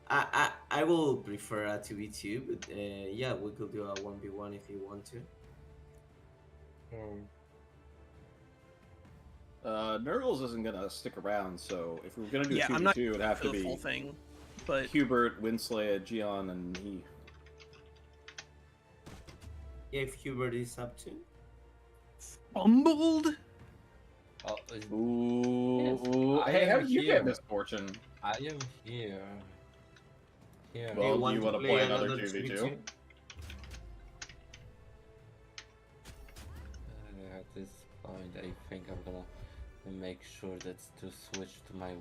I will prefer a 2v2, but yeah, we could do a 1v1 if you want to. Nurgles isn't gonna stick around, so if we were gonna do Yeah, a I'm not 2v2, it'd have for to the be full thing, but Hubert, Winsley, Gian, and he. Yeah, if Hubert is up to. fumbled. Oh, Ooh, I hey, how am did you here. get misfortune? I am here. Here. Well, do you to wanna play another 2v2? At this point, I think I'm gonna make sure that's to switch to my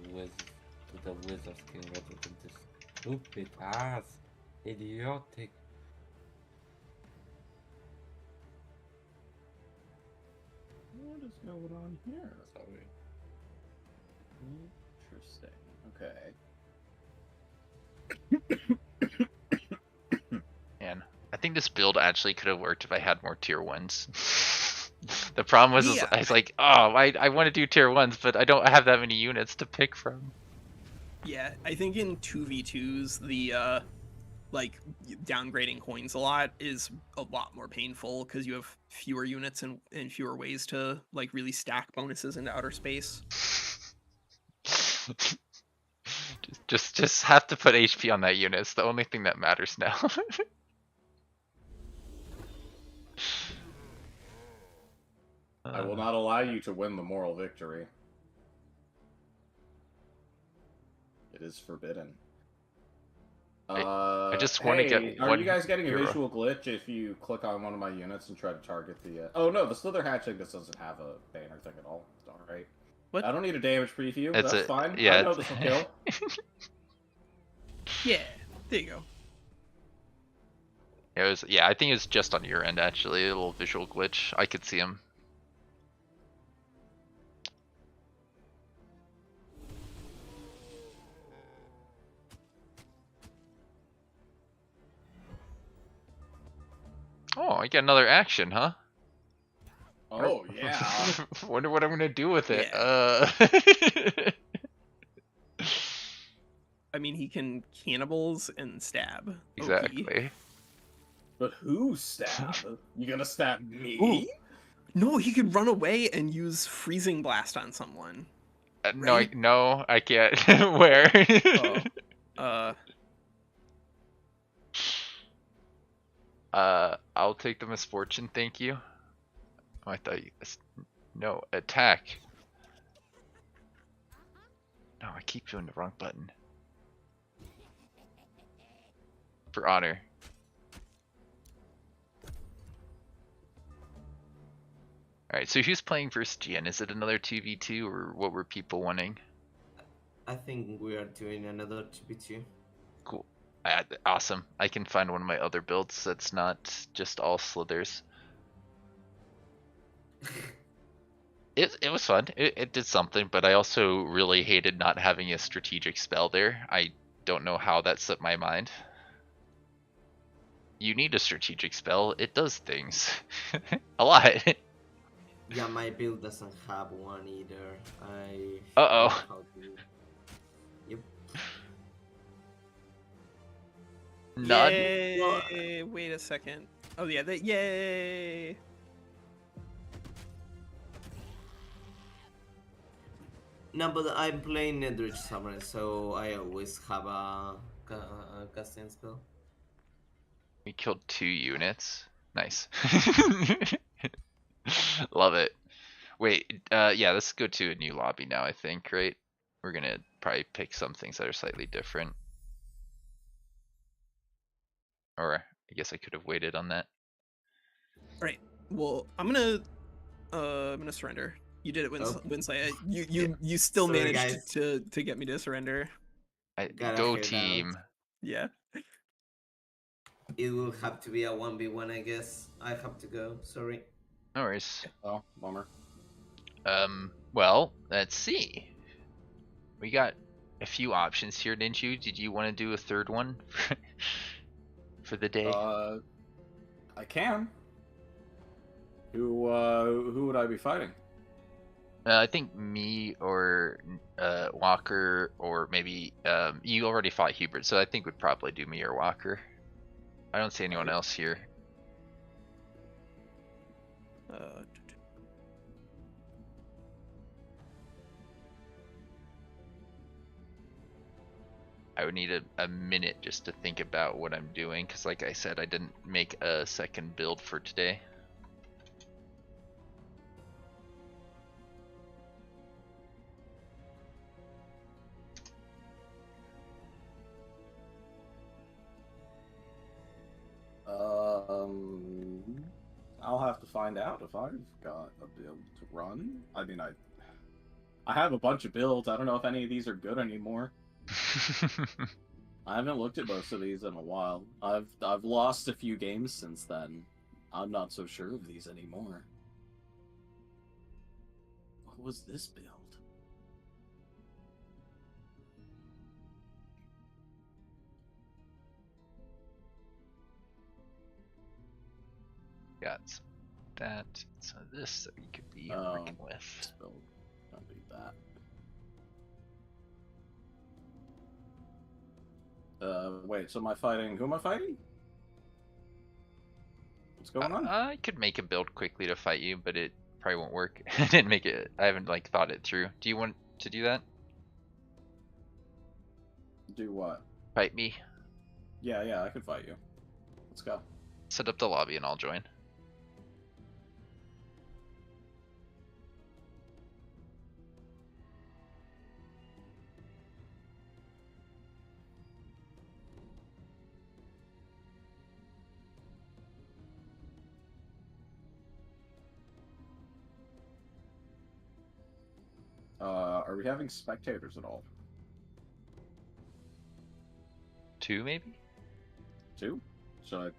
the wizard skin rather than this stupid ass, idiotic. What is going on here? Sorry. Interesting. Okay. Man, I think this build actually could have worked if I had more tier 1s. The problem was, Yeah. I was like, oh, I want to do tier 1s, but I don't have that many units to pick from. Yeah, I think in 2v2s, the like downgrading coins a lot is a lot more painful because you have fewer units and fewer ways to like really stack bonuses into outer space. Just have to put HP on that unit. It's the only thing that matters now. I will not allow you to win the moral victory. It is forbidden. I just want to get Are one you guys getting a hero. visual glitch if you click on one of my units and try to target the... Oh no, the Slither Hatchling just doesn't have a banner thing at all. It's alright. What? I don't need a damage preview. It's That's a- fine. yeah, I know it's- this will kill. Yeah, there you go. Yeah, I think it's just on your end actually, a little visual glitch. I could see him. Oh, I get another action, huh? Oh, yeah. Wonder what I'm gonna do with it. I mean, he can cannibals and stab. OP. Exactly. But who stab? You gonna stab me? Ooh. No, he could run away and use freezing blast on someone. Right? No, I can't. Where? Oh. I'll take the misfortune, thank you. Oh, I thought you... No, attack. No, I keep doing the wrong button. For honor. Alright, so who's playing versus Gian? Is it another 2v2 or what were people wanting? I think we are doing another 2v2. Cool. Awesome. I can find one of my other builds that's not just all slithers. It was fun. It did something, but I also really hated not having a strategic spell there. I don't know how that slipped my mind. You need a strategic spell. It does things. A lot. Yeah, my build doesn't have one either. Uh-oh. Yep. None. Yay! Wait a second. Oh yeah, yay! No, but I'm playing Eldritch Summoner, so I always have a casting spell. We killed 2 units. Nice. Love it. Wait, yeah, let's go to a new lobby now, I think, right? We're gonna probably pick some things that are slightly different. Or I guess I could have waited on that. Right. Well, I'm gonna surrender. You did it, Oh. Winslet. You Yeah. you still Sorry, managed guys. to get me to surrender. Gotta Go head out. team. Yeah. It will have to be a 1v1, I guess. I have to go. Sorry. No worries. Oh, bummer. Well, let's see. We got a few options here, didn't you? Did you want to do a third one for the day? I can. Who would I be fighting? I think me or Walker, or maybe you already fought Hubert, so I think we'd probably do me or Walker. I don't see anyone Right. else here. I would need a minute just to think about what I'm doing, because like I said, I didn't make a second build for today. I'll have to find out if I've got a build to run. I mean, I have a bunch of builds. I don't know if any of these are good anymore. I haven't looked at most of these in a while. I've lost a few games since then. I'm not so sure of these anymore. What was this build? Got some that, some of this that we could be working with. This build. Don't need that. Wait, so am I fighting? Who am I fighting? What's going on? I could make a build quickly to fight you, but it probably won't work. I didn't make it. I haven't like thought it through. Do you want to do that? Do what? Fight me. Yeah, I could fight you. Let's go. Set up the lobby and I'll join. Are we having spectators at all? 2 maybe? 2? Should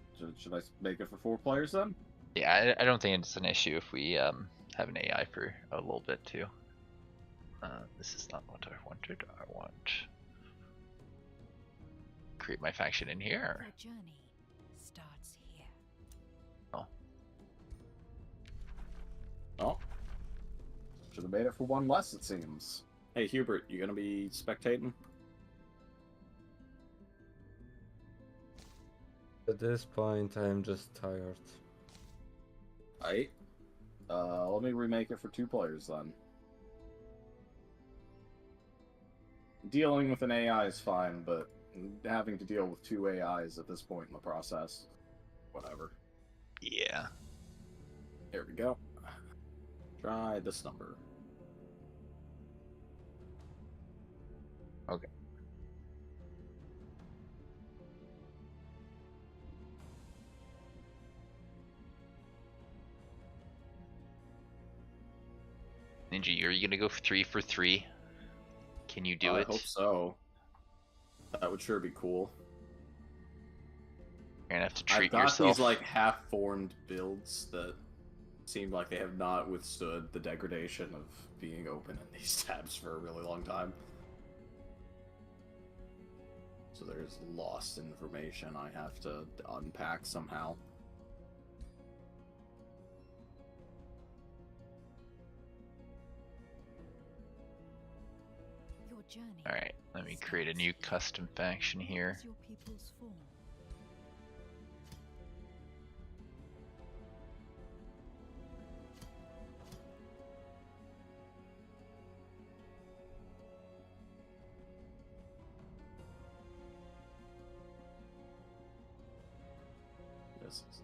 I make it for 4 players then? Yeah, I don't think it's an issue if we have an AI for a little bit too. This is not what I wanted. I want create my faction in here. The journey starts here. Oh. Should have made it for 1 less, it seems. Hey, Hubert, you gonna be spectating? At this point, I'm just tired. Alright. Let me remake it for 2 players then. Dealing with an AI is fine, but having to deal with 2 AIs at this point in the process. Whatever. Yeah. There we go. Try this number. Okay. Ninja, are you gonna go 3 for 3? Can you do I it? hope so. That would sure be cool. You're gonna have to I've treat got yourself. these like half-formed builds that seem like they have not withstood the degradation of being open in these tabs for a really long time. So there's lost information I have to unpack somehow. Your journey. Alright, let me create a new custom faction here. As your peoples form. This is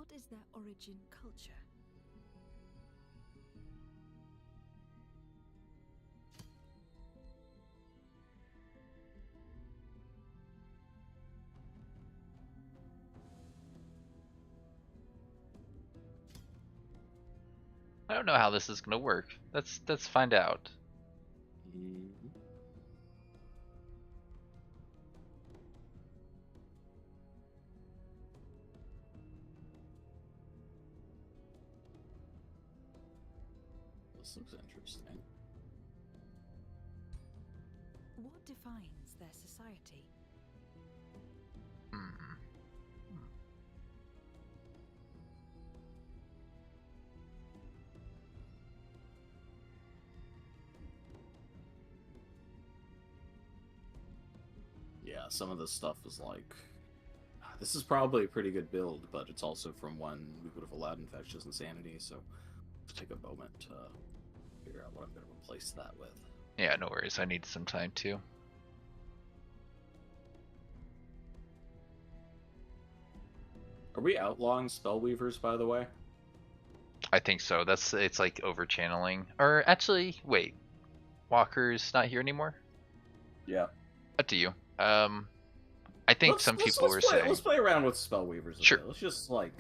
What is their origin culture? I don't know how this is gonna work. Let's find out. This looks interesting. What defines their society? Hmm. Yeah, some of this stuff is like, this is probably a pretty good build, but it's also from when we would have allowed Infectious Insanity, so let's take a moment to figure out what I'm going to replace that with. Yeah, no worries. I need some time too. Are we outlawing Spellweavers, by the way? I think so. It's like over channeling. Or actually, wait. Walker's not here anymore? Yeah. Up to you. I think some people were saying. Let's play around with Spellweavers a Sure. bit. Let's just, like...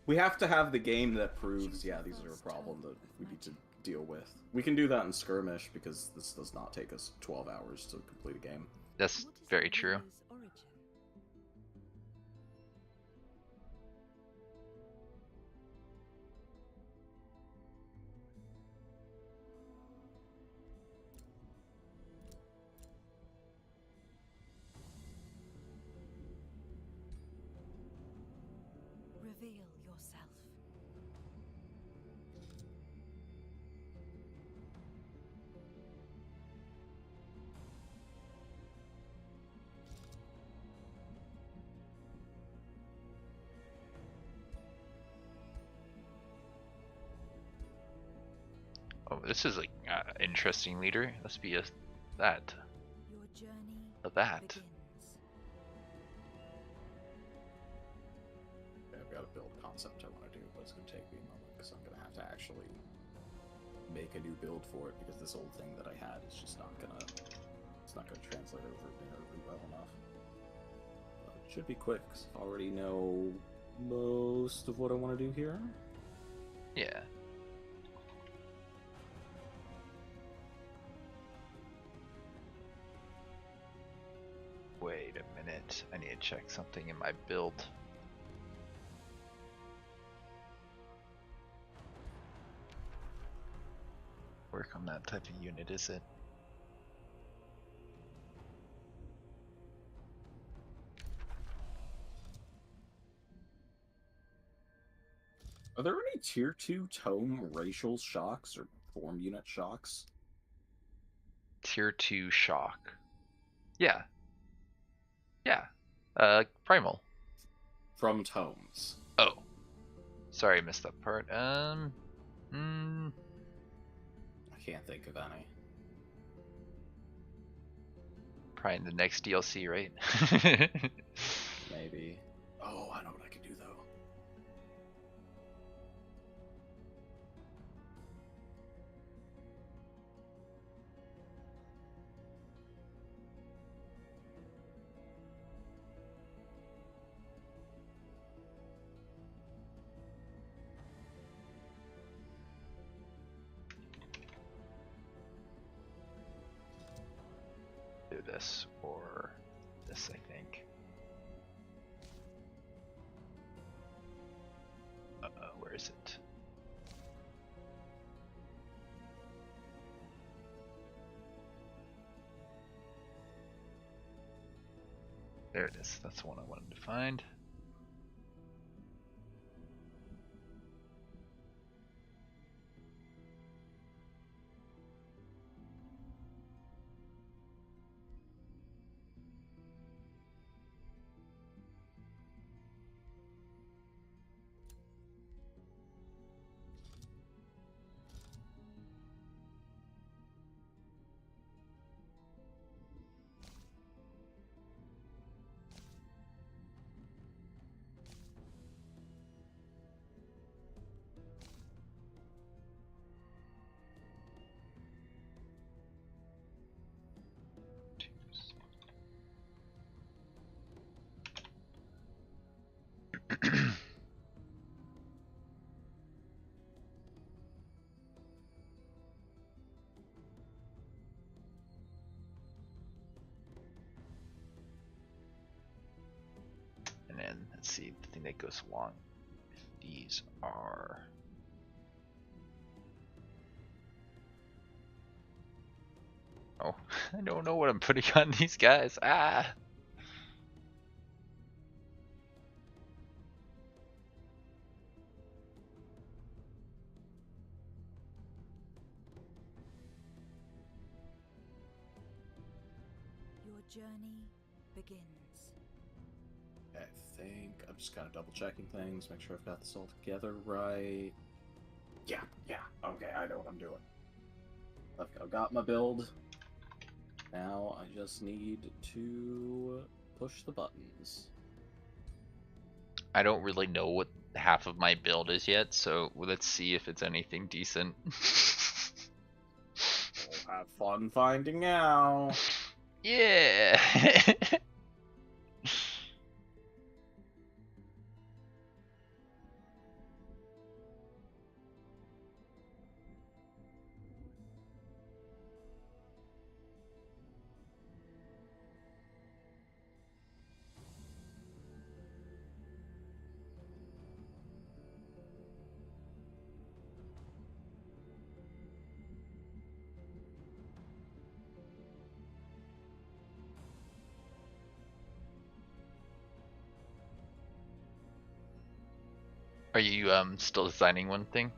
We have to have the game that proves, yeah, these are a problem that we need to deal with. We can do that in Skirmish, because this does not take us 12 hours to complete a game. That's What is very the true. ruler's origin? Reveal yourself. Oh, this is like interesting leader. Let's be that. Your journey That. begins. Okay, I've got a build concept I want to do, but it's going to take me a moment, because I'm going to have to actually make a new build for it, because this old thing that I had is just not going to... It's not going to translate over narratively well enough. But it should be quick, because I already know most of what I want to do here. Yeah. Wait a minute. I need to check something in my build. Work on that type of unit, is it? Are there any tier 2 tome racial shocks or form unit shocks? Tier 2 shock. Yeah. Yeah. Primal. From tomes. Oh. Sorry, I missed that part. I can't think of any. Probably in the next DLC, right? Maybe. Oh, I know what I could do, though. Do this or this, I think. Where is it? There it is. That's the one I wanted to find. then let's see the thing that goes along. These are. Oh, I don't know what I'm putting on these guys. Ah. Your journey begins. I think I'm just kind of double checking things, make sure I've got this all together right. Yeah, okay, I know what I'm doing. I've got my build. Now I just need to push the buttons. I don't really know what half of my build is yet, so let's see if it's anything decent. We'll have fun finding out. Yeah. Are you still designing one thing?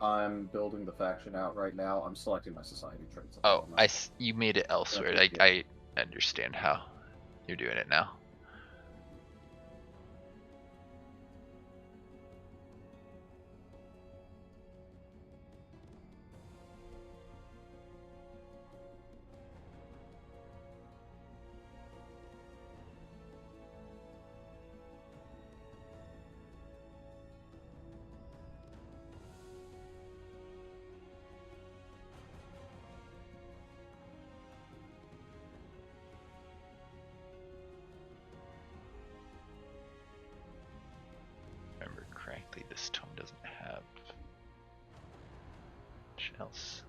I'm building the faction out right now. I'm selecting my society traits. at the Oh, moment. you made it elsewhere. Okay, yeah. I understand how you're doing it now. Remember correctly, this tome doesn't have much else.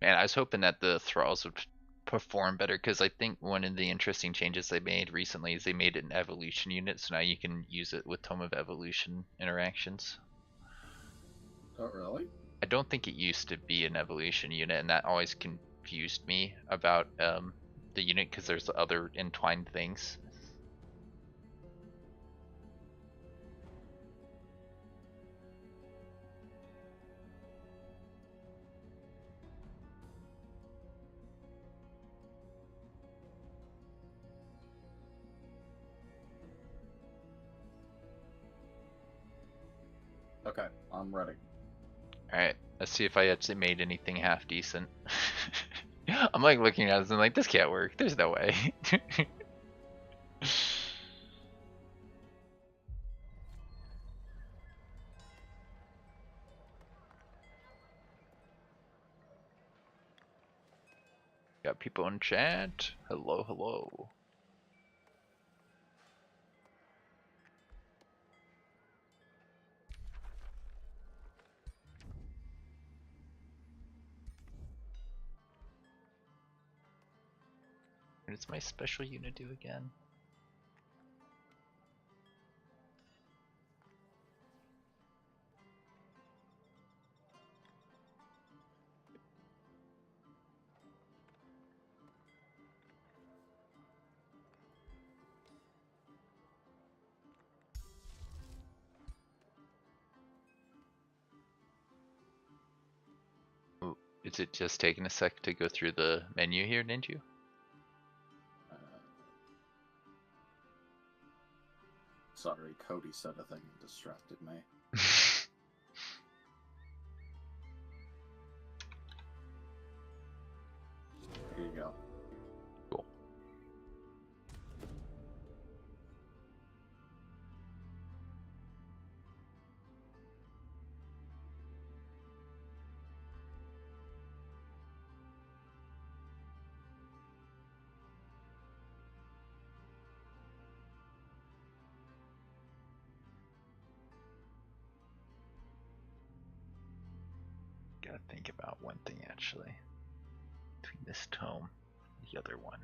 Man, I was hoping that the thralls would perform better, because I think one of the interesting changes they made recently is they made it an evolution unit, so now you can use it with Tome of Evolution interactions. Oh, really? I don't think it used to be an evolution unit, and that always confused me about the unit, because there's other entwined things. Okay, I'm ready. Alright, let's see if I actually made anything half decent. I'm like looking at this and like, this can't work. There's no way. Got people in chat. Hello, hello. What does my special unit do again? Ooh, is it just taking a sec to go through the menu here, didn't you? Sorry, Cody said a thing and distracted me. Here you go. Cool. gotta think about one thing actually. Between this tome and the other one.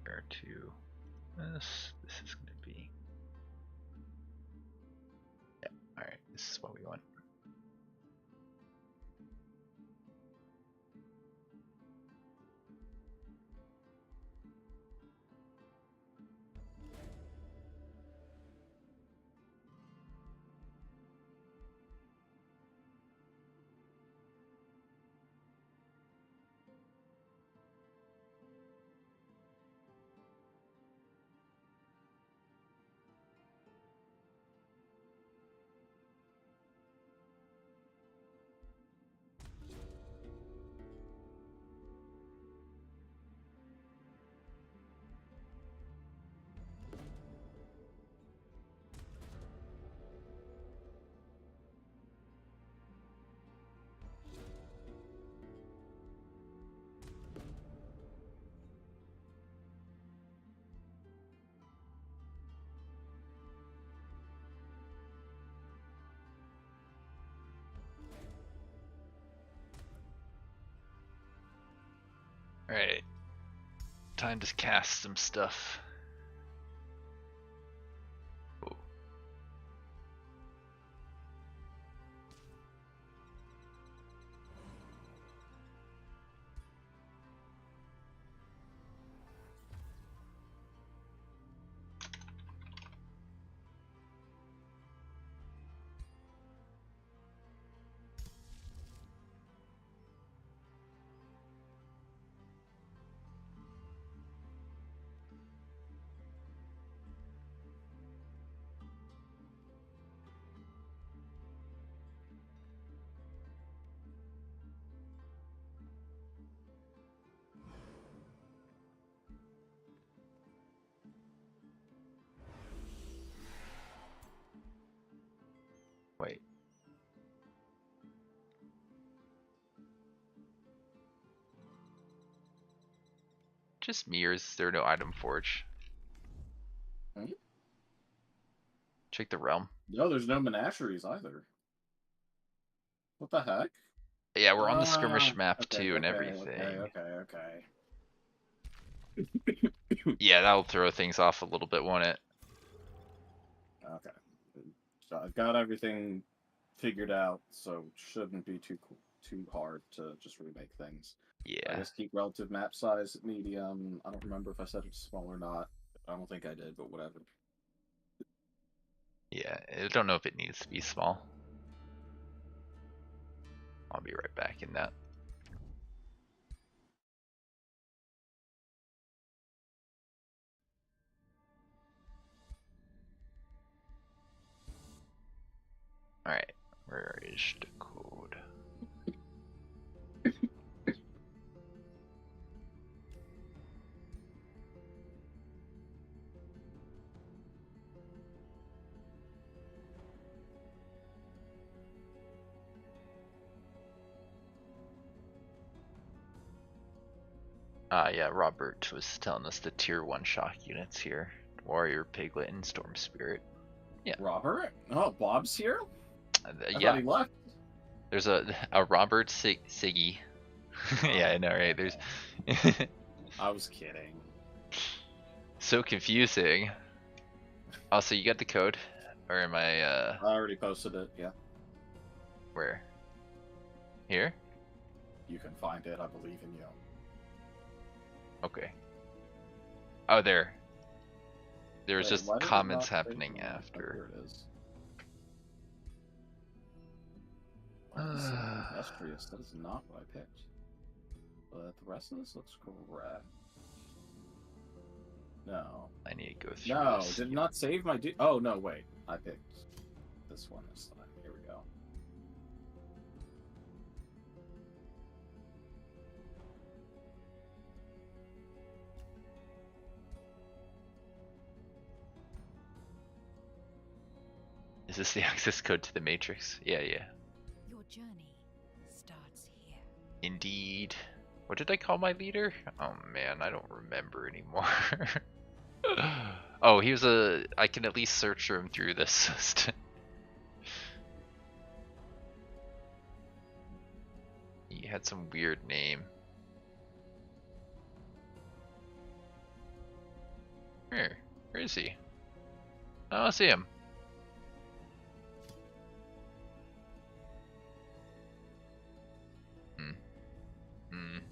Compared to this is gonna be. Yeah, alright, this is what we want. Alright. Time to cast some stuff. Ooh. Wait. Just me, or is there no item forge? Hmm? Check the realm. No, there's no menageries either. What the heck? Yeah, we're on the skirmish map okay, too and okay, everything. Okay. Yeah, that'll throw things off a little bit, won't it? Okay. So I've got everything figured out, so shouldn't be too hard to just remake things. I Yeah. just keep relative map size at medium. I don't remember if I said it's small or not. I don't think I did, but whatever. Yeah, I don't know if it needs to be small. I'll be right back in that. Alright, where is the code? Yeah, Robert was telling us the tier 1 shock units here. Warrior, Piglet, and Storm Spirit. Yeah. Robert? Oh, Bob's here? I Yeah. thought he left. There's a Robert Siggy. Yeah, I know, right? There's I was kidding. so confusing. Also, you got the code? Or am I I already posted it, yeah. where? Here? You can find it, I believe in you. Okay. Oh, there. There's Wait, just why did it comments not say happening that? Oh, after. here it is. Wow, this is industrious. That is not what I picked. But the rest of this looks correct. No. I need to go through No, this. did not save my oh, no, wait. I picked this one this time. Here we go. Is this the access code to the Matrix? Yeah, yeah. Your journey starts here. Indeed. What did I call my leader? Oh man, I don't remember anymore. Oh, he was a. I can at least search for him through this. He had some weird name. Where is he? Oh, I see him.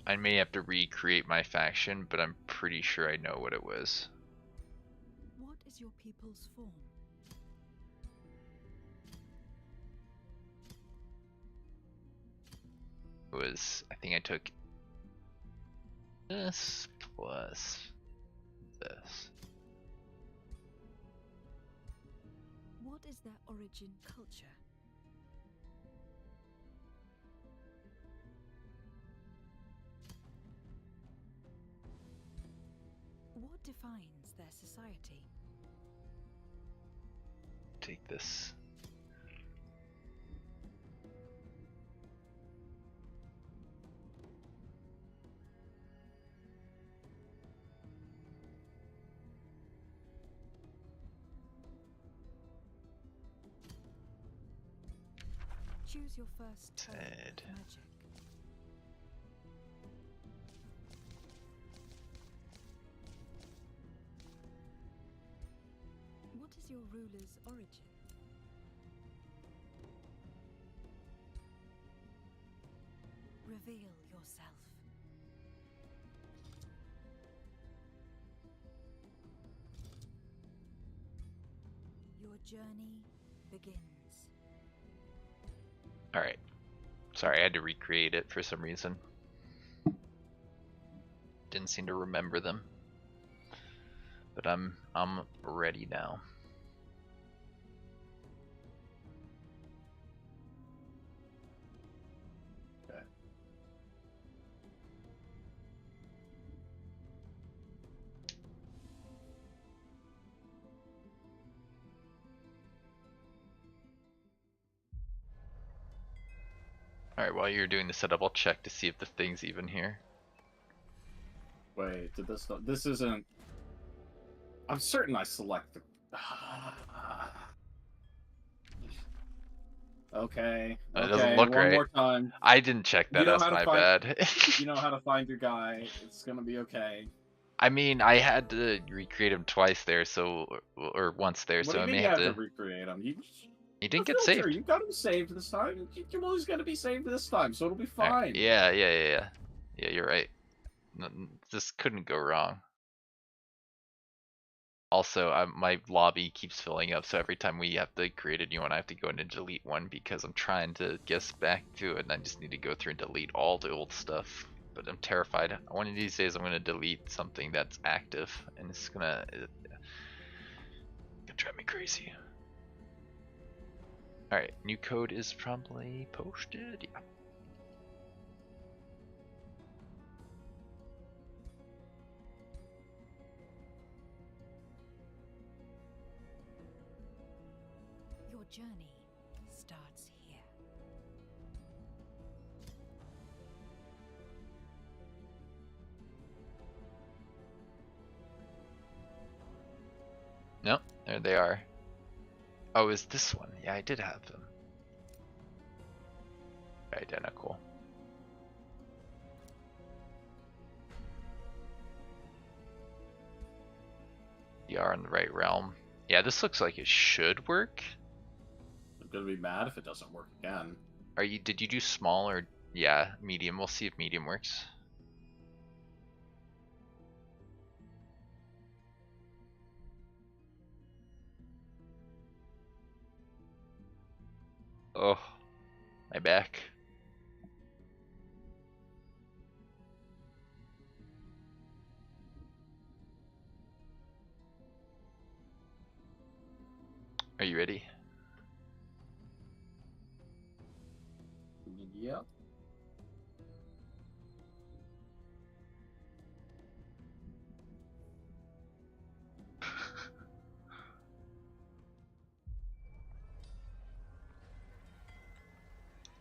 I may have to recreate my faction, but I'm pretty sure I know what it was. What is your people's form? It was, I think I took this plus this. What is their origin culture? What defines their society? Take this. Choose your first turn of Dead. magic. What is your ruler's origin? Reveal yourself. Your journey begins. Alright. Sorry, I had to recreate it for some reason. Didn't seem to remember them. But I'm ready now. Okay. Alright, while you're doing the setup, I'll check to see if the thing's even here. Wait, did this? This isn't. I'm certain I select the. Okay. It doesn't look one right. more time. I didn't check that, You know that's how to my find- bad. You know how to find your guy. It's gonna be okay. I mean, I had to recreate him twice there, so or once there, What so do I you mean may you have have to to. recreate him? He didn't The get filter, saved. You got him saved this time. You're always gonna be saved this time, so it'll be Alright, fine. Yeah, yeah. You're right. This couldn't go wrong. Also, my lobby keeps filling up, so every time we have to create a new one, I have to go in and delete one because I'm trying to get back to it, and I just need to go through and delete all the old stuff. But I'm terrified. One of these days, I'm gonna delete something that's active, and it's gonna drive me crazy. All right, new code is probably posted. Yeah. Your journey starts here. Nope, there they are. Oh, is this one? Yeah, I did have them. Identical. You are in the right realm. Yeah, this looks like it should work. I'm gonna be mad if it doesn't work again. Did you do small or yeah, medium? We'll see if medium works. Oh, my back. Are you ready? Yep.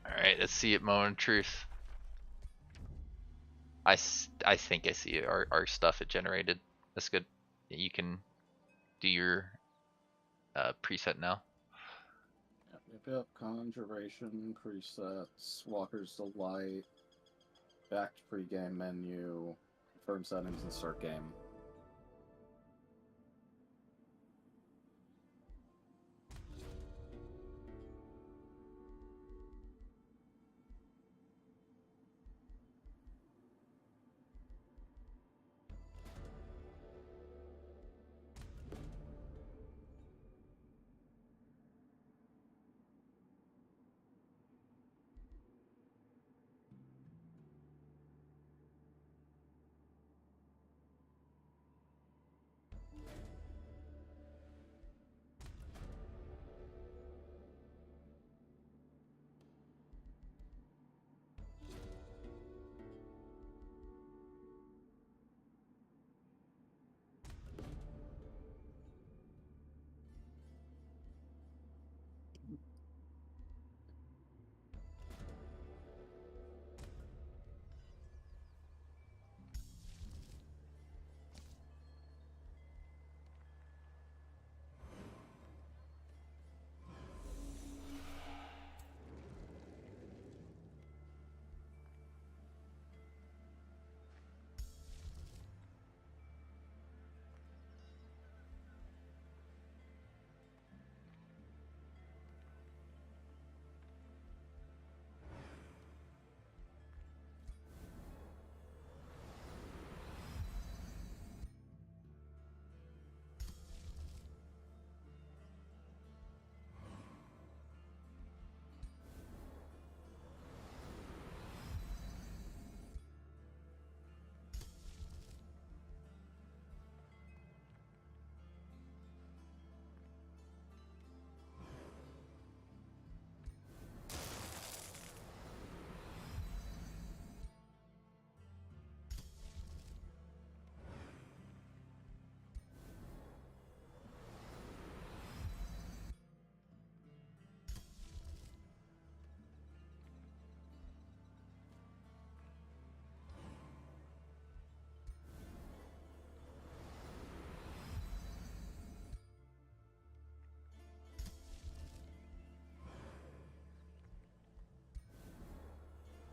Alright, let's see it, moment of truth. I think I see our stuff it generated. That's good. You can do your preset now. Yep, conjuration, presets, Walker's Delight, back to pregame menu, confirm settings, and start game.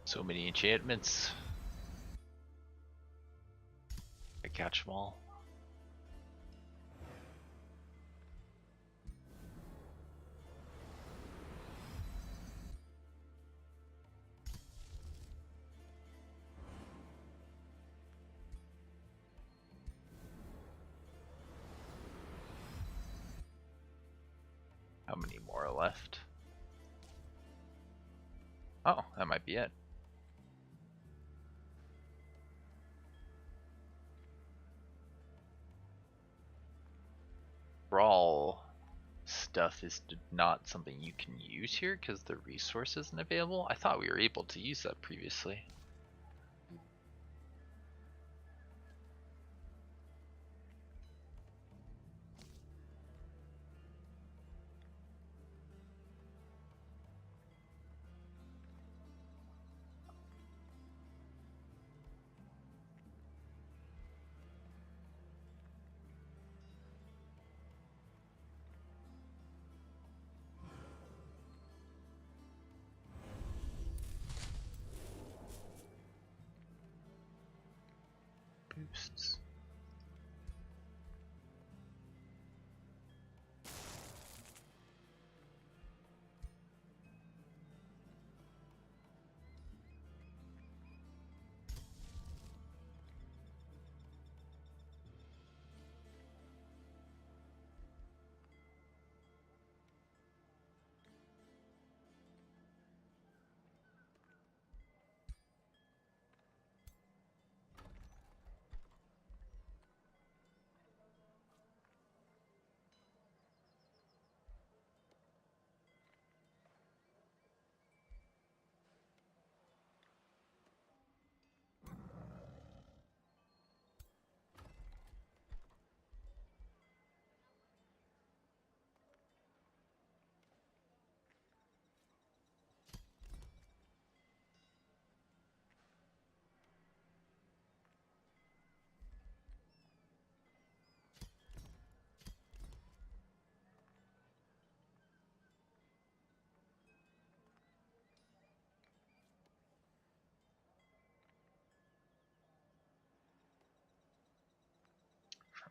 So many enchantments. I catch them all. How many more are left? Oh, that might be it. Brawl stuff is not something you can use here because the resource isn't available. I thought we were able to use that previously. Boosts.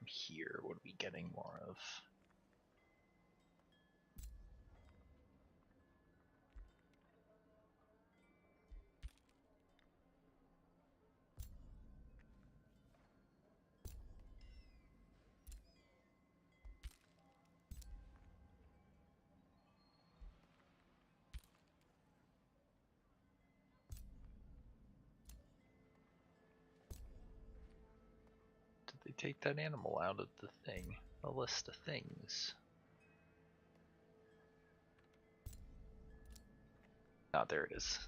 here, what are we getting more of? Did they take that animal out of the thing? The list of things. Ah, there it is.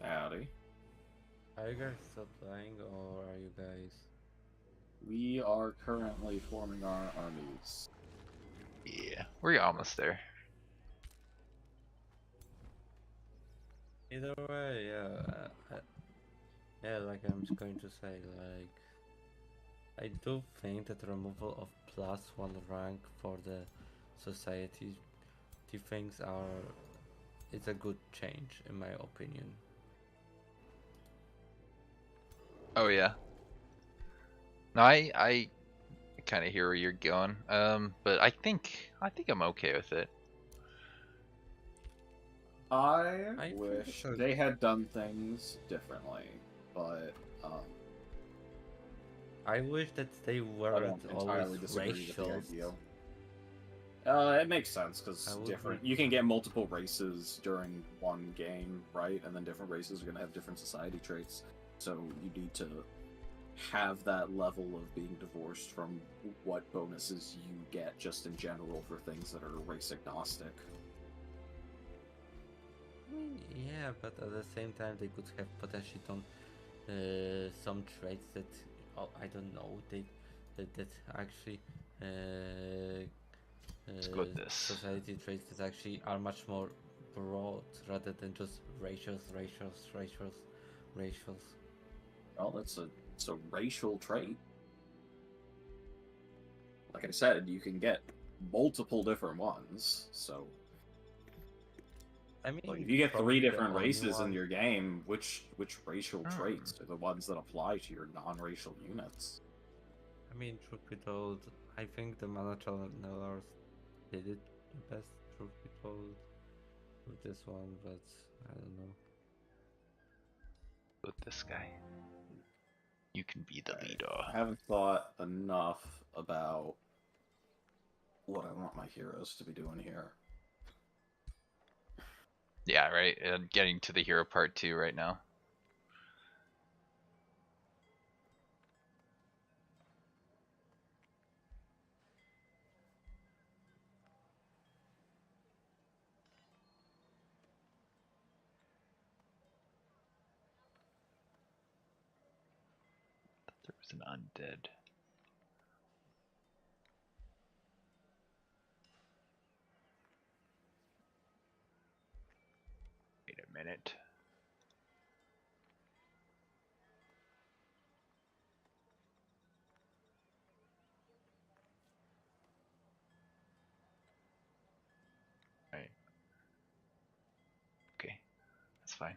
Howdy. Are you guys still playing, or are you guys? We are currently forming our armies. Yeah, we're almost there. Either way, yeah, like I'm just going to say, like, I do think that the removal of +1 rank for the society things it's a good change in my opinion. Oh yeah. No, I kind of hear where you're going. But I think I'm okay with it. I I wish think they had done things differently, but I wish that they I weren't don't always entirely disagree with the racial. idea. It makes sense because I would different. be- You can get multiple races during one game, right? And then different races are going to have different society traits. So you need to have that level of being divorced from what bonuses you get just in general for things that are race agnostic. Yeah, but at the same time, they could have potentially done some traits that, oh, I don't know, that actually go with this. society traits that actually are much more broad rather than just racials. Well, it's a racial trait. Like I said, you can get multiple different ones. So, I mean, like, if you get probably 3 the different only races in one- your game, which racial Hmm. traits are the ones that apply to your non-racial units? I mean, truth be told, I think the mana channelers did it the best. Truth be told, with this one, but I don't know. With this guy. You can be the leader. I haven't thought enough about what I want my heroes to be doing here. Yeah, right. And getting to the hero part 2 right now. There was an undead. Wait a minute. fine.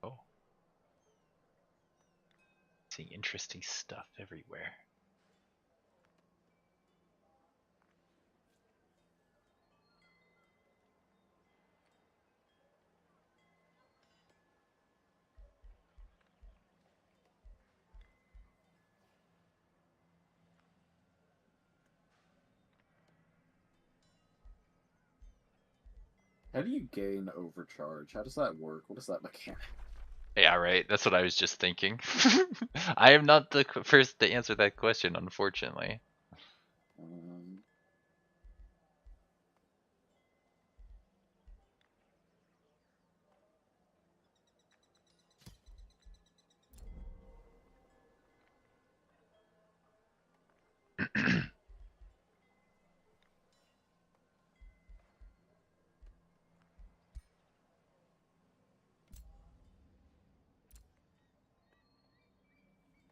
Oh. Seeing interesting stuff everywhere. How do you gain overcharge? How does that work? What is that mechanic? Yeah, right. That's what I was just thinking. I am not the first to answer that question, unfortunately. Um,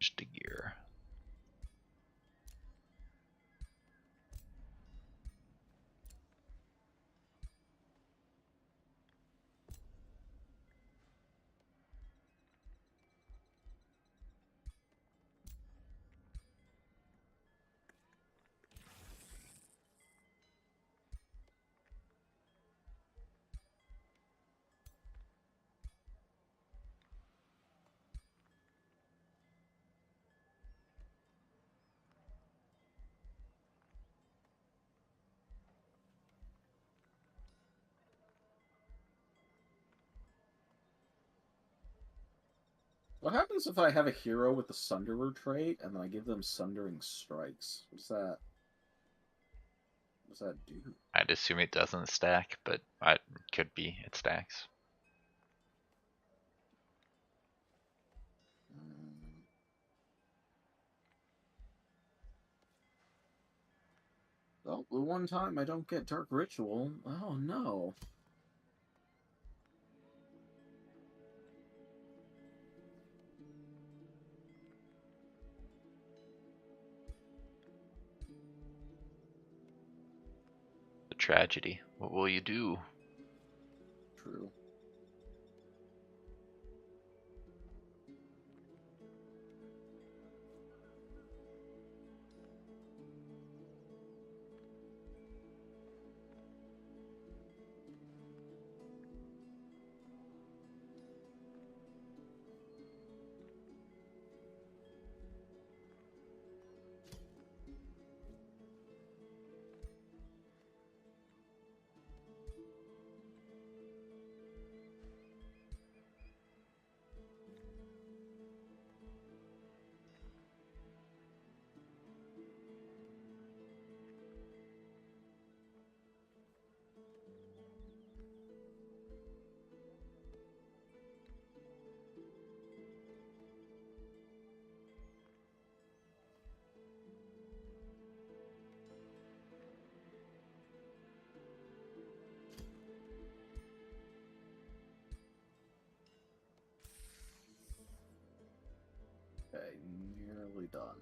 Just a gear. what happens if I have a hero with the Sunderer trait and then I give them Sundering Strikes? What's that? What's that do? I'd assume it doesn't stack, but it could be. It stacks. Um, Oh, the one time I don't get Dark Ritual. Oh no. The tragedy. What will you do? True. Okay, nearly done.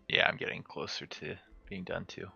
Yeah, I'm getting closer to being done too.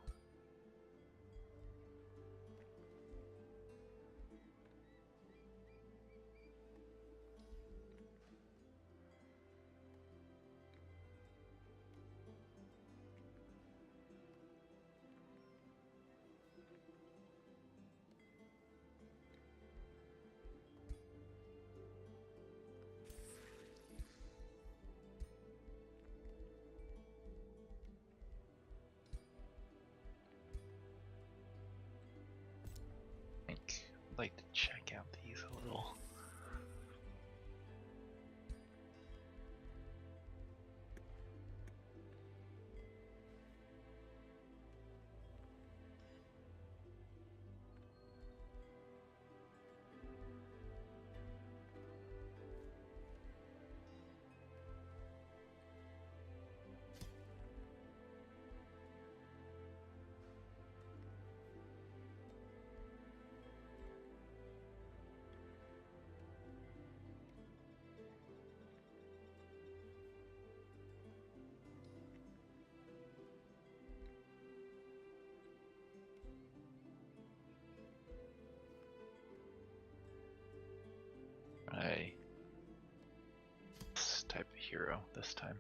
type of hero this time.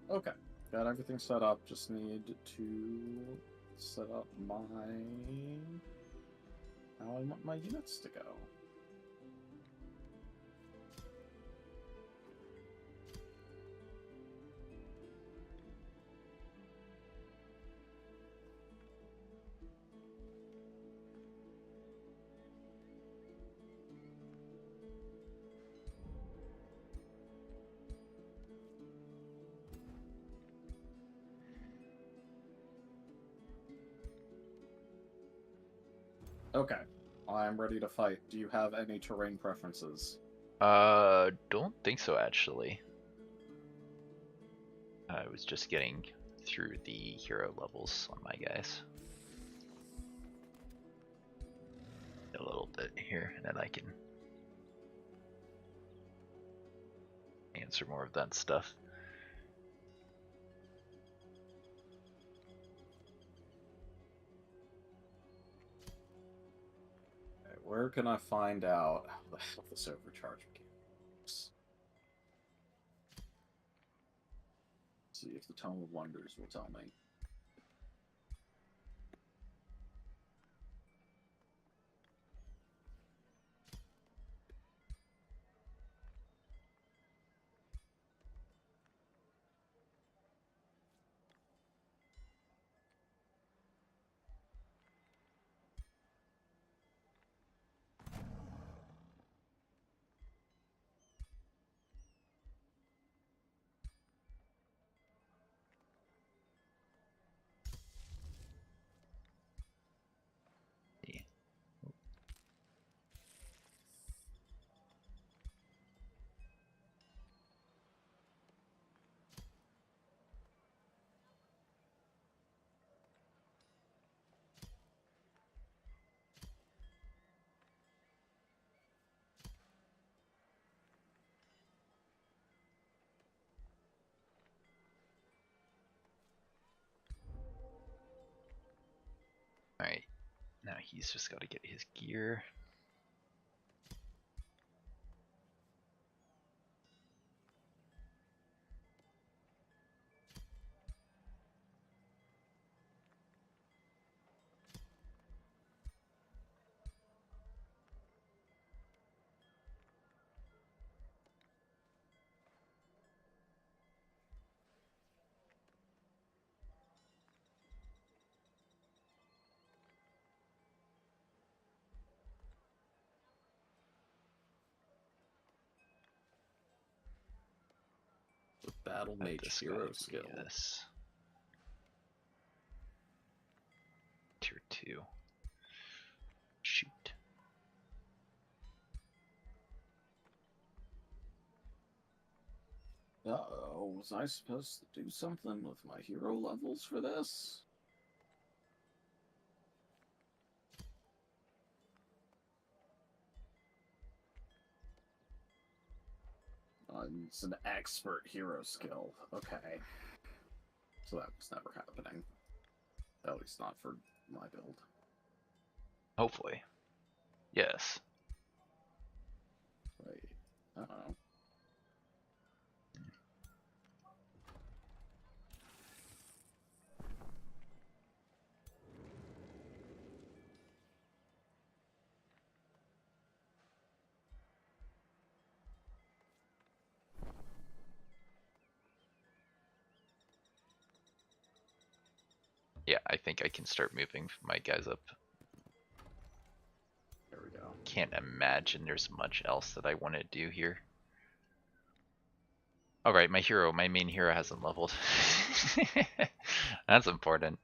Okay, got everything set up. Just need to set up my how I want my units to go. Okay, I'm ready to fight. Do you have any terrain preferences? Don't think so actually. I was just getting through the hero levels on my guys. A little bit here, and then I can answer more of that stuff. Okay, where can I find out how the hell this overcharge mechanics? See if the Tome of Wonders will tell me. Yeah. Alright, now he's just got to get his gear. The Battle Let Mage this hero guy skill. be this. Tier 2. Shoot. Uh-oh, was I supposed to do something with my hero levels for this? It's an expert hero skill. Okay. So that was never happening. At least not for my build. Hopefully. Yes. Wait. Uh-oh. Yeah, I think I can start moving my guys up. There we go. Can't imagine there's much else that I want to do here. Alright, my main hero hasn't leveled. That's important.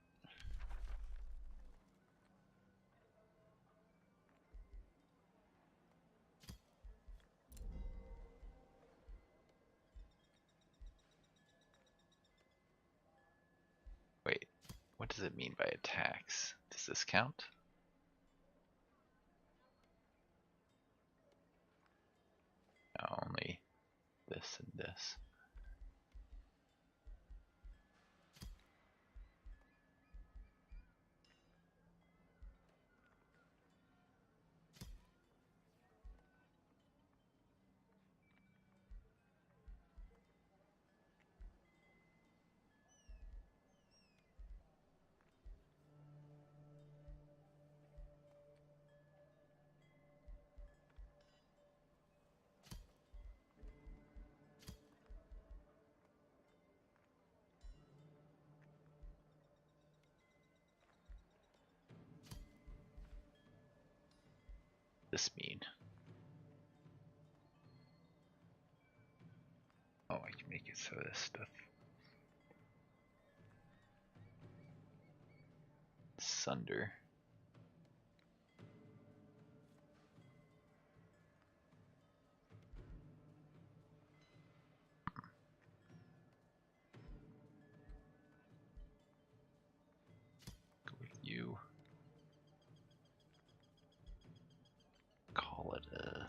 Wait, what does it mean by attacks? Does this count? No, only this and this. this mean? Oh, I can make it so this stuff. Sunder. Go with you. Call it a...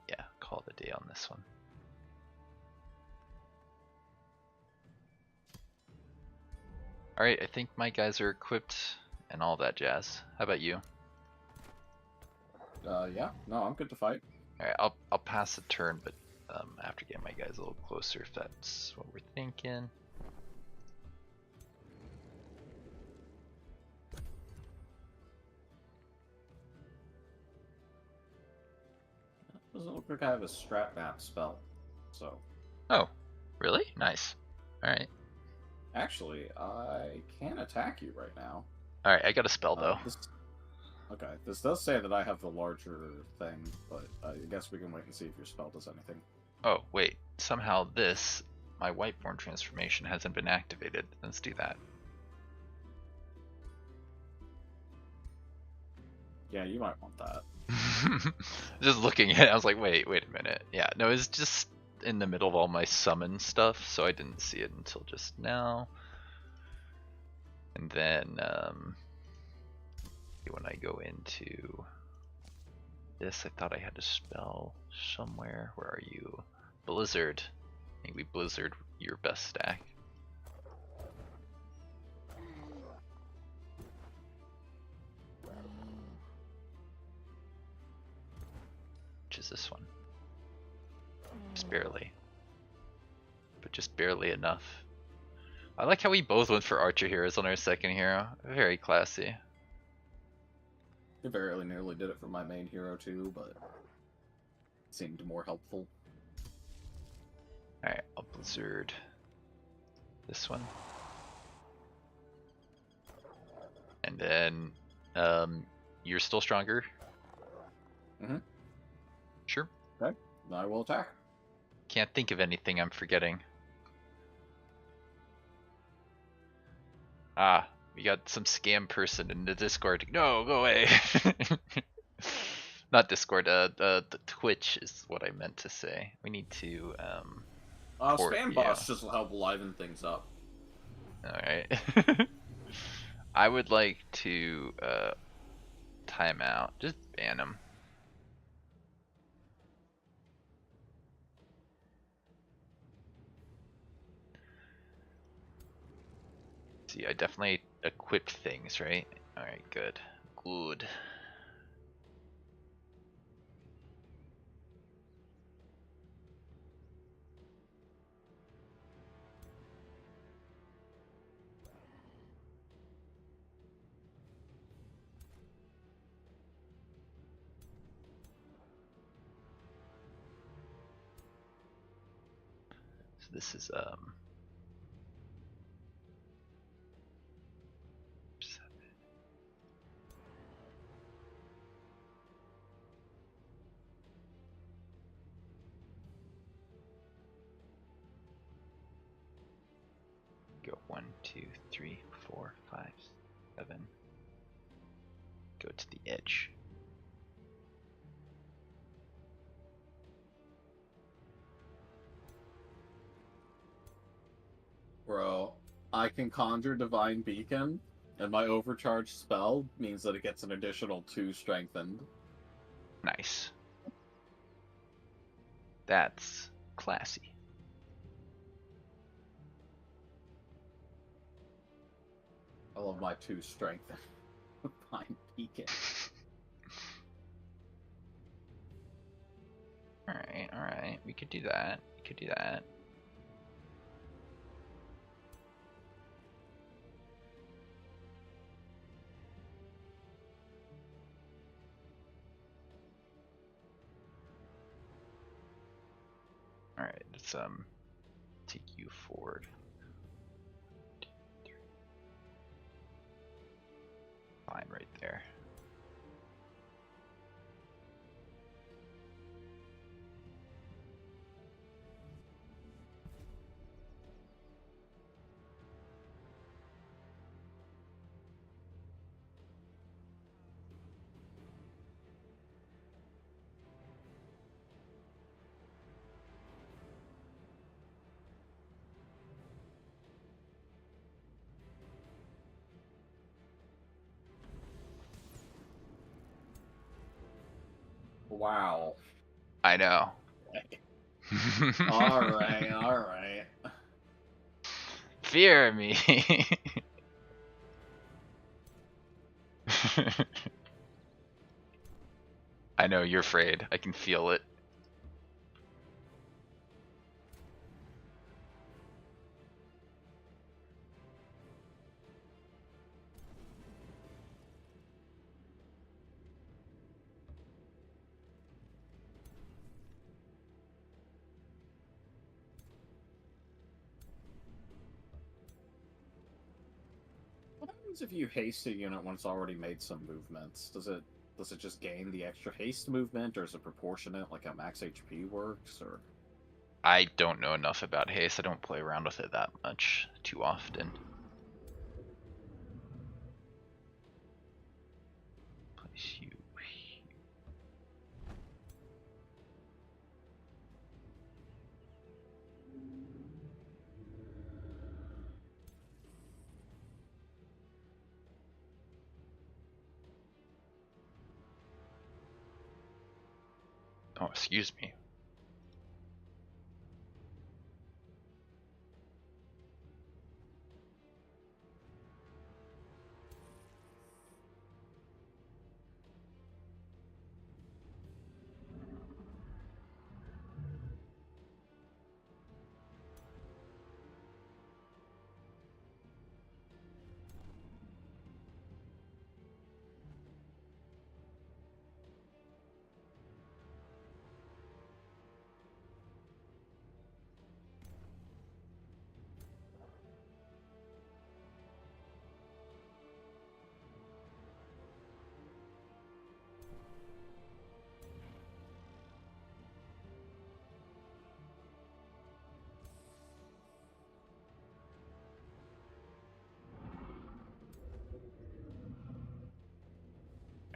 Yeah, call it a day on this one. Alright, I think my guys are equipped and all that jazz. How about you? Yeah. No, I'm good to fight. Alright, I'll pass a turn, but after getting my guys a little closer, if that's what we're thinking. Doesn't look like I have a strat map spell, so. Oh, really? Nice. Alright. Actually, I can attack you right now. Alright, I got a spell though. Okay, this does say that I have the larger thing, but I guess we can wait and see if your spell does anything. Oh, wait. Somehow this, my Whiteborn transformation, hasn't been activated. Let's do that. Yeah, you might want that. Just looking at it, I was like, wait a minute. Yeah, no, it's just in the middle of all my summon stuff, so I didn't see it until just now. And then, when I go into this, I thought I had a spell somewhere. Where are you? Blizzard. I think we Blizzard your best stack. Which is this one? Just barely. But just barely enough. I like how we both went for Archer Heroes on our second hero. Very classy. I very nearly did it for my main hero too, but it seemed more helpful. Alright, I'll Blizzard this one. And then, you're still stronger? Mm-hmm. Sure. Okay, I will attack. Can't think of anything I'm forgetting. Ah, we got some scam person in the Discord. No, go away. Not Discord, the Twitch is what I meant to say. We need to, Spam bots just will help liven things up. Alright. I would like to, time out. Just ban him. See, I definitely equipped things, right? Alright, good. Good. So this is, go 1, 2, 3, 4, 5, 7. Go to the edge. Bro, I can conjure Divine Beacon, and my overcharged spell means that it gets an additional 2 strengthened. Nice. That's classy. I love my 2 strengthened Divine Beacon. Alright, we could do that. We could do that. Alright, let's take you forward. 2, 3. Fine right there. Wow. I know. Alright. Fear me. I know you're afraid. I can feel it. What happens if you haste a unit when it's already made some movements? Does it just gain the extra haste movement, or is it proportionate, like how max HP works, or? I don't know enough about haste. I don't play around with it that much too often. Place you here. Oh, excuse me.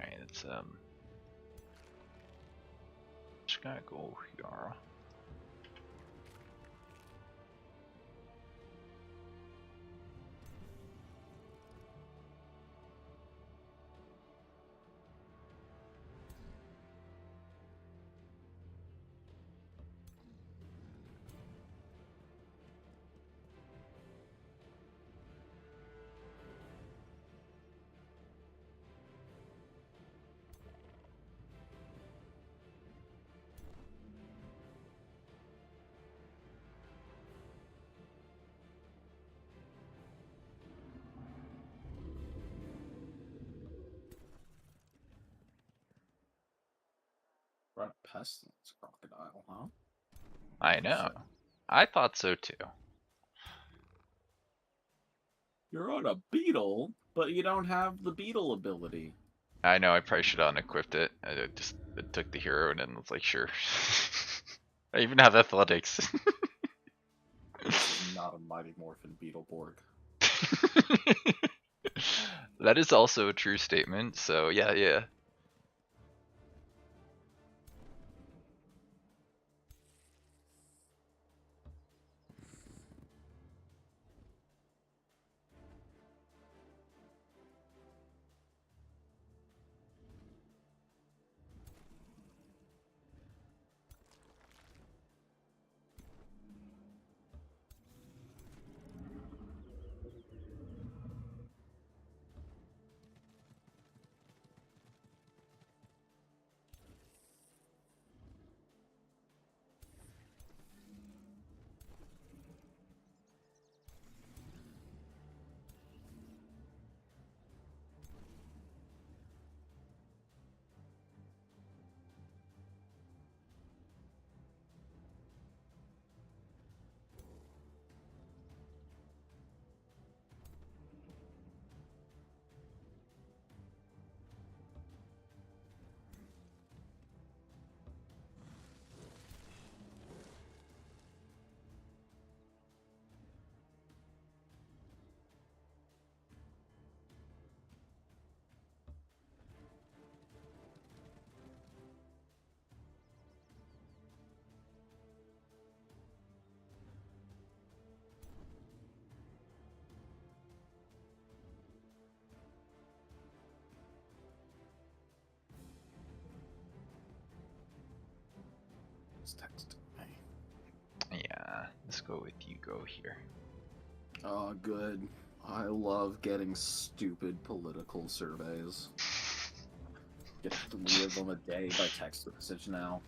Alright, it's just gotta go here. Run pestilence crocodile, huh? I know. I thought so too. You're on a beetle, but you don't have the beetle ability. I know I probably should have unequipped it. I just took the hero and then was like, sure. I even have athletics. This is not a Mighty Morphin Beetleborg. That is also a true statement, so yeah, yeah. was texting me. Yeah, let's go with you. Go here. Oh, good. I love getting stupid political surveys. Get 3 of them a day by text message now.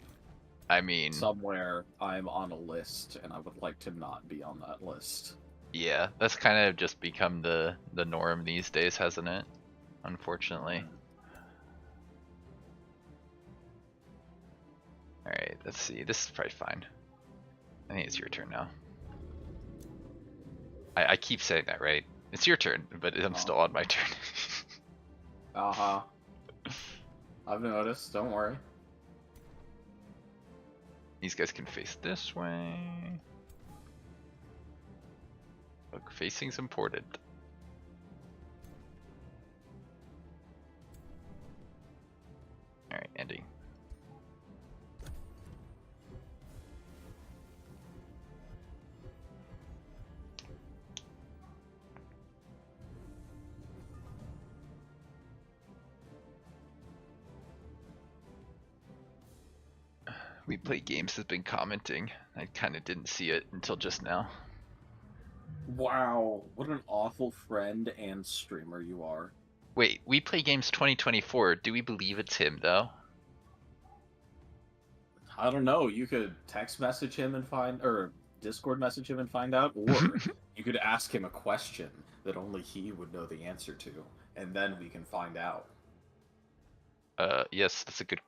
I mean, Somewhere I'm on a list, and I would like to not be on that list. yeah, that's kind of just become the norm these days, hasn't it? Unfortunately. Alright, let's see. This is probably fine. I think it's your turn now. I keep saying that, right? It's your turn, but I'm still on my turn. Uh-huh. I've noticed, don't worry. These guys can face this way. Look, facing's important. Alright, ending. We Play Games has been commenting. I kind of didn't see it until just now. Wow, what an awful friend and streamer you are. Wait, We Play Games 2024. Do we believe it's him though? I don't know, you could text message him and or Discord message him and find out, or you could ask him a question that only he would know the answer to, and then we can find out. Yes, that's a good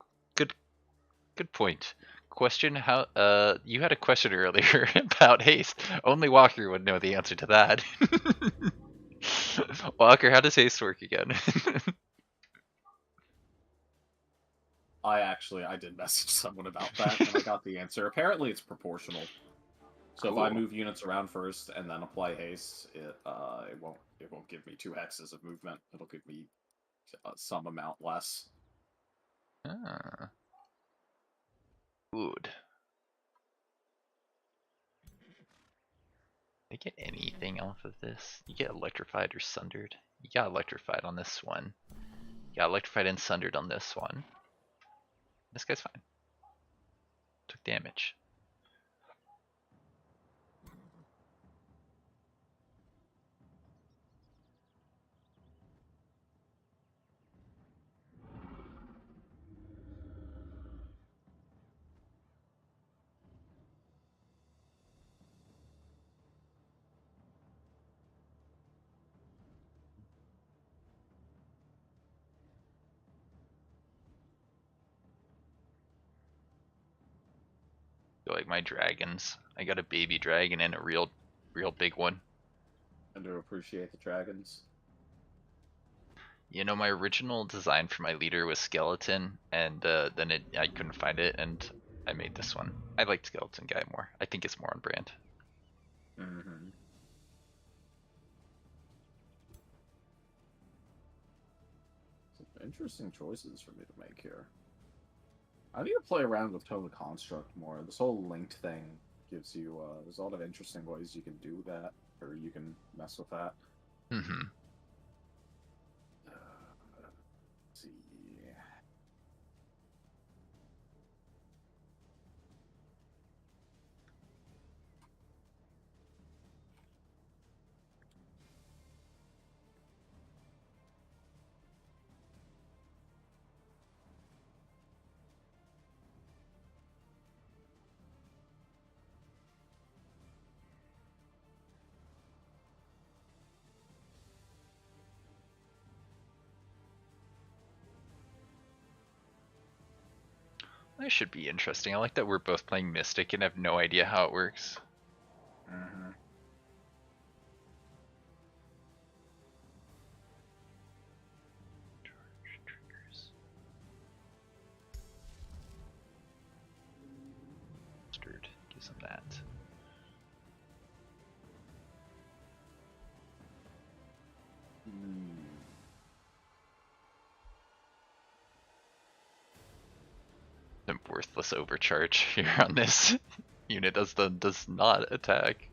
point. Question, how you had a question earlier about haste. Only Walker would know the answer to that. Walker, how does haste work again? I did message someone about that, and I got the answer. Apparently it's proportional. So if I Cool. move units around first and then apply haste, it won't give me 2 hexes of movement. It'll give me some amount less. Ah. Good. Did I get anything off of this? You get electrified or sundered. You got electrified on this one. You got electrified and sundered on this one. This guy's fine. Took damage. I like my dragons. I got a baby dragon and a real big one. And to appreciate the dragons. You know, my original design for my leader was skeleton, and then I couldn't find it, and I made this one. I like skeleton guy more. I think it's more on brand. Mm-hmm. Some interesting choices for me to make here. I need to play around with Total Construct more. This whole linked thing gives you, there's a lot of interesting ways you can do that, or you can mess with that. Mm-hmm. Let's see. That should be interesting. I like that we're both playing Mystic and have no idea how it works. Mm-hmm. Charge triggers. Mustard gives them that. The worthless overcharge here on this unit does not attack.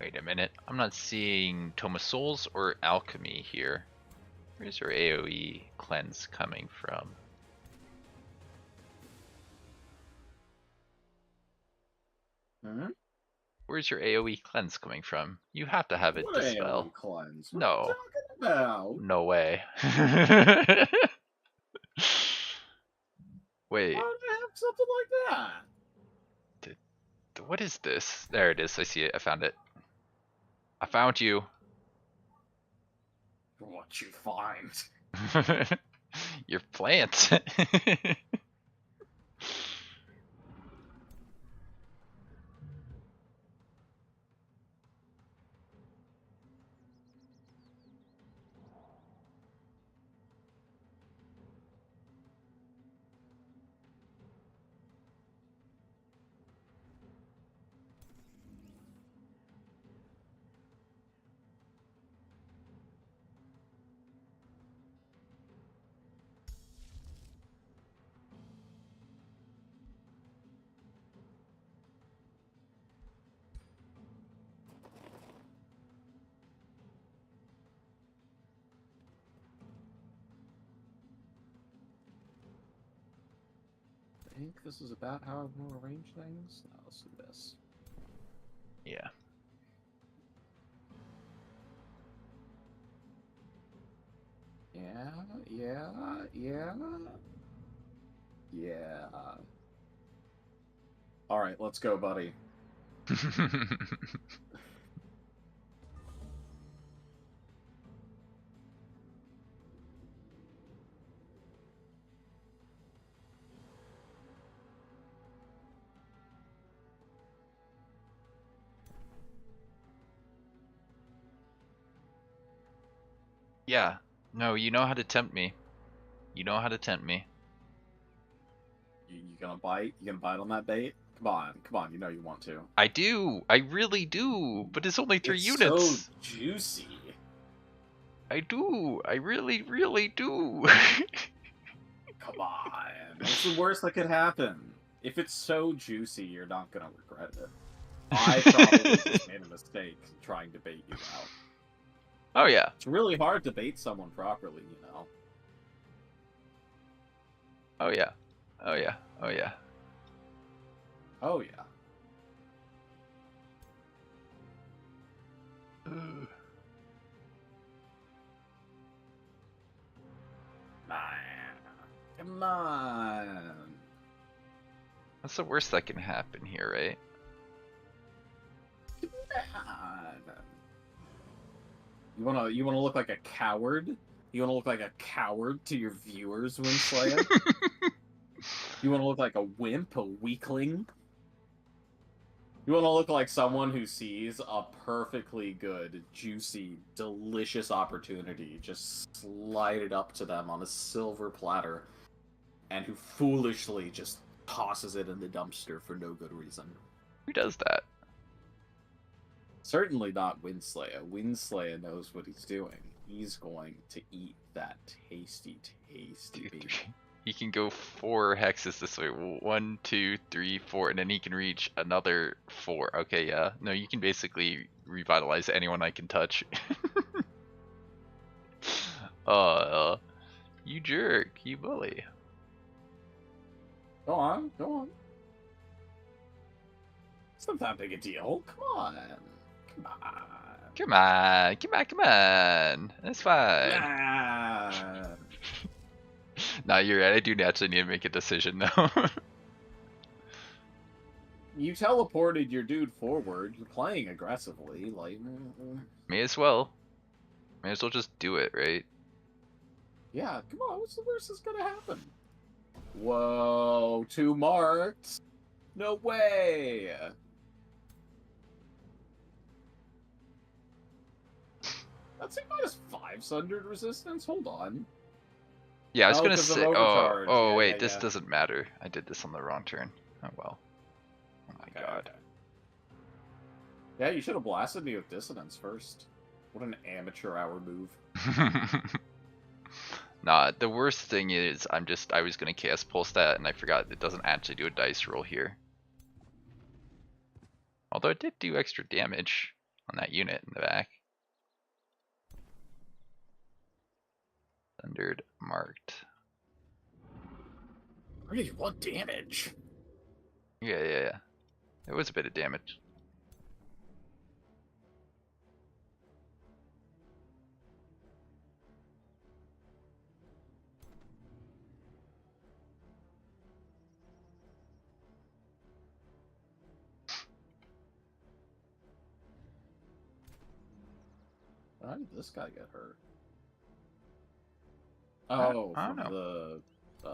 Wait a minute. I'm not seeing Toma Souls or Alchemy here. Where's your AoE cleanse coming from? Hmm? Where's your AoE cleanse coming from? You have to have it What dispel. AoE cleanse? What No. are you talking about? No way. Wait, Why would I have something like that? what is this? There it is. I see it. I found it. I found you. What you find? Your plant. I think this is about how I want to arrange things. No, let's do this. Yeah. Yeah. Alright, let's go, buddy. Yeah. No, you know how to tempt me. You know how to tempt me. You gonna bite? You gonna bite on that bait? Come on, you know you want to. I do. I really do. But it's only 3 It's units. so juicy. I do. I really, really do. Come on. What's the worst that could happen? If it's so juicy, you're not gonna regret it. I probably just made a mistake trying to bait you out. Oh yeah. It's really hard to bait someone properly, you know. Oh yeah. Oh yeah. Oh yeah. Oh yeah. Come on. That's the worst that can happen here, right? You wanna look like a coward? You wanna look like a coward to your viewers, Winslayer? You wanna look like a wimp, a weakling? You wanna look like someone who sees a perfectly good, juicy, delicious opportunity, just slide it up to them on a silver platter, and who foolishly just tosses it in the dumpster for no good reason. Who does that? Certainly not Winslayer. Winslayer knows what he's doing. He's going to eat that tasty, tasty Dude, baby. he can go 4 hexes this way. 1, 2, 3, 4, and then he can reach another 4. Okay, yeah. No, you can basically revitalize anyone I can touch. You jerk. You bully. Go on, go on. It's not that big a deal. Come on. Come on. Come on. Come on, come on. That's fine. Nah. Nah, you're right. I do naturally need to make a decision now. You teleported your dude forward. You're playing aggressively. Like, May as well. May as well just do it, right? yeah, come on. What's the worst that's gonna happen? Whoa, 2 marks. No way. That's a -5 sundered resistance. Hold on. Yeah, I was Oh, gonna 'cause of say. overcharge. Oh, Yeah, wait. yeah, This yeah. doesn't matter. I did this on the wrong turn. Oh well. Oh my god. Okay. Yeah, you should have blasted me with dissonance first. What an amateur hour move. Nah, the worst thing is I was gonna chaos pulse that and I forgot it doesn't actually do a dice roll here. Although it did do extra damage. on that unit in the back. Thundered, marked. 31 damage. Yeah. It was a bit of damage. How did this guy get hurt? I Oh, don't from know. the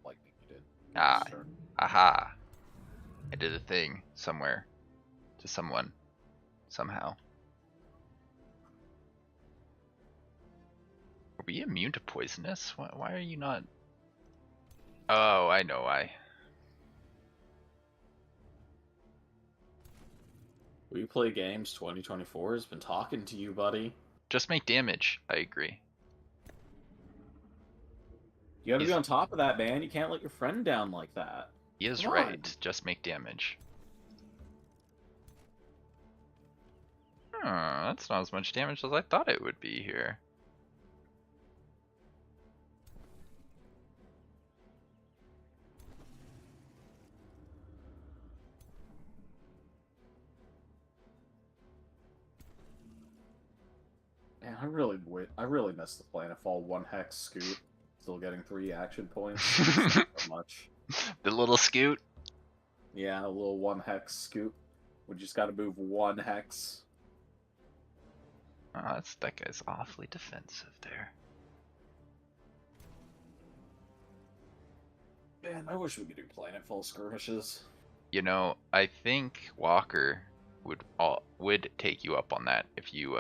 lightning you did. Ah, This turn. aha. I did a thing somewhere to someone somehow. Are we immune to poisonous? Why are you not? Oh, I know why. We Play Games 2024 has been talking to you, buddy. Just make damage. I agree. You gotta be He's- on top of that, man. You can't let your friend down like that. He is Come right. on. Just make damage. That's not as much damage as I thought it would be here. Man, I really miss the Planetfall 1 hex scoot. Still getting 3 action points. Not so much. The little scoot. Yeah, a little 1 hex scoot. We just gotta move 1 hex. Oh, that guy's awfully defensive there. Man, I wish we could do Planetfall skirmishes. You know, I think Walker would take you up on that if you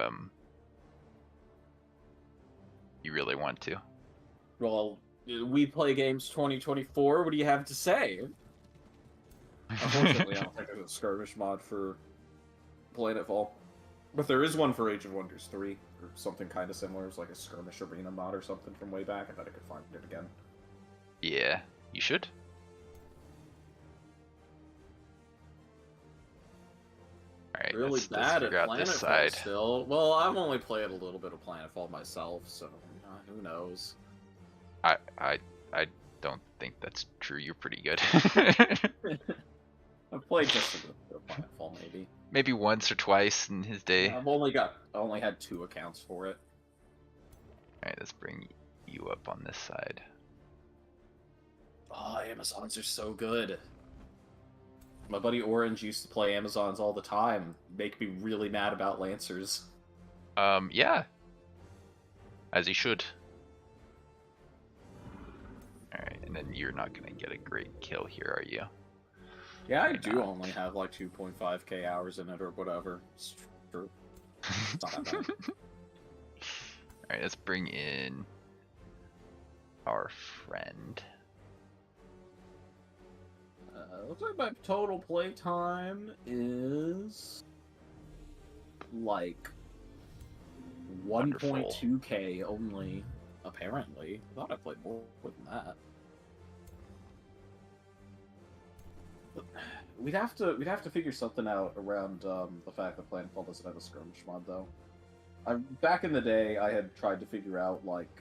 you really want to. Well, We Play Games 2024, what do you have to say? Unfortunately, I don't think there's a skirmish mod for Planetfall. But there is one for Age of Wonders 3, or something kind of similar. It's like a skirmish arena mod or something from way back. I bet I could find it again. Yeah, you should. Alright, Really let's bad at figure out this Planetfall side. still. Well, I've only played a little bit of Planetfall myself, so who knows? I don't think that's true. You're pretty good. I've played just a little bit of Planetfall, maybe. Maybe once or twice in his day. I only had 2 accounts for it. Alright, let's bring you up on this side. Oh, Amazons are so good. My buddy Orange used to play Amazons all the time. Make me really mad about Lancers. Yeah. As he should. Alright, and then you're not gonna get a great kill here, are you? Yeah, I You're do not. only have like 2.5k hours in it or whatever. It's true. It's not that bad. Alright, let's bring in our friend. Looks like my total play time is like 1.2k only, apparently. I thought I played more than that. But we'd have to figure something out around the fact that Planetfall doesn't have a skirmish mod though. Back in the day, I had tried to figure out like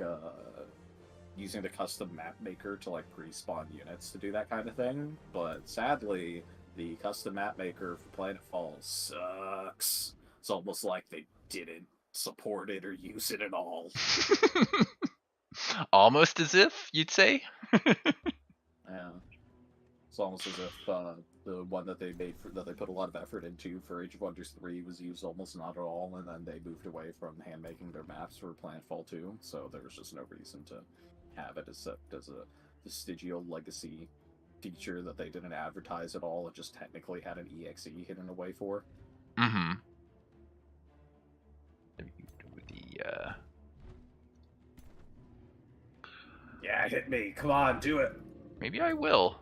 using the custom map maker to like pre-spawn units to do that kind of thing, but sadly, the custom map maker for Planetfall sucks. It's almost like they didn't support it or use it at all. Almost as if, you'd say? Yeah. It's almost as if the one that they made that they put a lot of effort into for Age of Wonders 3 was used almost not at all, and then they moved away from hand making their maps for Planetfall 2, so there was just no reason to have it as a vestigial legacy feature that they didn't advertise at all. It just technically had an EXE hidden away for. Mm-hmm. Yeah, hit me. Come on, do it. Maybe I will.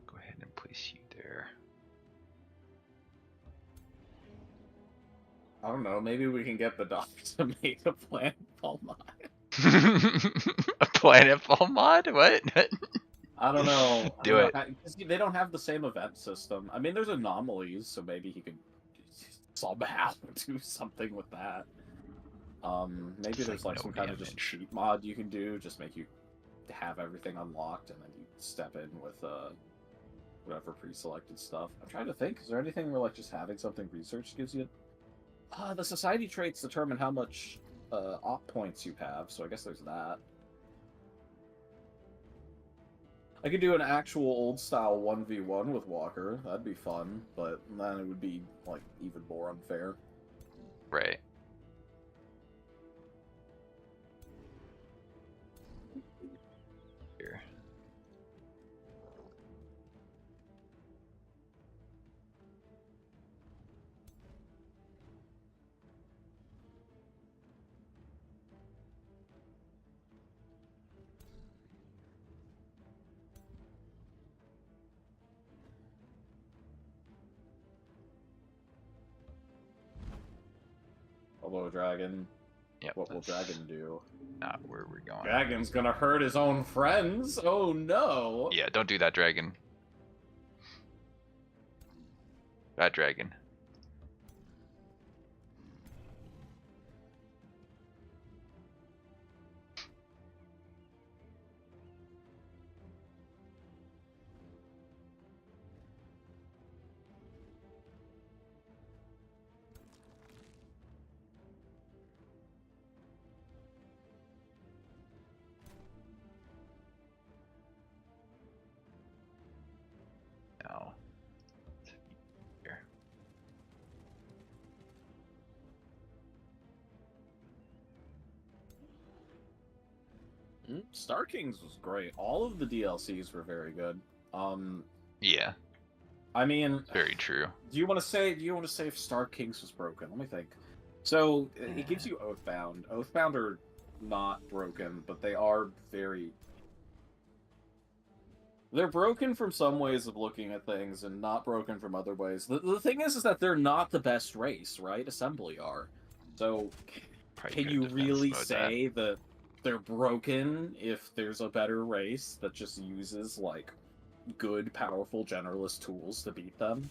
Go ahead and place I don't know. Maybe we can get the dog to make a planetfall mod. A planetfall mod? What? I don't know. Do it. 'Cause they don't have the same event system. I mean, there's anomalies, so maybe he could somehow do something with that. Maybe Just there's like like no some kind of just damage. cheat mod you can do, just make you have everything unlocked, and then you step in with whatever pre-selected stuff. I'm trying to think. Is there anything where like just having something researched gives you? The society traits determine how much op points you have, so I guess there's that. I could do an actual old style 1v1 with Walker. That'd be fun, but then it would be like even more unfair. Right. Here. Hello, Dragon. Yep. What will that's Dragon do? Not where we're going. Dragon's gonna hurt his own friends? Oh no! Yeah, don't do that, dragon. Bad dragon. No. Here. Star Kings was great. All of the DLCs were very good. Yeah, I mean, very true. do you want to say if Star Kings was broken? Let me think. So it gives you Oathbound. Oathbound are not broken, but they are very. They're broken from some ways of looking at things, and not broken from other ways. The thing is that they're not the best race, right? Assembly are. So Probably can could've you defense really mode that. say that they're broken if there's a better race that just uses like good, powerful generalist tools to beat them?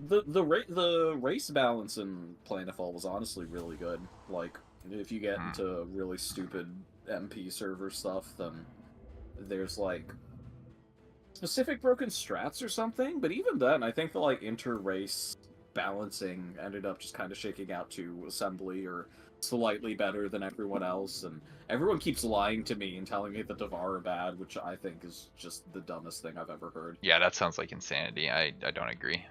The race balance in Planetfall was honestly really good. Like, if you get into really stupid MP server stuff, then there's like specific broken strats or something. But even then, I think the like inter-race balancing ended up just kind of shaking out to Assembly or slightly better than everyone else, and everyone keeps lying to me and telling me that Devar are bad, which I think is just the dumbest thing I've ever heard. Yeah, that sounds like insanity. I don't agree.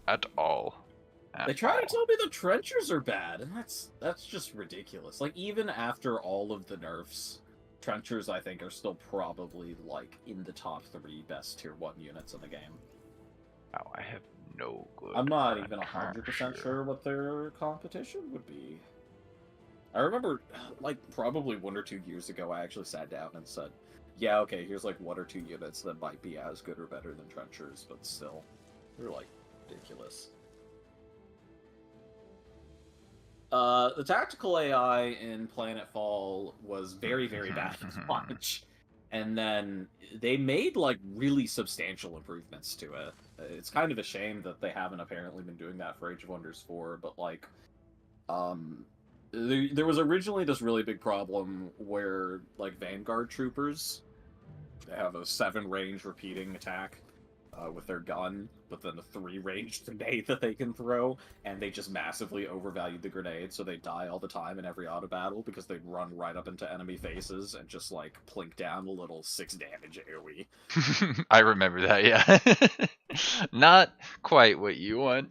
At all. At They try all. to tell me the trenchers are bad, and that's just ridiculous. Like, even after all of the nerfs, trenchers I think are still probably like in the top 3 best tier 1 units in the game. Wow, I have no clue. I'm not even 100% sure what their competition would be. I remember, like, probably 1 or 2 years ago, I actually sat down and said, yeah, okay, here's like 1 or 2 units that might be as good or better than trenchers, but still, they're like ridiculous. The tactical AI in Planetfall was very, very bad to watch. And then they made like really substantial improvements to it. It's kind of a shame that they haven't apparently been doing that for Age of Wonders 4, but like, there was originally this really big problem where like Vanguard troopers have a 7 range repeating attack with their gun, but then a 3 range grenade that they can throw, and they just massively overvalued the grenade, so they die all the time in every auto battle because they'd run right up into enemy faces and just like plink down a little 6 damage AoE. I remember that, yeah. Not quite what you want.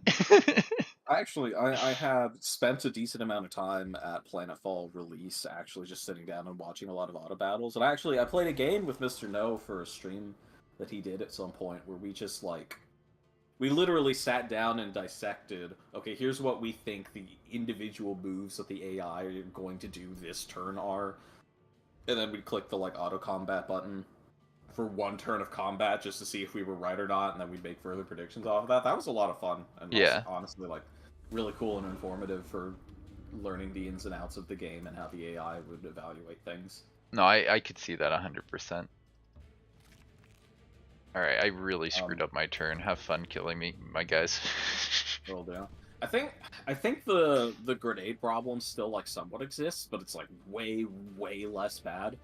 Actually, I have spent a decent amount of time at Planetfall release, actually just sitting down and watching a lot of auto battles. And actually, I played a game with Mr. No for a stream that he did at some point, where we just like, we literally sat down and dissected, okay, here's what we think the individual moves that the AI are going to do this turn are. And then we'd click the like auto combat button for 1 turn of combat just to see if we were right or not, and then we'd make further predictions off of that. That was a lot of fun, and Yeah. honestly, like, really cool and informative for learning the ins and outs of the game and how the AI would evaluate things. No, I could see that 100%. Alright, I really screwed up my turn. Have fun killing me, my guys. Will do. I think the grenade problem still like somewhat exists, but it's like way less bad.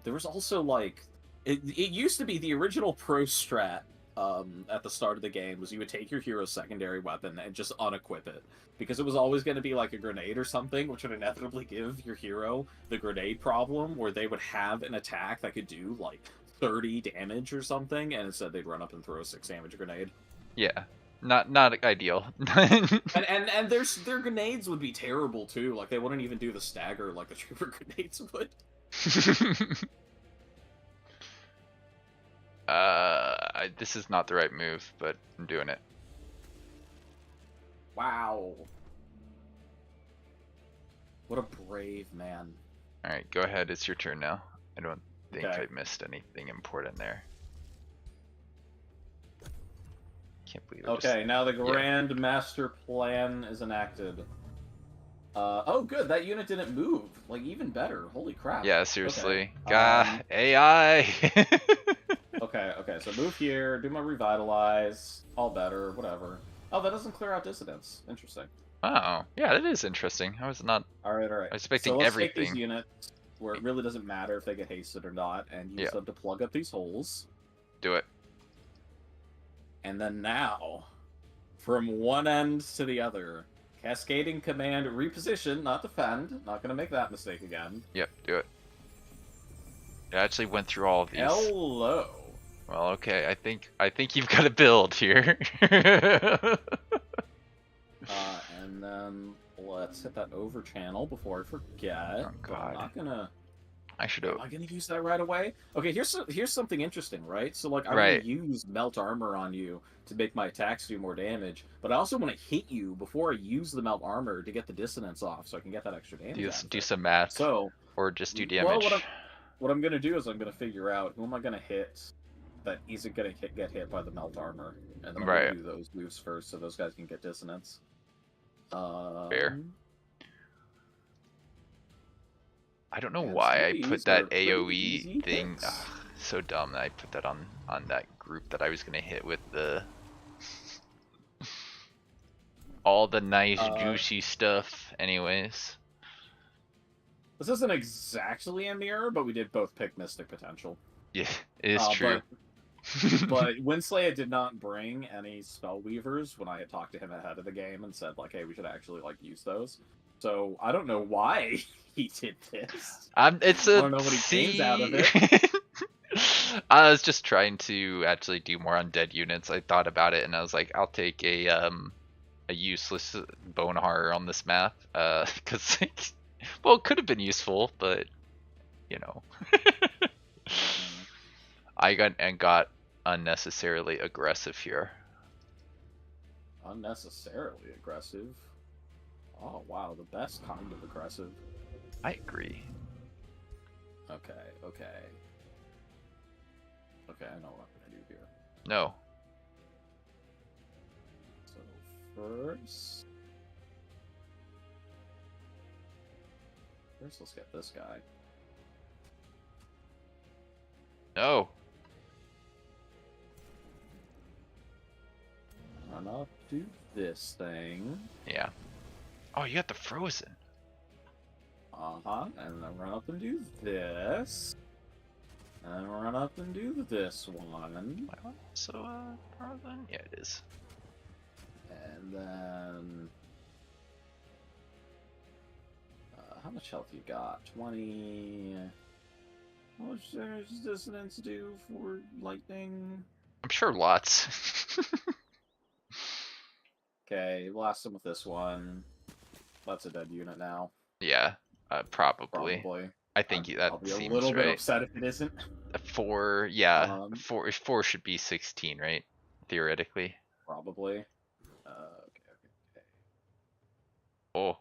There was also like it used to be the original pro strat at the start of the game was you would take your hero's secondary weapon and just unequip it, because it was always going to be like a grenade or something, which would inevitably give your hero the grenade problem, where they would have an attack that could do like 30 damage or something, and instead they'd run up and throw a 6 damage grenade. Yeah, not ideal. and their grenades would be terrible too. Like they wouldn't even do the stagger like the trooper grenades would. This is not the right move, but I'm doing it. Wow. What a brave man. Alright, go ahead, it's your turn now. I don't think Okay. I missed anything important there. Can't believe I Okay, now the grand master plan is enacted. Oh good, that unit didn't move. Like, even better. Holy crap. Yeah, seriously. Okay. Gah, AI! Okay, so move here, do my revitalize, all better, whatever. Oh, that doesn't clear out dissonance. Interesting. Oh, yeah, that is interesting. I was not Alright. I was expecting so let's everything. take these units where it really doesn't matter if they get hasted or not, and use them to plug up these holes. Do it. And then now, from one end to the other, cascading command, reposition, not defend. Not gonna make that mistake again. Yep, do it. I actually went through all of these. Hello. Well, okay, I think you've got a build here. And then let's hit that over channel before I forget. Oh, But God. I'm not gonna. I should Am have. I gonna use that right away? Okay, here's something interesting, right? So like, I'm Right. gonna use melt armor on you to make my attacks do more damage, but I also want to hit you before I use the melt armor to get the dissonance off, so I can get that extra damage. out of Do it. some math. So, Or just do well, damage. what I'm gonna do is I'm gonna figure out who am I gonna hit that isn't gonna get hit by the melt armor, and then I'm Right. gonna do those moves first, so those guys can get dissonance. Fair. I don't know and why some I of put these that are pretty AoE easy thing. hits. Ugh, so dumb that I put that on that group that I was gonna hit with the all the nice juicy stuff. Anyways, This isn't exactly a mirror, but we did both pick Mystic Potential. yeah, it is true. But Winsley did not bring any spell weavers when I had talked to him ahead of the game and said like, hey, we should actually like use those. So I don't know why he did this. It's I a don't know what he gains out of it. I was just trying to actually do more undead units. I thought about it and I was like, I'll take a useless bone horror on this map, because well, it could have been useful, but you know, I got unnecessarily aggressive here. Unnecessarily aggressive. Oh wow, the best kind of aggressive. I agree. Okay. Okay, I know what I'm gonna do here. No. So first let's get this guy. No. Run up, do this thing. Yeah. Oh, you got the frozen. And then run up and do this. And then run up and do this one. So frozen? Yeah, it is. And then... how much health you got? 20... How much does dissonance do for lightning? I'm sure lots. Okay, blast him with this one. That's a dead unit now. Yeah, probably. I think I'll that be a seems little bit right. upset if it isn't. 4, yeah, 4 should be 16, right? Theoretically. Probably. Okay.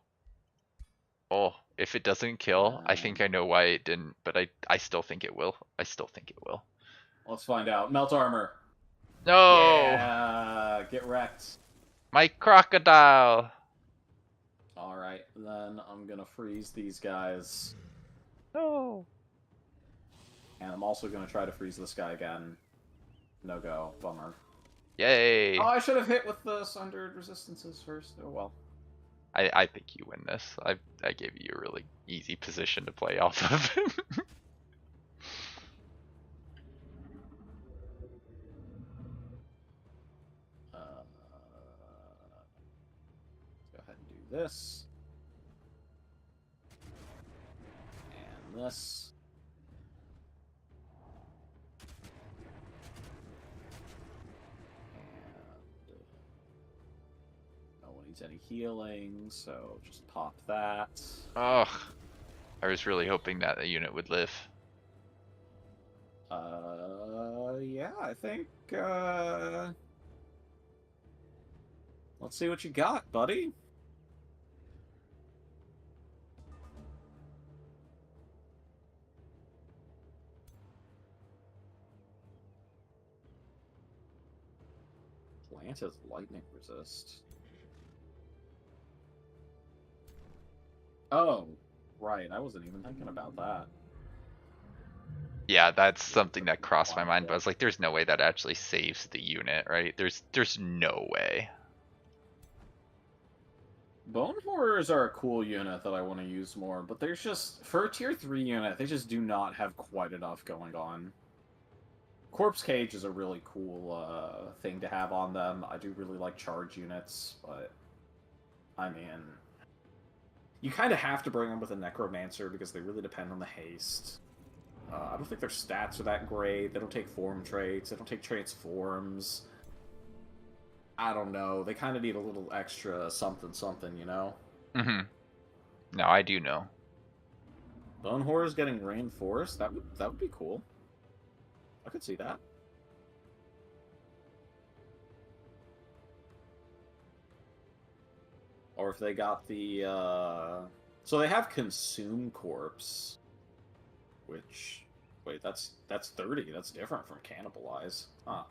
Oh, if it doesn't kill, I think I know why it didn't, but I still think it will. Let's find out. Melt armor. No! Yeah, get wrecked. My crocodile! Alright, then I'm gonna freeze these guys. No! And I'm also gonna try to freeze this guy again. No go. Bummer. Yay! Oh, I should have hit with the sundered resistances first. Oh well. I think you win this. I gave you a really easy position to play off of. Let's go ahead and do this. And this. And no one needs any healing, so just pop that. Ugh. I was really hoping that a unit would live. Yeah, I think, let's see what you got, buddy. Plant has lightning resist. Oh, right, I wasn't even thinking about that. Yeah, that's something that crossed my mind, but I was like, there's no way that actually saves the unit, right? There's no way. Bone Horrors are a cool unit that I want to use more, but there's just, for a tier 3 unit, they just do not have quite enough going on. Corpse Cage is a really cool thing to have on them. I do really like charge units, but I mean, you kind of have to bring them with a Necromancer because they really depend on the haste. I don't think their stats are that great. They don't take form traits. They don't take transforms. I don't know. They kind of need a little extra something, you know? Mm-hmm. No, I do know. Bone Horrors getting reinforced? That would be cool. I could see that. Or if they got the, So they have Consume Corpse. Which... Wait, that's 30. That's different from Cannibalize. Huh.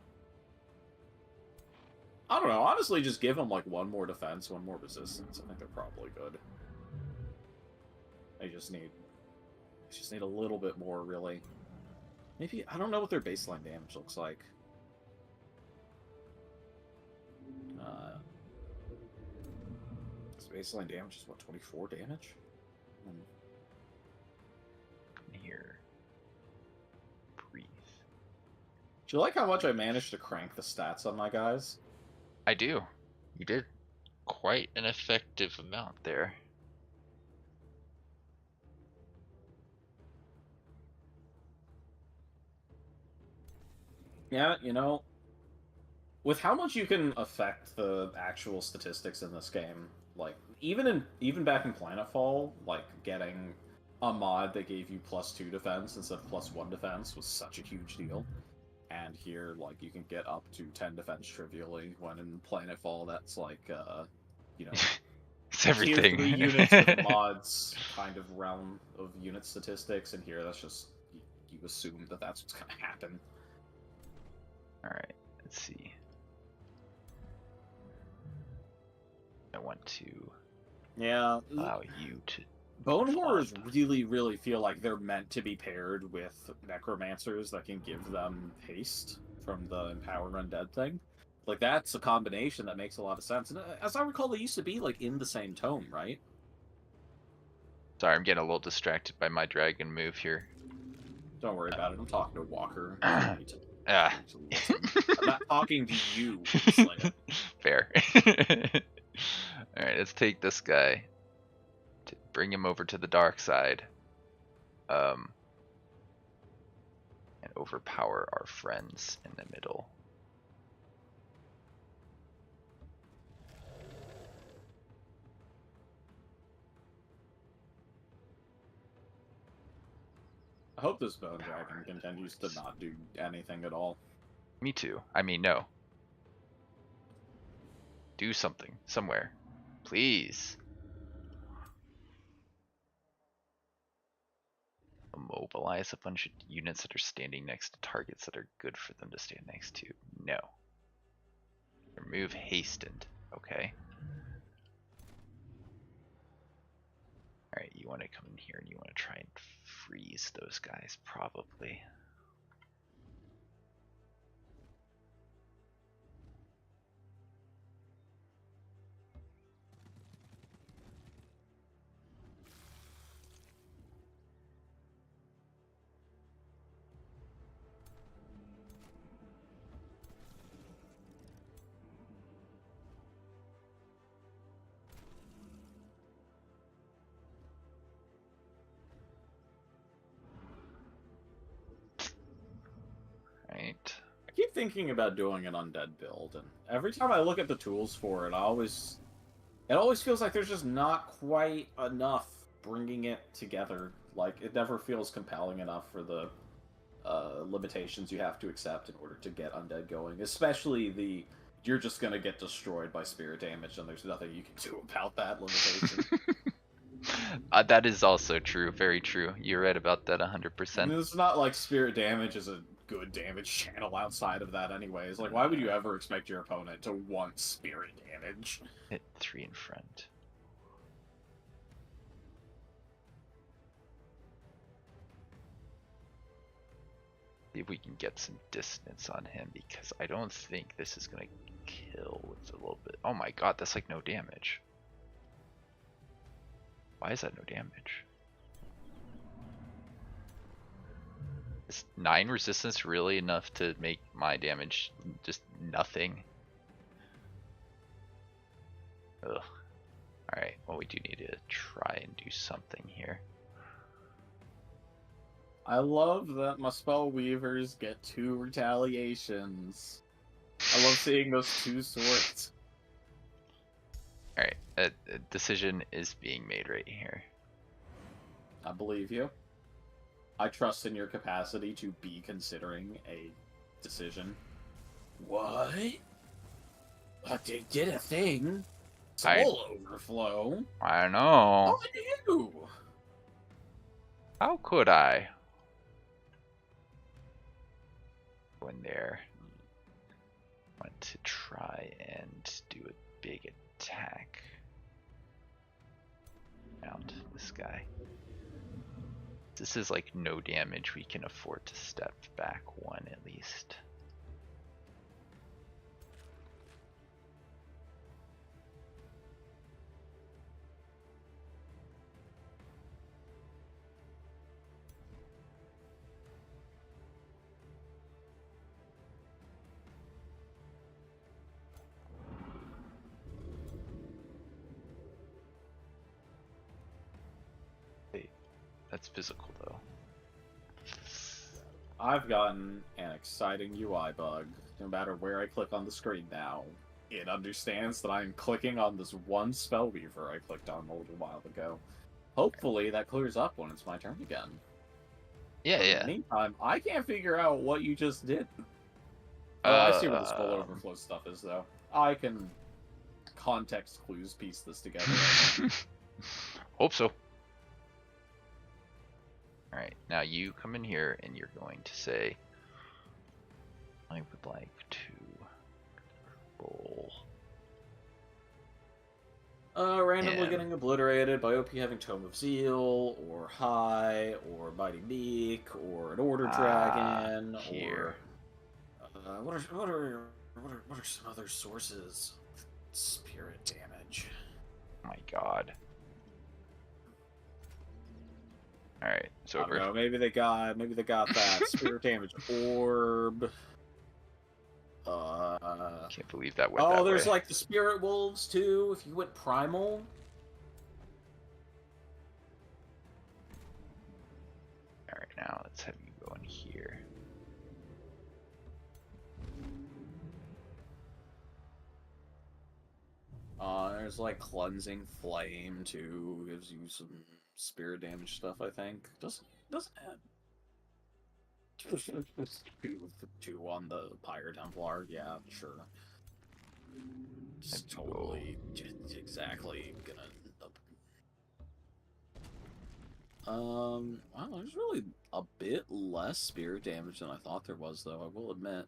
I don't know. Honestly, just give them, like, one more defense, one more resistance. I think they're probably good. They just need a little bit more, really. Maybe... I don't know what their baseline damage looks like. Baseline damage is, what, 24 damage? Come here. Breathe. Do you like how much I managed to crank the stats on my guys? I do. You did quite an effective amount there. Yeah, you know, with how much you can affect the actual statistics in this game, like, even back in Planetfall, like, getting a mod that gave you +2 defense instead of +1 defense was such a huge deal. And here, like, you can get up to 10 defense trivially, when in Planetfall that's like, you know... It's everything. Tier 3 units with mods kind of realm of unit statistics, and here that's just... You assume that that's what's gonna happen. Alright, let's see. I want to Yeah. allow you to... Bone Horrors really feel like they're meant to be paired with Necromancers that can give them haste from the Empower Undead thing. Like, that's a combination that makes a lot of sense. And as I recall, they used to be, like, in the same tome, right? Sorry, I'm getting a little distracted by my dragon move here. Don't worry about it. I'm talking to Walker. Ah. I'm not talking to you, Slayer. Fair. Alright, let's take this guy. To bring him over to the dark side. And overpower our friends in the middle. I hope this Bone Dragon continues to not do anything at all. Me too. I mean, no. Do something. Somewhere. Please. Immobilize a bunch of units that are standing next to targets that are good for them to stand next to. No. Remove hastened. Okay. Alright, you want to come in here and you want to try and freeze those guys, probably. Right. I keep thinking about doing an undead build, and every time I look at the tools for it, it always feels like there's just not quite enough bringing it together. Like, it never feels compelling enough for the limitations you have to accept in order to get undead going. Especially you're just gonna get destroyed by spirit damage, and there's nothing you can do about that limitation. That is also true. Very true. You're right about that 100%. I mean, it's not like spirit damage is a good damage channel outside of that anyways. Like, why would you ever expect your opponent to want spirit damage? Hit 3 in front. See if we can get some distance on him, because I don't think this is gonna kill with a little bit. Oh my god, that's like no damage. Why is that no damage? Is 9 resistance really enough to make my damage just nothing? Ugh. Alright, well, we do need to try and do something here. I love that my spell weavers get 2 retaliations. I love seeing those 2 swords. Alright, a decision is being made right here. I believe you. I trust in your capacity to be considering a decision. What? They did a thing. Soul overflow. I know. How did you? How could I? Go in there. Want to try and do a big attack around this guy. This is like no damage. We can afford to step back 1 at least. That's physical though. I've gotten an exciting UI bug. No matter where I click on the screen now, it understands that I'm clicking on this one spell weaver I clicked on a little while ago. Hopefully that clears up when it's my turn again. Yeah, In yeah. the meantime, I can't figure out what you just did. I see what the spell overflow stuff is, though. I can context clues piece this together. Hope so. Alright, now you come in here and you're going to say, I would like to roll. Randomly Yeah. getting obliterated by OP having Tome of Zeal, or High, or Mighty Meek, or an Order Dragon, here. or what are some other sources of spirit damage? Oh my god. Alright, so I don't know, maybe they got that spirit damage orb. Can't believe that went that way. There's like the spirit wolves too. If you went primal. Alright, now let's have you go in here. There's like cleansing flame too. Gives you some spirit damage stuff. I think doesn't have two on the Pyre Templar. Yeah, sure. Just totally, just exactly gonna. Wow, there's really a bit less spirit damage than I thought there was, though. I will admit.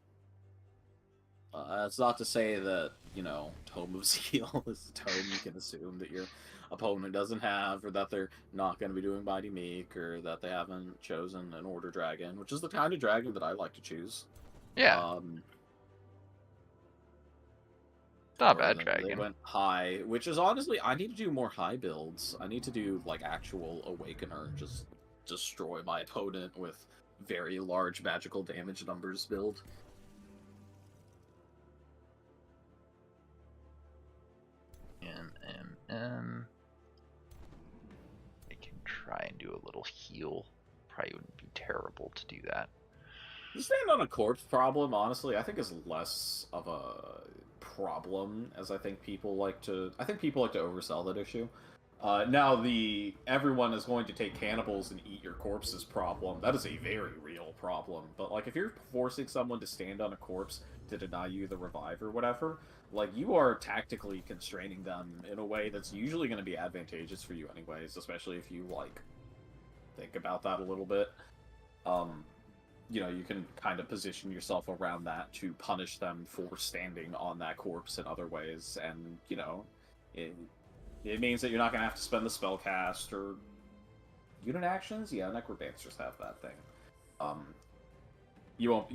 That's not to say that, you know, Tome of Zeal is a tome you can assume that your opponent doesn't have, or that they're not going to be doing Mighty Meek, or that they haven't chosen an Order Dragon, which is the kind of dragon that I like to choose. Yeah, not a bad They dragon. went high, which is honestly, I need to do more high builds. I need to do, like, actual Awakener, just destroy my opponent with very large magical damage numbers build. I can try and do a little heal. Probably wouldn't be terrible to do that. The stand on a corpse problem, honestly, I think is less of a problem as I think people like to. I think people like to oversell that issue. Now the everyone is going to take cannibals and eat your corpses problem. That is a very real problem. But like if you're forcing someone to stand on a corpse to deny you the revive or whatever, like you are tactically constraining them in a way that's usually going to be advantageous for you anyways, especially if you like think about that a little bit. You know, you can kind of position yourself around that to punish them for standing on that corpse in other ways, and, you know, it means that you're not going to have to spend the spell cast or unit actions. Yeah, necromancers have that thing. You won't.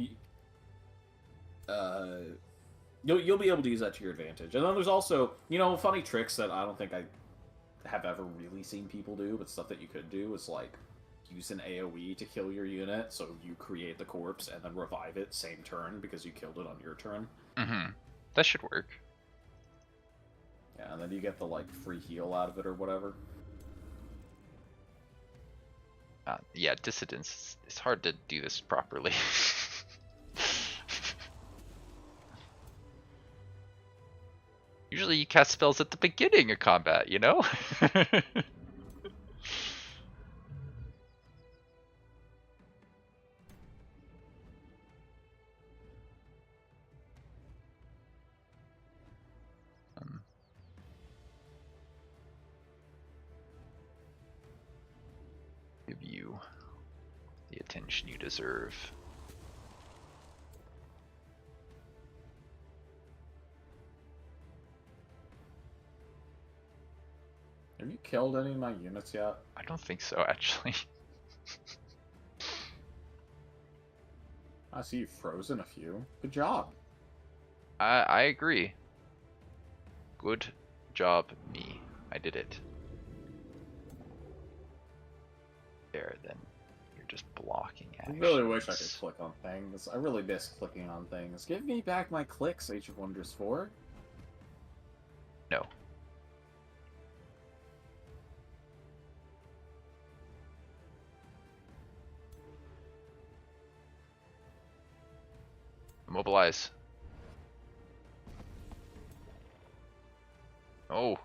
You'll be able to use that to your advantage. And then there's also, you know, funny tricks that I don't think I have ever really seen people do, but stuff that you could do is like use an AoE to kill your unit, so you create the corpse and then revive it same turn because you killed it on your turn. That should work. Yeah, and then you get the like free heal out of it or whatever. Yeah, dissidence. It's hard to do this properly. Usually you cast spells at the beginning of combat, you know? Give you the attention you deserve. Have you killed any of my units yet? I don't think so, actually. I see you've frozen a few. Good job. I agree. Good job, me. I did it. There, then you're just blocking actions. I really wish I could click on things. I really miss clicking on things. Give me back my clicks, Age of Wonders 4. No. Mobilize. Oh,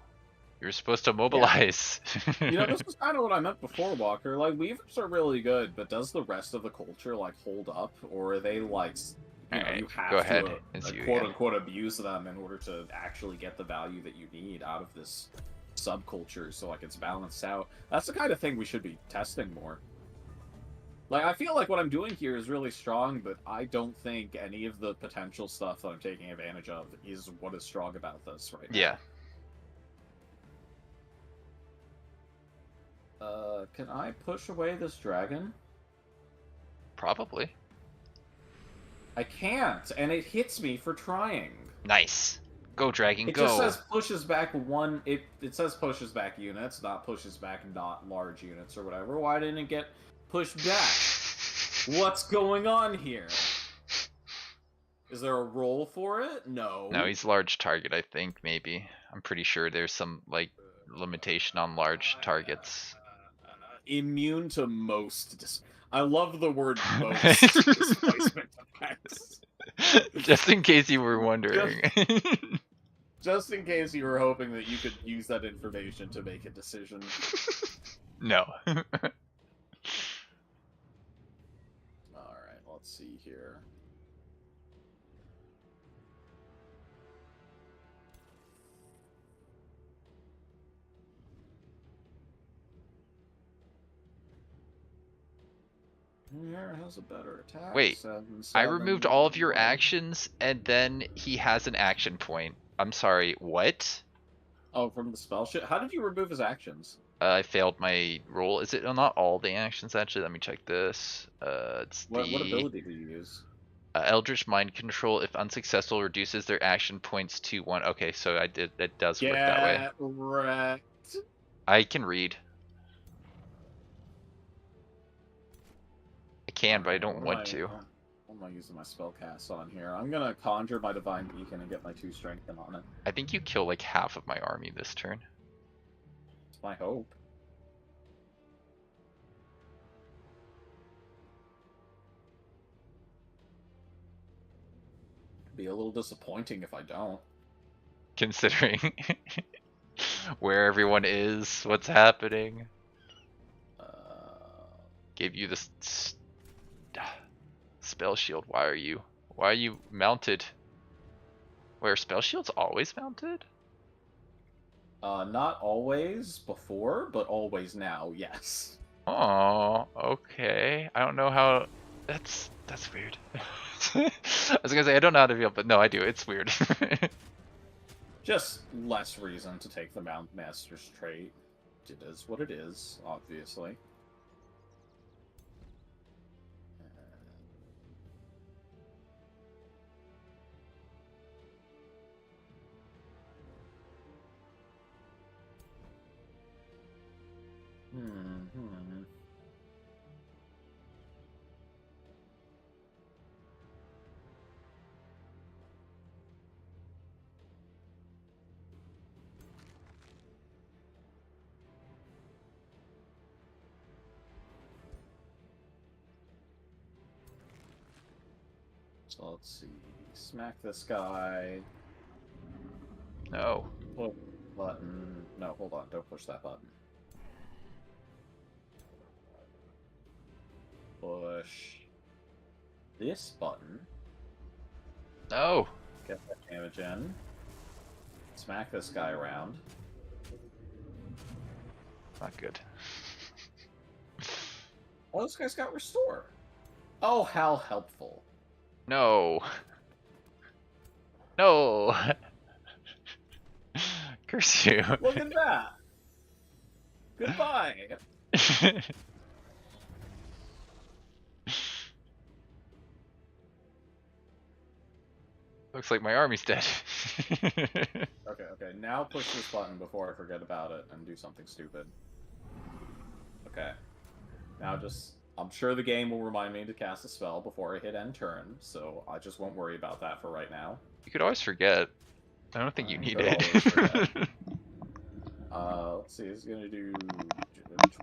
you're supposed to mobilize. You know, this was kind of what I meant before, Walker. Like, Weavers are really good, but does the rest of the culture, like, hold up? Or are they, like, you know, Alright, you have go ahead. to, It's you quote again. unquote, abuse them in order to actually get the value that you need out of this subculture, so, like, it's balanced out. That's the kind of thing we should be testing more. Like, I feel like what I'm doing here is really strong, but I don't think any of the potential stuff that I'm taking advantage of is what is strong about this right now. Yeah. Can I push away this dragon? Probably. I can't, and it hits me for trying. Nice. Go, dragon, It go. just says pushes back one. It says pushes back units, not pushes back not large units or whatever. Why didn't it get pushed back? What's going on here? Is there a role for it? No. No, he's large target, I think, maybe. I'm pretty sure there's some, like, limitation on large targets. Immune to most. I love the word most displacement effects. Just in case you were wondering. Just in case you were hoping that you could use that information to make a decision. No. Alright, let's see here. Here has a better attack. Wait, 7, I removed all of your 1. actions, and then he has an action point. I'm sorry, what? Oh, from the spell shit? How did you remove his actions? I failed my roll. Is it not all the actions, actually? Let me check this. It's What the ability did you use? Eldritch Mind Control, if unsuccessful, reduces their action points to 1. Okay, so it does work that way. Get wrecked. I can read. I can, but I don't want to. What am I using my spell cast on here? I'm gonna conjure my Divine Beacon and get my 2 strength in on it. I think you kill like half of my army this turn. It's my hope. Be a little disappointing if I don't. Considering where everyone is, what's happening. Gave you this spell shield. Why are you mounted? Where spell shield's always mounted? Not always before, but always now, yes. Oh, okay. I don't know how. That's weird. I was gonna say I don't know how to feel, but no, I do. It's weird. Just less reason to take the Mount Master's trait. It is what it is, obviously. So let's see. Smack this guy. No. Push button. No, hold on. Don't push that button. Push this button. No. Get that damage in. Smack this guy around. Not good. Oh, this guy's got restore. Oh, how helpful. No. No. Curse you. Look at that. Goodbye. Looks like my army's dead. Okay. Now push this button before I forget about it and do something stupid. Okay. Now just... I'm sure the game will remind me to cast a spell before I hit end turn, so I just won't worry about that for right now. You could always forget. I don't think you need could always it. forget. Let's see, it's gonna do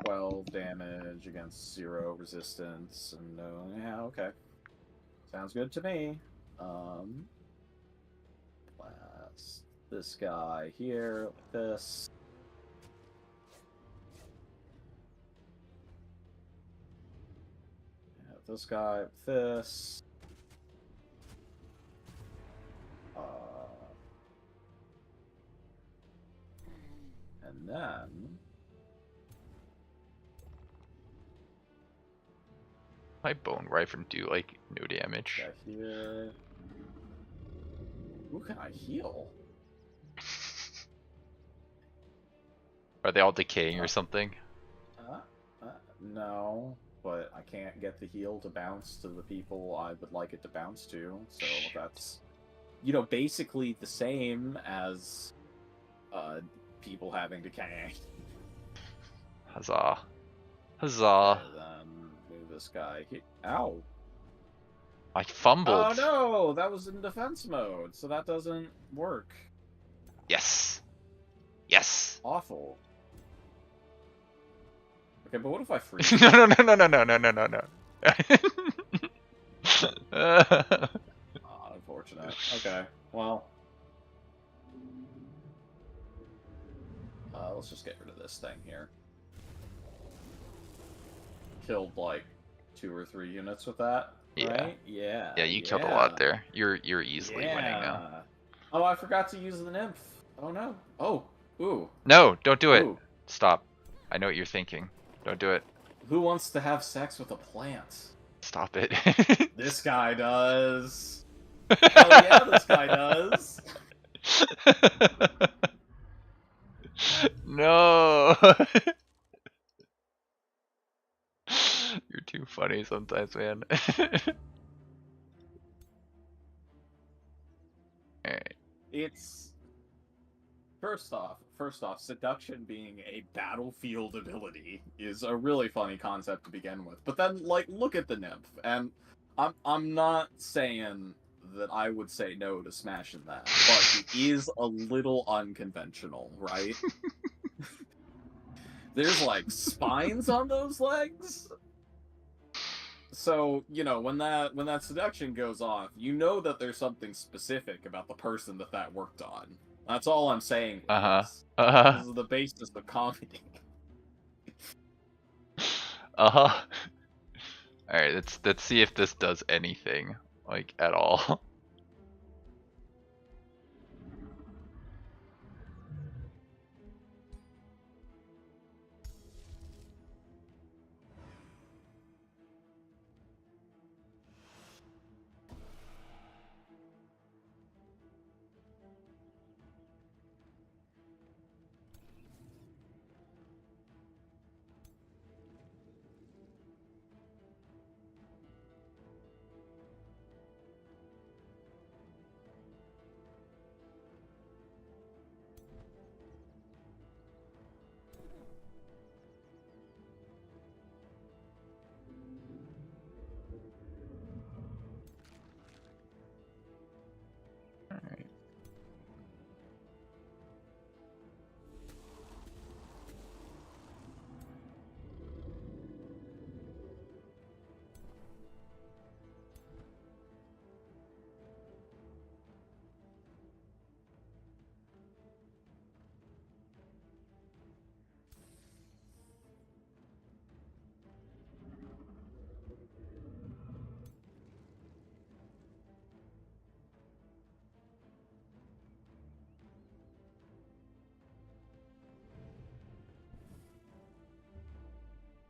12 damage against 0 resistance, and yeah, okay. Sounds good to me. Blast this guy here, like this. This guy with this. And then... My bone rifle do like no damage. Got here. Who can I heal? Are they all decaying or something? No, but I can't get the heal to bounce to the people I would like it to bounce to, so that's, you know, basically the same as people having decay. Huzzah. Huzzah. And then move this guy here. Ow! I fumbled. Oh no! That was in defense mode, so that doesn't work. Yes. Yes. Awful. Okay, but what if I freeze? No. Unfortunate. Okay, well. Let's just get rid of this thing here. Killed like 2 or 3 units with that, Yeah. right? Yeah. Yeah, you killed a lot there. You're easily winning now. Oh, I forgot to use the nymph. Oh no. Oh, ooh. No, don't do it. Ooh. Stop. I know what you're thinking. Don't do it. Who wants to have sex with a plant? Stop it. This guy does. Hell yeah, this guy does. No. You're too funny sometimes, man. Alright. It's first off, seduction being a battlefield ability is a really funny concept to begin with. But then, like, look at the nymph, and I'm not saying that I would say no to smashing that, but it is a little unconventional, right? There's like spines on those legs. So, you know, when that seduction goes off, you know that there's something specific about the person that worked on. That's all I'm saying. This is the basis of comedy. Alright, let's see if this does anything, like, at all. Alright.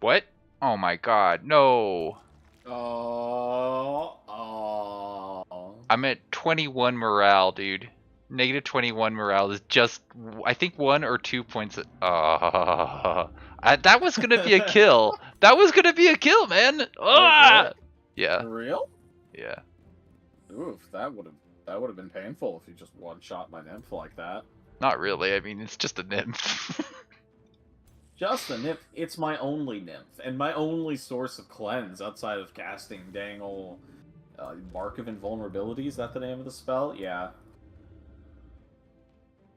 What? Oh my god, no! Oh. I'm at 21 morale, dude. Negative 21 morale is just, I think, 1 or 2 points. That was gonna be a kill. That was gonna be a kill, man. Wait, Yeah, for real? yeah. Oof, that would have been painful if you just one shot my nymph like that. Not really. I mean, it's just a nymph. Just a nymph. It's my only nymph, and my only source of cleanse outside of casting dang ol' Mark of Invulnerability. Is that the name of the spell? Yeah.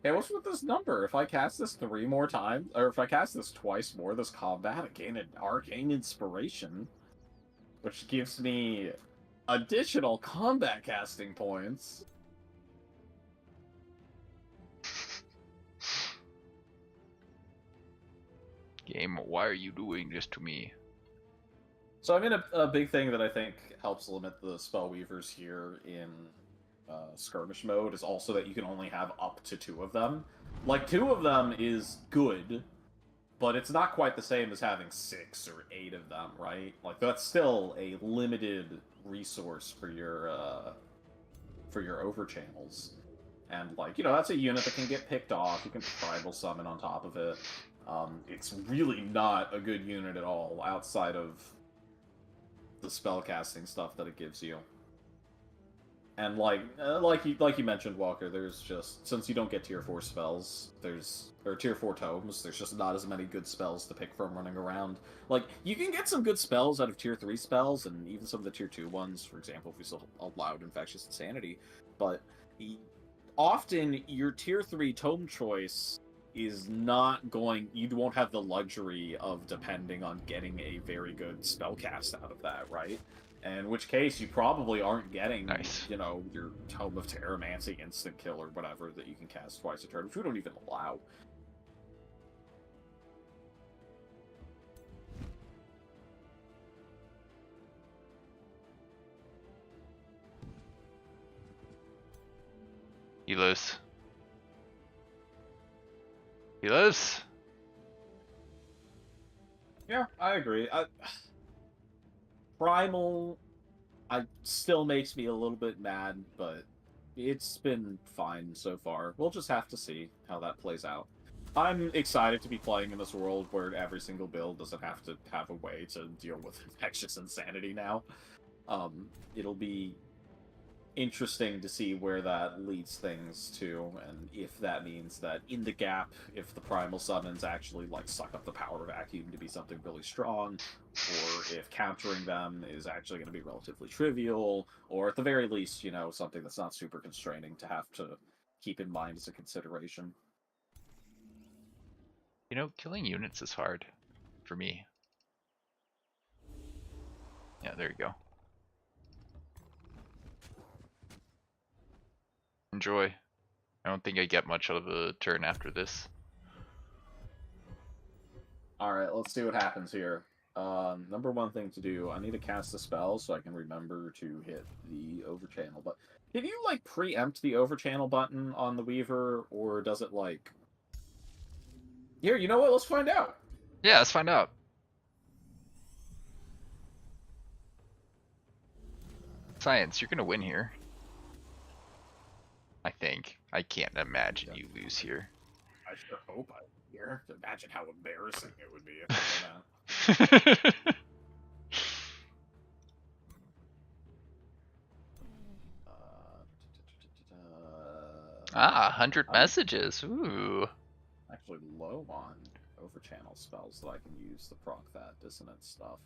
Hey, what's with this number? If I cast this 3 more times, or if I cast this twice more this combat, I gain an Arcane Inspiration, which gives me additional combat casting points. Game, why are you doing this to me? So I mean, a big thing that I think helps limit the Spellweavers here in Skirmish mode is also that you can only have up to 2 of them. Like, 2 of them is good, but it's not quite the same as having 6 or 8 of them, right? Like, that's still a limited resource for your overchannels. And, like, you know, that's a unit that can get picked off. You can tribal summon on top of it. It's really not a good unit at all outside of the spellcasting stuff that it gives you. And like you mentioned, Walker, there's just, since you don't get tier 4 spells, or tier 4 tomes, there's just not as many good spells to pick from running around. Like, you can get some good spells out of tier 3 spells, and even some of the tier 2 ones, for example, if we still allowed Infectious Insanity, but often your tier 3 tome choice is not going, you won't have the luxury of depending on getting a very good spellcast out of that, right? In which case, you probably aren't getting, you know, your Tome of Terramancy instant kill or whatever that you can cast twice a turn, which we don't even allow. Helos. Helos? Yeah, I agree. Primal, still makes me a little bit mad, but it's been fine so far. We'll just have to see how that plays out. I'm excited to be playing in this world where every single build doesn't have to have a way to deal with infectious insanity now. It'll be interesting to see where that leads things to, and if that means that in the gap, if the primal summons actually like suck up the power vacuum to be something really strong, or if countering them is actually going to be relatively trivial, or at the very least, you know, something that's not super constraining to have to keep in mind as a consideration. You know, killing units is hard for me. Yeah, there you go. Enjoy. I don't think I get much of a turn after this. Alright, let's see what happens here. Number one thing to do, I need to cast a spell so I can remember to hit the overchannel. But can you, like, preempt the overchannel button on the Weaver, or does it, like... Here, you know what? Let's find out! Yeah, let's find out. Science, you're gonna win here. I think. I can't imagine you lose here. I sure hope I hear. Imagine how embarrassing it would be if I went out. Ah, 100 messages. Ooh. Actually low on overchannel spells that I can use to proc that dissonance stuff.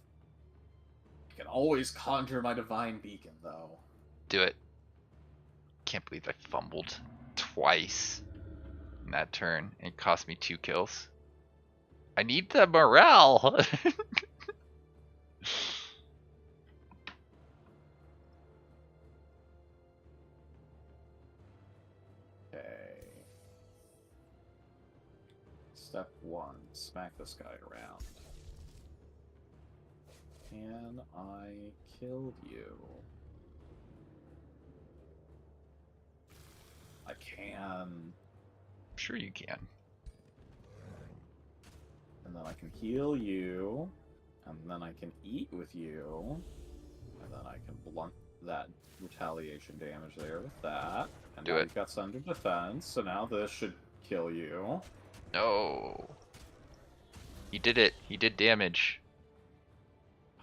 I can always conjure my divine beacon, though. Do it. Can't believe I fumbled twice in that turn. It cost me 2 kills. I need the morale. Okay. Step 1. Smack this guy around. Can I kill you? I can. Sure you can. And then I can heal you. And then I can eat with you. And then I can blunt that retaliation damage there with that. And Do now it. you've got Thunder Defense, so now this should kill you. No. He did it. He did damage.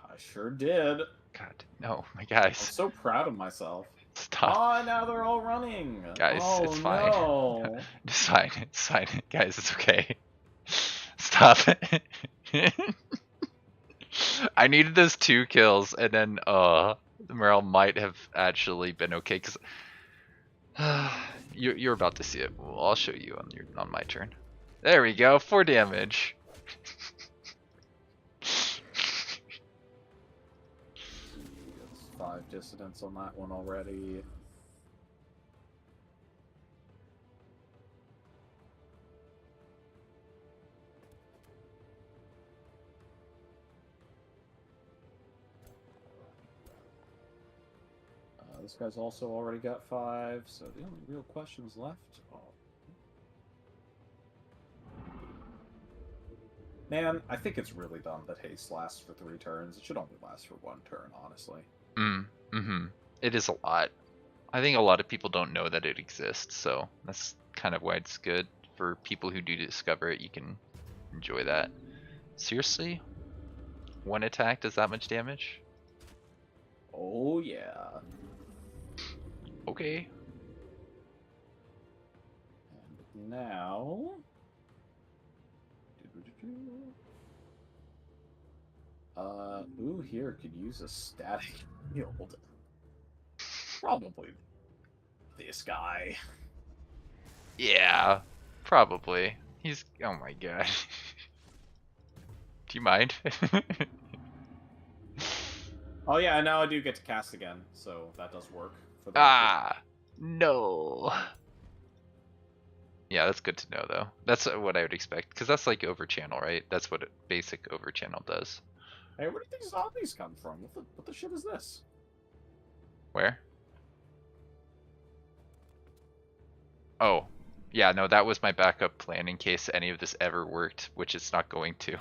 I sure did. God, no, my I'm guys. so proud of myself. Stop. Oh, now they're all running. Guys, oh, it's fine. No. Just sign it. Sign it. Guys, it's okay. Stop it. I needed those 2 kills, and then, the morale might have actually been okay, because you're about to see it. Well, I'll show you on my turn. There we go, 4 damage. That's 5 dissidents on that one already. This guy's also already got 5, so the only real questions left are... Man, I think it's really dumb that haste lasts for 3 turns. It should only last for 1 turn, honestly. It is a lot. I think a lot of people don't know that it exists, so that's kind of why it's good. For people who do discover it, you can enjoy that. Seriously? 1 attack does that much damage? Oh, yeah. Okay. And now... ooh, here could use a static shield. Probably this guy. Yeah, probably. He's, oh my god. Do you mind? Oh yeah, now I do get to cast again, so that does work. For the No. Yeah, that's good to know though. That's what I would expect, because that's like overchannel, right? That's what basic overchannel does. Hey, where do these zombies come from? What the shit is this? Where? Oh, yeah, no, that was my backup plan in case any of this ever worked, which it's not going to.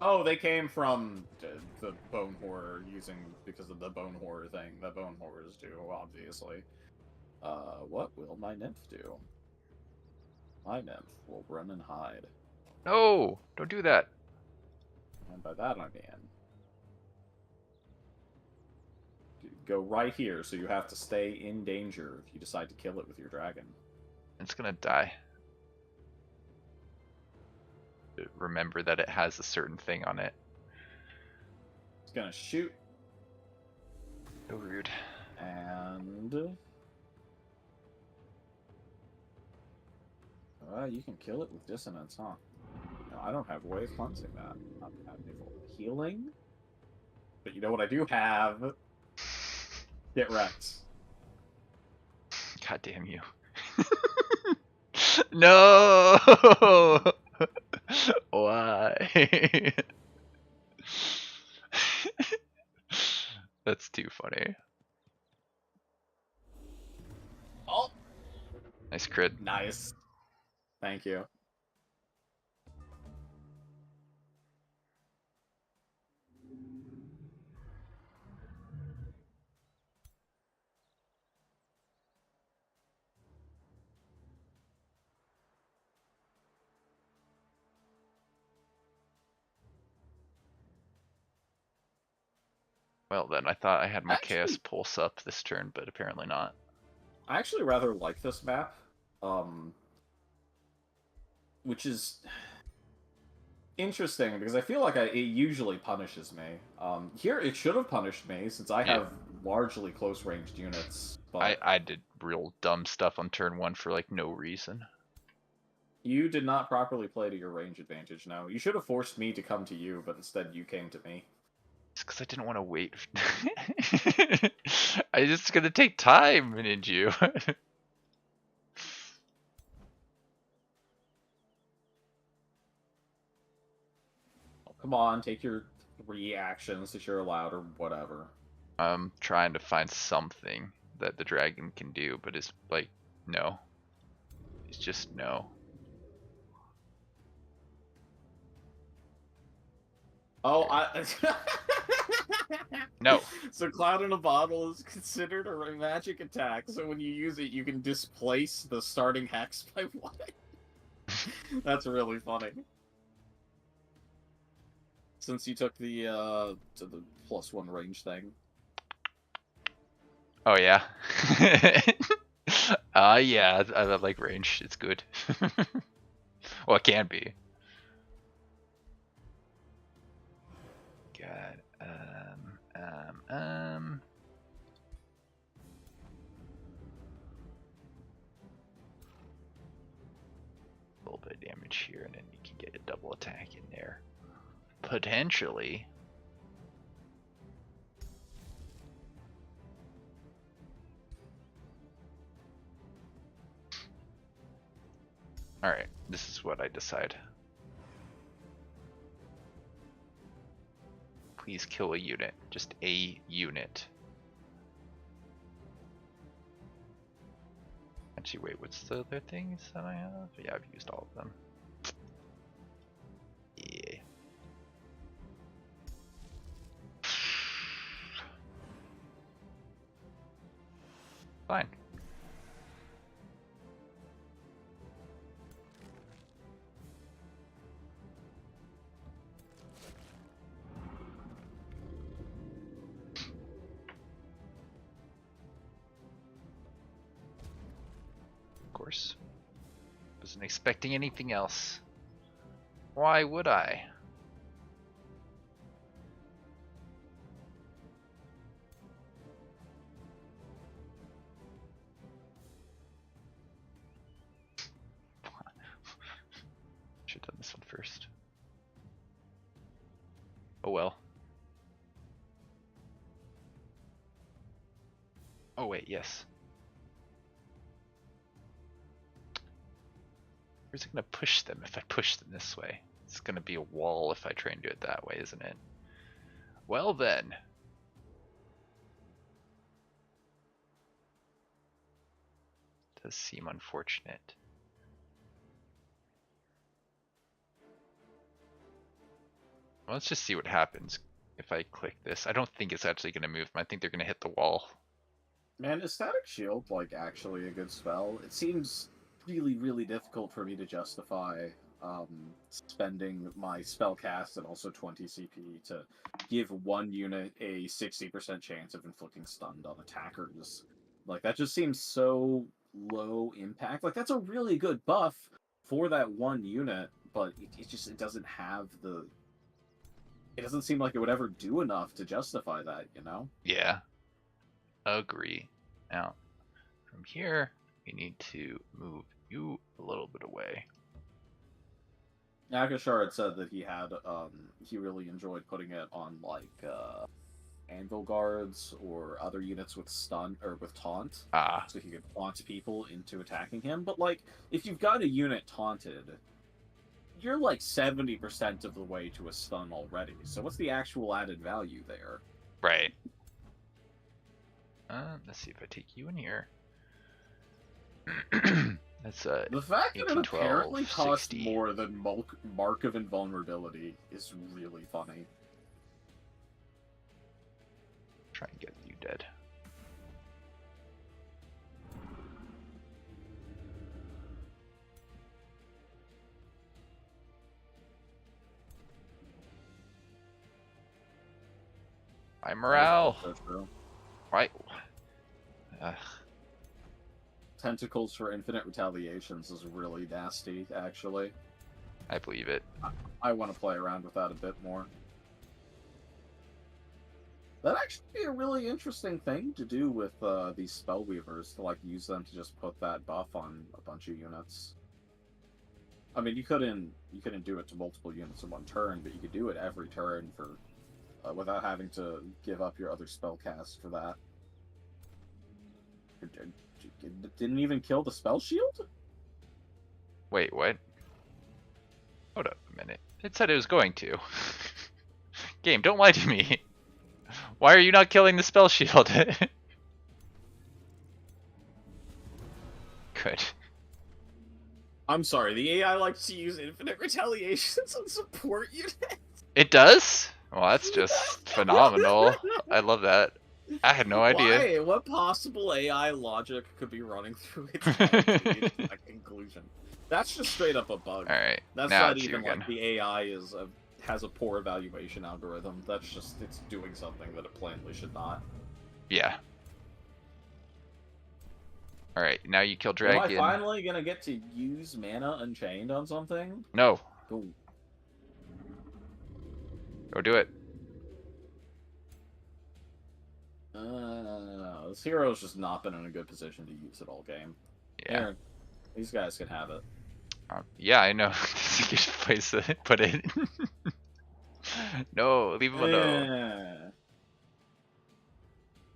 Oh, they came from the bone horror because of the bone horror thing that bone horrors do, obviously. What will my nymph do? My nymph will run and hide. No, don't do that. And by that I mean go right here, so you have to stay in danger if you decide to kill it with your dragon. It's gonna die. Remember that it has a certain thing on it. It's gonna shoot. So rude. And you can kill it with dissonance, huh? No, I don't have a way of cleansing that. I don't have any healing. But you know what I do have? Get wrecked. God damn you. No! Why? That's too funny. Oh! Nice crit. Nice. Thank you. Well then, I thought I had my Actually- Chaos Pulse up this turn, but apparently not. I actually rather like this map. Which is interesting because I feel like it usually punishes me. Here it should have punished me since I have largely close ranged units. But I did real dumb stuff on turn 1 for like no reason. you did not properly play to your range advantage. No, you should have forced me to come to you, but instead you came to me. It's because I didn't want to wait. I just gonna take time, Ninju. Oh, come on, take your 3 actions that you're allowed or whatever. I'm trying to find something that the dragon can do, but it's like, no. It's just no. Oh, I. No. So Cloud in a Bottle is considered a magic attack, so when you use it, you can displace the starting hex by 1. That's really funny. Since you took the to the +1 range thing. Oh yeah. Yeah, I like range. It's good. Well, it can be. God. A little bit of damage here, and then you can get a double attack in there. Potentially. Alright, this is what I decide. Please kill a unit. Just a unit. Actually, wait, what's the other things that I have? Yeah, I've used all of them. Yeah. Fine. Of course. Wasn't expecting anything else. Why would I? Should have done this one first. Oh well. Oh wait, yes. Where's it gonna push them if I push them this way? It's gonna be a wall if I try and do it that way, isn't it? Well then. Does seem unfortunate. let's just see what happens if I click this. I don't think it's actually going to move them. I think they're going to hit the wall. Man, is Static Shield, like, actually a good spell? It seems really, really difficult for me to justify spending my spell cast and also 20 CP to give one unit a 60% chance of inflicting stunned on attackers. Like, that just seems so low impact. Like, that's a really good buff for that one unit, but it doesn't have the... It doesn't seem like it would ever do enough to justify that, you know? Yeah. Agree. Now, from here, we need to move you a little bit away. Akashar had said that he really enjoyed putting it on, like, Anvil Guards or other units with stun, or with taunt. Ah. So he could taunt people into attacking him. But, like, if you've got a unit taunted, you're, like, 70% of the way to a stun already. So what's the actual added value there? Right. Let's see if I take you in here. That's The fact that 18, it apparently 12, costs 60. more than Mark of Invulnerability is really funny. Try and get you dead. My morale. That's true. Why? Tentacles for Infinite Retaliations is really nasty, actually. I believe it. I want to play around with that a bit more. That'd actually be a really interesting thing to do with these Spellweavers, to like use them to just put that buff on a bunch of units. I mean, you couldn't do it to multiple units in one turn, but you could do it every turn for without having to give up your other spell cast for that. It didn't even kill the spell shield? Wait, what? Hold up a minute. It said it was going to. Game, don't lie to me. Why are you not killing the spell shield? Good. I'm sorry, the AI likes to use Infinite Retaliations on support units? It does? Well, that's just phenomenal. I love that. I had no idea. Why? What possible AI logic could be running through its head to reach that conclusion? That's just straight up a bug. Alright, That's now not it's you even again. like the AI has a poor evaluation algorithm. That's just, it's doing something that it plainly should not. Yeah. Alright, now you kill Am Dragon. I finally gonna get to use Mana Unchained on something? No. Cool. Go do it. No. This hero's just not been in a good position to use it all game. Yeah. Here, these guys can have it. Yeah, I know. This is a good place to put it. No, leave him alone. Eh.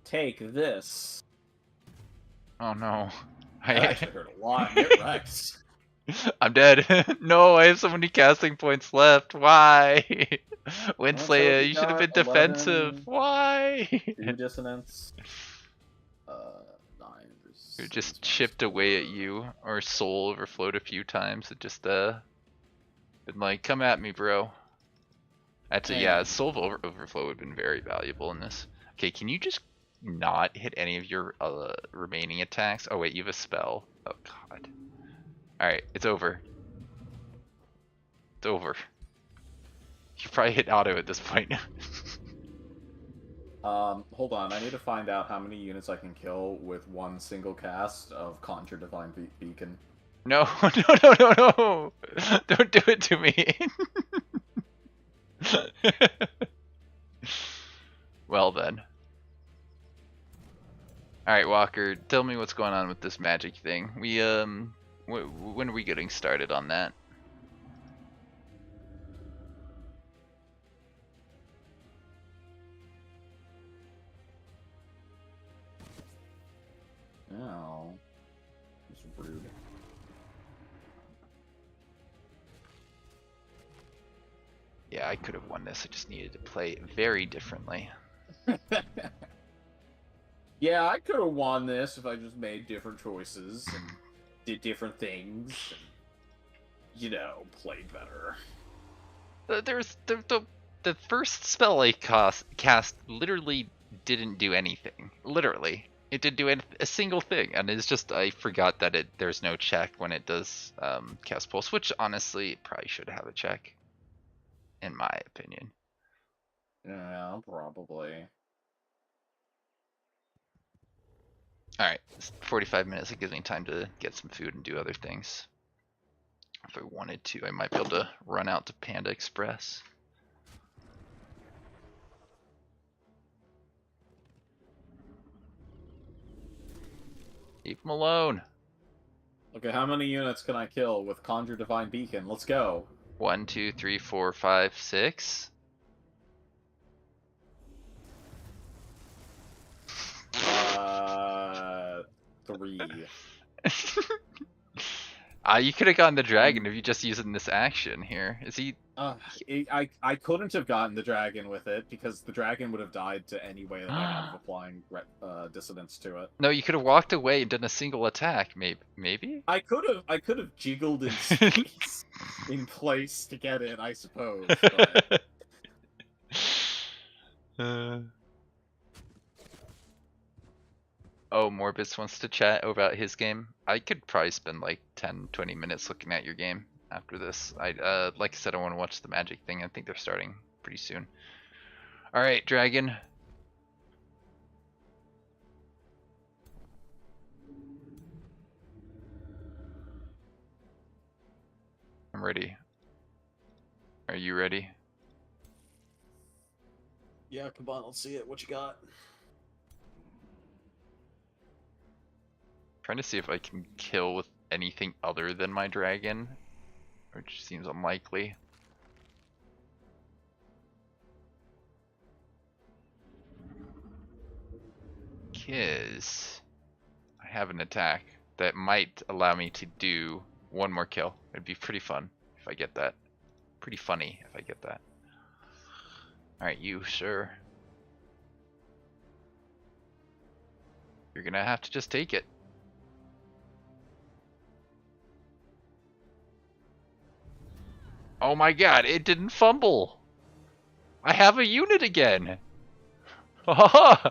Take this. Oh no. I actually heard a lot. Get wrecked. I'm dead. No, I have so many casting points left. Why? Windslayer, you should have been defensive. 11. Why? 2 dissonance. 9. Who just chipped away at you, or soul overflowed a few times. It just been like, come at me, bro. That's it. Yeah, soul overflow would have been very valuable in this. Okay, can you just not hit any of your remaining attacks? Oh wait, you have a spell. Oh god. Alright, it's over. It's over. You probably hit auto at this point. Hold on. I need to find out how many units I can kill with one single cast of Conjure Divine Beacon. No, no. Don't do it to me. Well then. Alright, Walker, tell me what's going on with this magic thing. We, when are we getting started on that? Oh. It's rude. Yeah, I could have won this. I just needed to play very differently. Yeah, I could have won this if I just made different choices and did different things and, you know, played better. There's the the first spell I cast literally didn't do anything. Literally, it didn't do a single thing, and it's just I forgot that there's no check when it does cast pulse, which honestly it probably should have a check, in my opinion. Yeah, probably. All right, 45 minutes. It gives me time to get some food and do other things. If I wanted to, I might be able to run out to Panda Express. Leave him alone. Okay, how many units can I kill with Conjure Divine Beacon? Let's go. 1, 2, 3, 4, 5, 6. Three. You could have gotten the dragon if you just using this action here. Is he? I couldn't have gotten the dragon with it because the dragon would have died to any way that I had of applying dissonance to it. No, you could have walked away and done a single attack. Maybe. I could have jiggled in space in place to get it, I suppose. But... Oh, Morbus wants to chat about his game. I could probably spend like 10-20 minutes looking at your game after this. Like I said, I want to watch the Magic thing. I think they're starting pretty soon. All right, Dragon. I'm ready. Are you ready? Yeah, come on, let's see it. What you got? Trying to see if I can kill with anything other than my dragon, which seems unlikely. Because I have an attack that might allow me to do one more kill. It'd be pretty fun if I get that. Pretty funny if I get that. Alright, you, sir. You're gonna have to just take it. Oh my god, it didn't fumble! I have a unit again! Not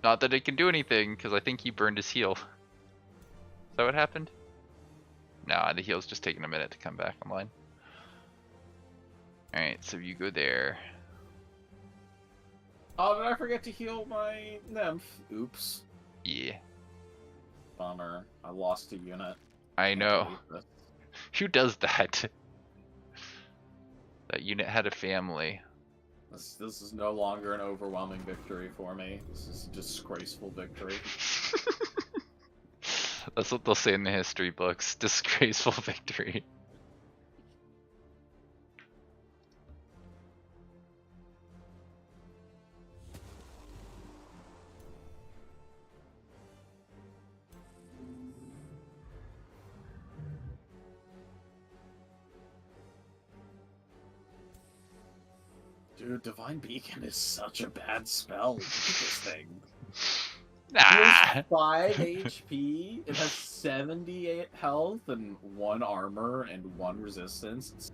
that it can do anything, because I think he burned his heal. Is that what happened? Nah, the heal's just taking a minute to come back online. Alright, so you go there. Oh, did I forget to heal my nymph? Oops. Yeah. Bummer. I lost a unit. I know. Who does that? That unit had a family. This is no longer an overwhelming victory for me. This is a disgraceful victory. That's what they'll say in the history books. Disgraceful victory. Dude, Divine Beacon is such a bad spell. Look at this thing. Ah! 5 HP, it has 78 health and 1 armor and 1 resistance.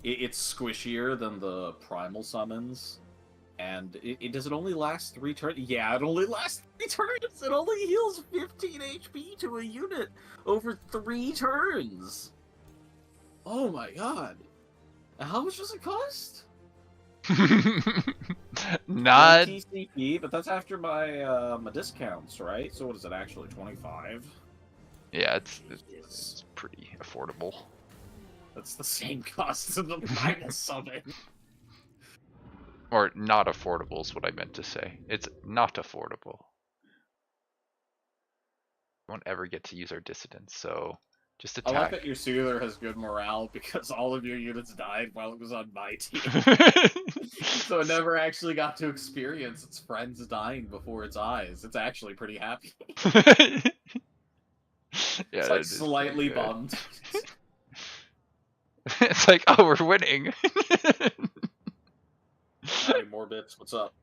It's squishier than the primal summons. And does it only last 3 turns? Yeah, it only lasts 3 turns! It only heals 15 HP to a unit over 3 turns! Oh my god. How much does it cost? Not TCP, but that's after my my discounts, right? So what is it actually, 25? Yeah, it's pretty affordable. That's the same cost as the primal summon. Or not affordable is what I meant to say. It's not affordable. We won't ever get to use our dissidence, so just I like attack. that your Soother has good morale because all of your units died while it was on my team. So it never actually got to experience its friends dying before its eyes. It's actually pretty happy. Yeah, It's like slightly bummed. It's like, oh, we're winning. Alright, more bits. What's up?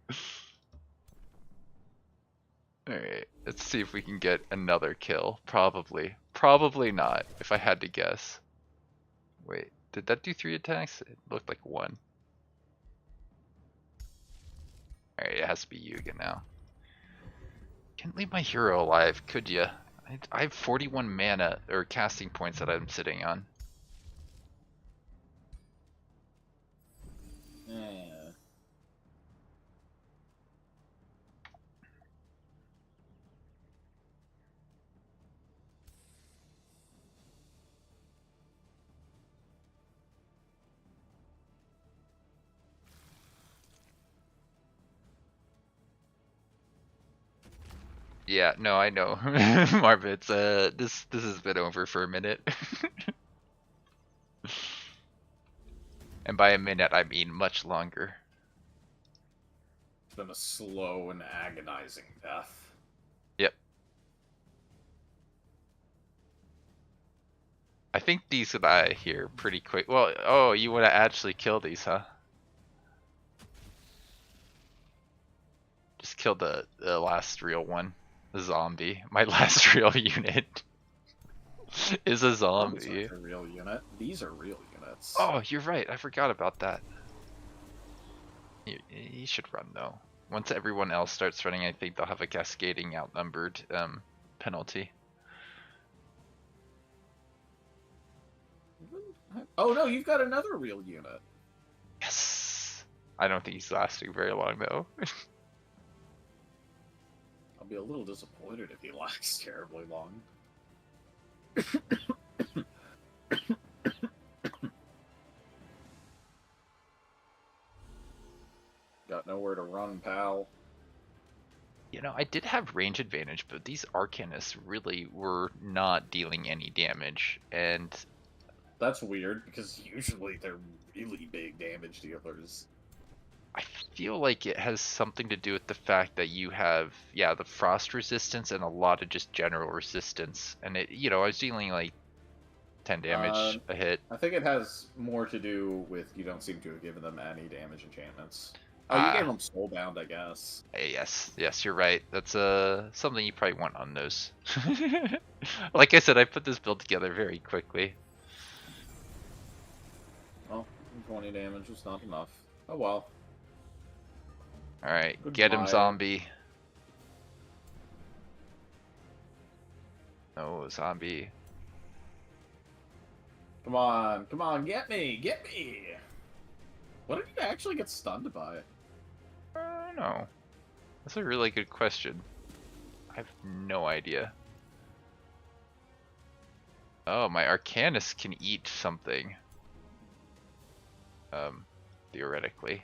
Alright, let's see if we can get another kill. Probably. Probably not, if I had to guess. Wait, did that do 3 attacks? It looked like 1. Alright, it has to be Yuga now. Can't leave my hero alive, could ya? I have 41 mana, or casting points that I'm sitting on. Yeah. Yeah, no, I know. Marvin, it's, this has been over for a minute. And by a minute, I mean much longer. It's been a slow and agonizing death. Yep. I think these die here pretty quick. Well, oh, you want to actually kill these, huh? Just kill the last real one. The zombie. My last real unit is a Zombies zombie. aren't a real unit. These are real units. Oh, you're right. I forgot about that. You should run though. Once everyone else starts running, I think they'll have a cascading outnumbered penalty. Oh no, you've got another real unit. Yes. I don't think he's lasting very long though. I'll be a little disappointed if he lasts terribly long. Got nowhere to run, pal. You know, I did have range advantage, but these Arcanists really were not dealing any damage, and That's weird, because usually they're really big damage dealers. I feel like it has something to do with the fact that you have, yeah, the frost resistance and a lot of just general resistance, and it, you know, I was dealing like 10 damage a hit. I think it has more to do with you don't seem to have given them any damage enchantments. Oh, you gave them Soulbound, I guess. Yes, you're right. That's something you probably want on those. Like I said, I put this build together very quickly. Well, 20 damage was not enough. Oh well. Alright, get him, Goodbye. zombie. No, zombie. Come on, get me! What did you actually get stunned by? I don't know. That's a really good question. I have no idea. Oh, my Arcanist can eat something. Theoretically.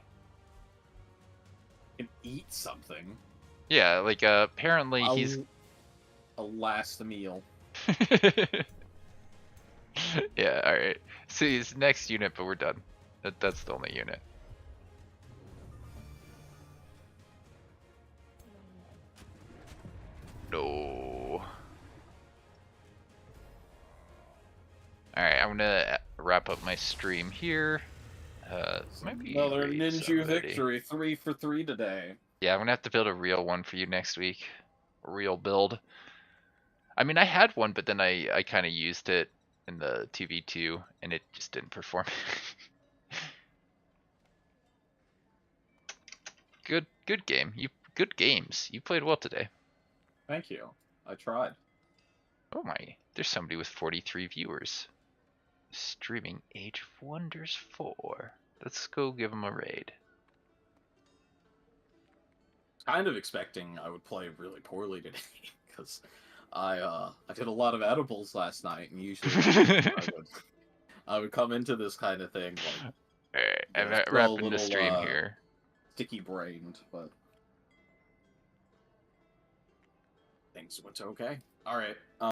Can eat something. Yeah, like apparently he's a last meal. Yeah, alright. See his next unit, but we're done. That's the only unit. No. Alright, I'm gonna wrap up my stream here. Might be Another raid ninja somebody. victory, 3 for 3 today. Yeah, I'm gonna have to build a real one for you next week. A real build. I mean, I had one, but then I kind of used it in the 2v2, and it just didn't perform. Good game. Good games. You played well today. Thank you. I tried. Oh my, there's somebody with 43 viewers. Streaming Age of Wonders 4. Let's go give him a raid. Kind of expecting I would play really poorly today, because I did a lot of edibles last night, and usually I would come into this kind of thing like Alright, I'm still a wrapping the little, stream here. sticky brained, but things went okay. All right.